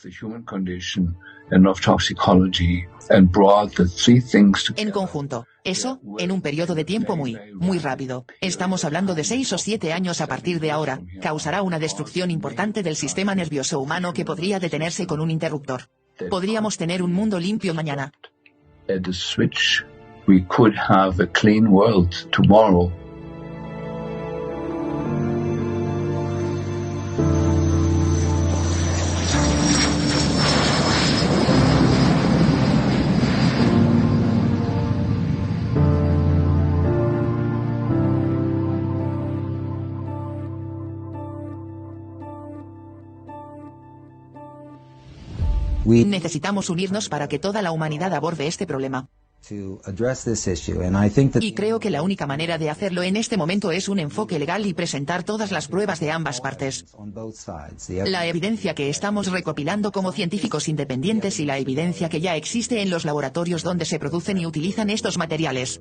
A: En conjunto, eso, en un periodo de tiempo muy rápido. Estamos hablando de 6 o 7 años a partir de ahora, causará una destrucción importante del sistema nervioso humano que podría detenerse con un interruptor. Podríamos tener un mundo limpio mañana.
J: At the switch, we could have a clean world tomorrow.
A: Necesitamos unirnos para que toda la humanidad aborde este problema. Y creo que la única manera de hacerlo en este momento es un enfoque legal y presentar todas las pruebas de ambas partes. La evidencia que estamos recopilando como científicos independientes y la evidencia que ya existe en los laboratorios donde se producen y utilizan estos materiales.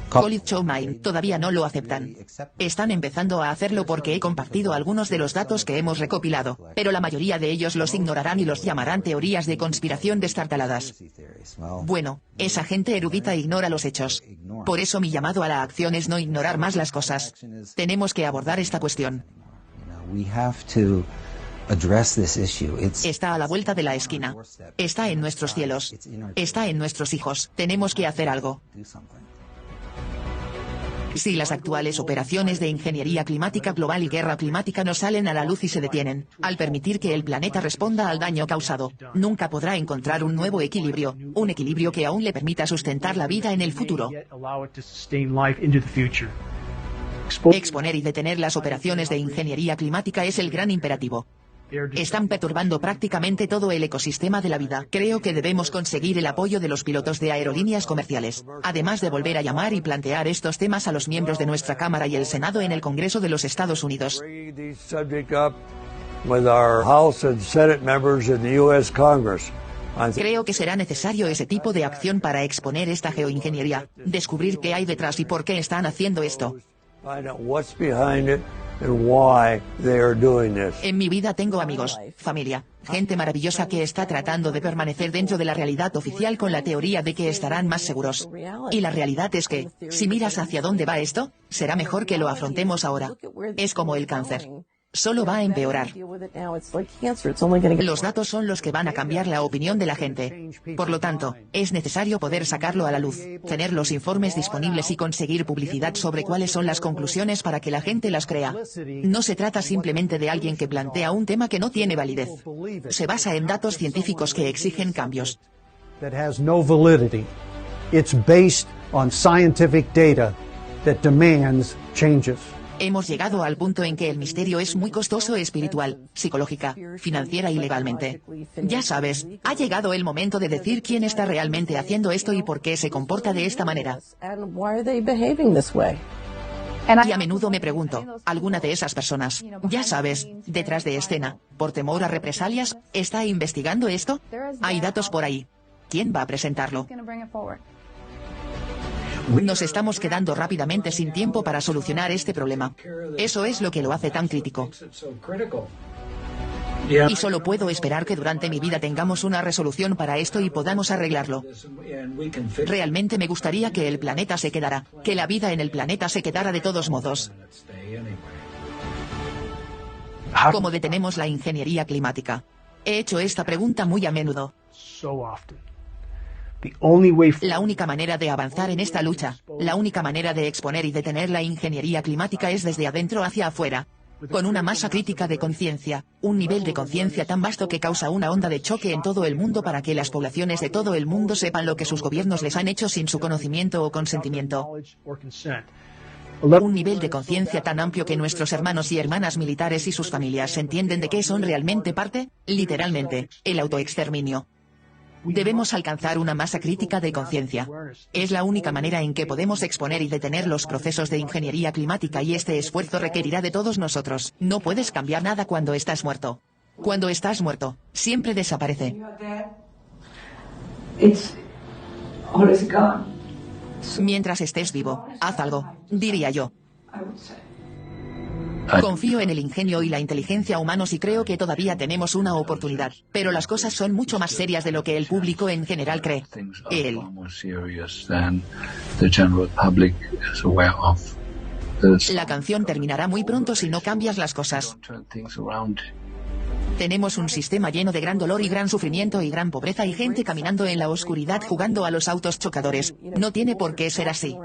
A: College Showmine todavía no lo aceptan. Están empezando a hacerlo porque he compartido algunos de los datos que hemos recopilado, pero la mayoría de ellos los ignorarán y los llamarán teorías de conspiración destartaladas. Bueno, esa gente erudita ignora los hechos. Por eso mi llamado a la acción es no ignorar más las cosas. Tenemos que abordar esta cuestión. Está a la vuelta de la esquina. Está en nuestros cielos. Está en nuestros hijos. Tenemos que hacer algo. Si las actuales operaciones de ingeniería climática global y guerra climática no salen a la luz y se detienen, al permitir que el planeta responda al daño causado, nunca podrá encontrar un nuevo equilibrio, un equilibrio que aún le permita sustentar la vida en el futuro. Exponer y detener las operaciones de ingeniería climática es el gran imperativo. Están perturbando prácticamente todo el ecosistema de la vida. Creo que debemos conseguir el apoyo de los pilotos de aerolíneas comerciales, además de volver a llamar y plantear estos temas a los miembros de nuestra Cámara y el Senado en el Congreso de los Estados Unidos. Creo que será necesario ese tipo de acción para exponer esta geoingeniería, descubrir qué hay detrás y por qué están haciendo esto. En mi vida tengo amigos, familia, gente maravillosa que está tratando de permanecer dentro de la realidad oficial con la teoría de que estarán más seguros. Y la realidad es que, si miras hacia dónde va esto, será mejor que lo afrontemos ahora. Es como el cáncer. Solo va a empeorar. Los datos son los que van a cambiar la opinión de la gente. Por lo tanto, es necesario poder sacarlo a la luz, tener los informes disponibles y conseguir publicidad sobre cuáles son las conclusiones para que la gente las crea. No se trata simplemente de alguien que plantea un tema que no tiene validez. Se basa en datos científicos que exigen cambios. Hemos llegado al punto en que el misterio es muy costoso espiritual, psicológica, financiera y legalmente. Ya sabes, ha llegado el momento de decir quién está realmente haciendo esto y por qué se comporta de esta manera. Y a menudo me pregunto, ¿alguna de esas personas, ya sabes, detrás de escena, por temor a represalias, está investigando esto? Hay datos por ahí. ¿Quién va a presentarlo? Nos estamos quedando rápidamente sin tiempo para solucionar este problema. Eso es lo que lo hace tan crítico. Y solo puedo esperar que durante mi vida tengamos una resolución para esto y podamos arreglarlo. Realmente me gustaría que el planeta se quedara, que la vida en el planeta se quedara de todos modos. ¿Cómo detenemos la ingeniería climática? He hecho esta pregunta muy a menudo. La única manera de avanzar en esta lucha, la única manera de exponer y detener la ingeniería climática es desde adentro hacia afuera. Con una masa crítica de conciencia, un nivel de conciencia tan vasto que causa una onda de choque en todo el mundo para que las poblaciones de todo el mundo sepan lo que sus gobiernos les han hecho sin su conocimiento o consentimiento. Un nivel de conciencia tan amplio que nuestros hermanos y hermanas militares y sus familias entienden de qué son realmente parte, literalmente, el autoexterminio. Debemos alcanzar una masa crítica de conciencia. Es la única manera en que podemos exponer y detener los procesos de ingeniería climática y este esfuerzo requerirá de todos nosotros. No puedes cambiar nada cuando estás muerto. Cuando estás muerto, siempre desaparece. Mientras estés vivo, haz algo, diría yo. Confío en el ingenio y la inteligencia humanos y creo que todavía tenemos una oportunidad, pero las cosas son mucho más serias de lo que el público en general cree. La canción terminará muy pronto si no cambias las cosas. Tenemos un sistema lleno de gran dolor y gran sufrimiento y gran pobreza y gente caminando en la oscuridad jugando a los autos chocadores. No tiene por qué ser así.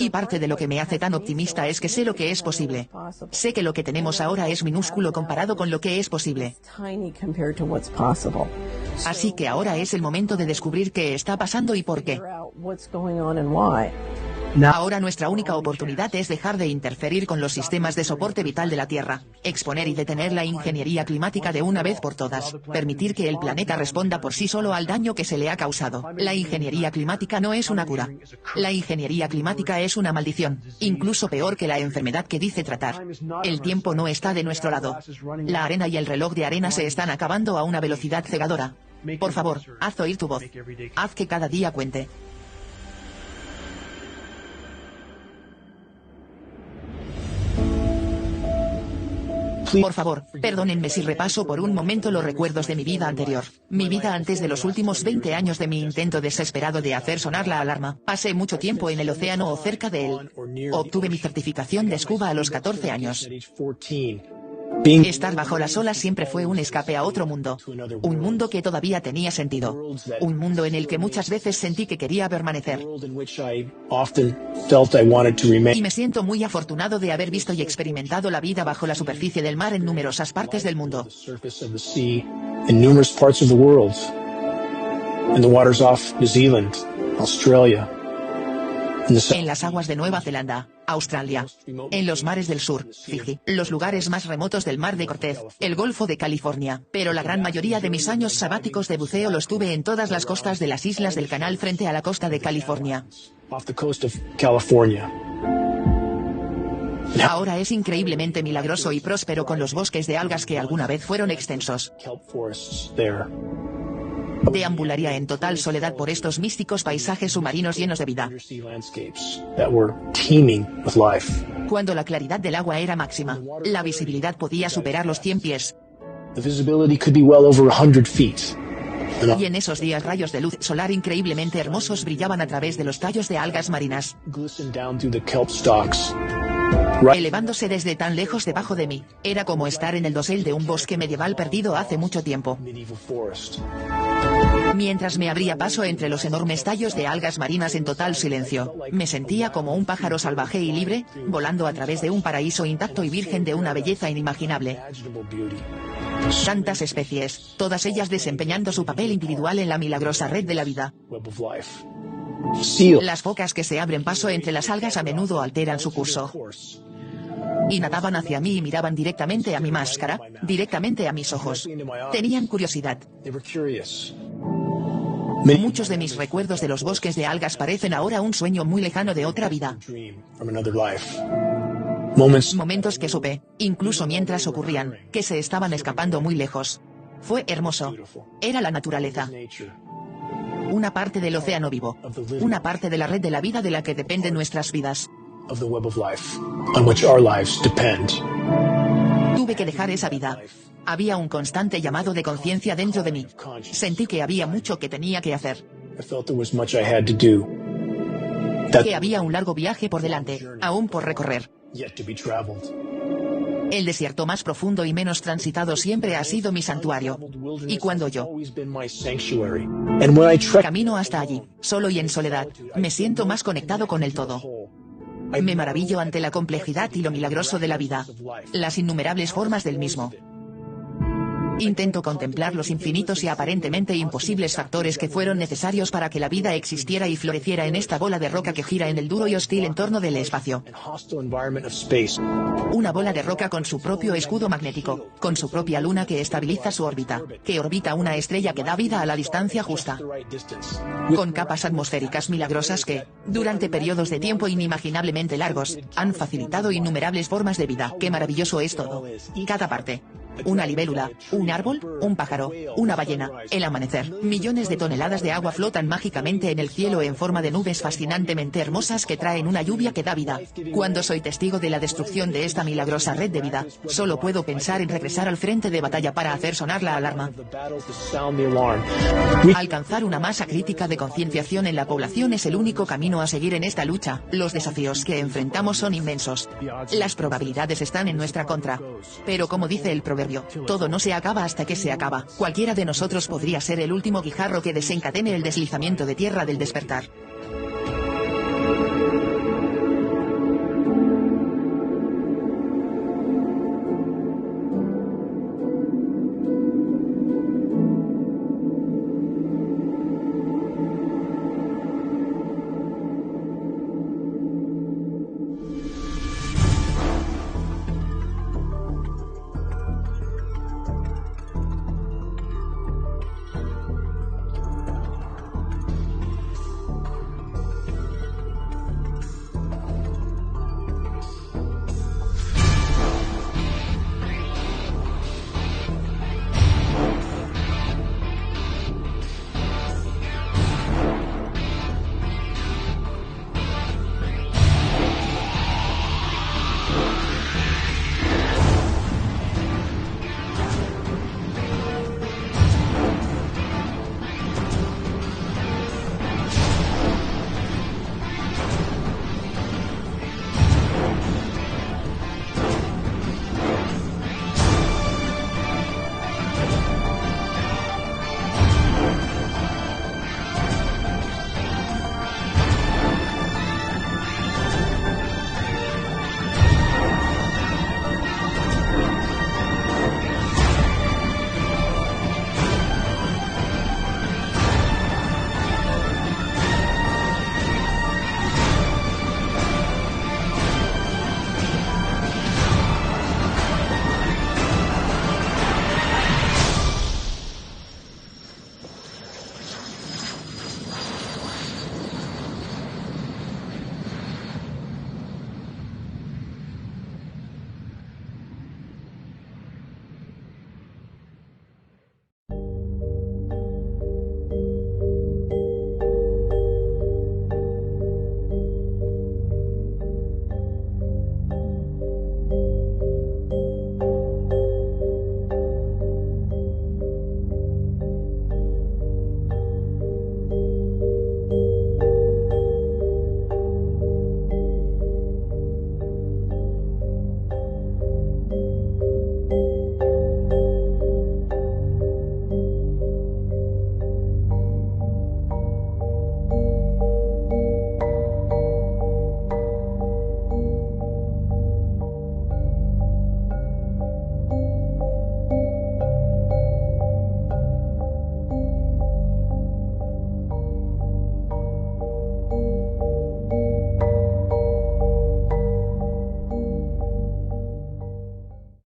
A: Y parte de lo que me hace tan optimista es que sé lo que es posible. Sé que lo que tenemos ahora es minúsculo comparado con lo que es posible. Así que ahora es el momento de descubrir qué está pasando y por qué. Ahora nuestra única oportunidad es dejar de interferir con los sistemas de soporte vital de la Tierra, exponer y detener la ingeniería climática de una vez por todas, permitir que el planeta responda por sí solo al daño que se le ha causado. La ingeniería climática no es una cura. La ingeniería climática es una maldición, incluso peor que la enfermedad que dice tratar. El tiempo no está de nuestro lado. La arena y el reloj de arena se están acabando a una velocidad cegadora. Por favor, haz oír tu voz. Haz que cada día cuente. Por favor, perdónenme si repaso por un momento los recuerdos de mi vida anterior. Mi vida antes de los últimos 20 años de mi intento desesperado de hacer sonar la alarma. Pasé mucho tiempo en el océano o cerca de él. Obtuve mi certificación de scuba a los 14 años. Estar bajo las olas siempre fue un escape a otro mundo. Un mundo que todavía tenía sentido. Un mundo en el que muchas veces sentí que quería permanecer. Y me siento muy afortunado de haber visto y experimentado la vida bajo la superficie del mar en numerosas partes del mundo. En las aguas de Nueva Zelanda, Australia, en los mares del sur, Fiji, los lugares más remotos del Mar de Cortez, el Golfo de California, pero la gran mayoría de mis años sabáticos de buceo los tuve en todas las costas de las islas del Canal frente a la costa de California. Ahora es increíblemente milagroso y próspero con los bosques de algas que alguna vez fueron extensos. Deambularía en total soledad por estos místicos paisajes submarinos llenos de vida. Cuando la claridad del agua era máxima, la visibilidad podía superar los 100 pies. Y en esos días rayos de luz solar increíblemente hermosos brillaban a través de los tallos de algas marinas, elevándose desde tan lejos debajo de mí. Era como estar en el dosel de un bosque medieval perdido hace mucho tiempo. Mientras me abría paso entre los enormes tallos de algas marinas en total silencio, me sentía como un pájaro salvaje y libre, volando a través de un paraíso intacto y virgen de una belleza inimaginable. Tantas especies, todas ellas desempeñando su papel individual en la milagrosa red de la vida. Las focas que se abren paso entre las algas a menudo alteran su curso. Y nadaban hacia mí y miraban directamente a mi máscara, directamente a mis ojos. Tenían curiosidad. Muchos de mis recuerdos de los bosques de algas parecen ahora un sueño muy lejano de otra vida. Momentos que supe, incluso mientras ocurrían, que se estaban escapando muy lejos. Fue hermoso. Era la naturaleza. Una parte del océano vivo. Una parte de la red de la vida de la que dependen nuestras vidas. Tuve que dejar esa vida. Había un constante llamado de conciencia dentro de mí. Sentí que había mucho que tenía que hacer. Que había un largo viaje por delante, aún por recorrer. El desierto más profundo y menos transitado siempre ha sido mi santuario. Y cuando yo camino hasta allí, solo y en soledad, me siento más conectado con el todo. Me maravillo ante la complejidad y lo milagroso de la vida, las innumerables formas del mismo. Intento contemplar los infinitos y aparentemente imposibles factores que fueron necesarios para que la vida existiera y floreciera en esta bola de roca que gira en el duro y hostil entorno del espacio. Una bola de roca con su propio escudo magnético, con su propia luna que estabiliza su órbita, que orbita una estrella que da vida a la distancia justa. Con capas atmosféricas milagrosas que, durante periodos de tiempo inimaginablemente largos, han facilitado innumerables formas de vida. Qué maravilloso es todo. Cada parte. una libélula, un árbol, un pájaro, una ballena, el amanecer. Millones de toneladas de agua flotan mágicamente en el cielo en forma de nubes fascinantemente hermosas que traen una lluvia que da vida. Cuando soy testigo de la destrucción de esta milagrosa red de vida, solo puedo pensar en regresar al frente de batalla para hacer sonar la alarma. Alcanzar una masa crítica de concienciación en la población es el único camino a seguir en esta lucha. Los desafíos que enfrentamos son inmensos. Las probabilidades están en nuestra contra. Pero como dice el proverbio, todo no se acaba hasta que se acaba. Cualquiera de nosotros podría ser el último guijarro que desencadene el deslizamiento de tierra del despertar.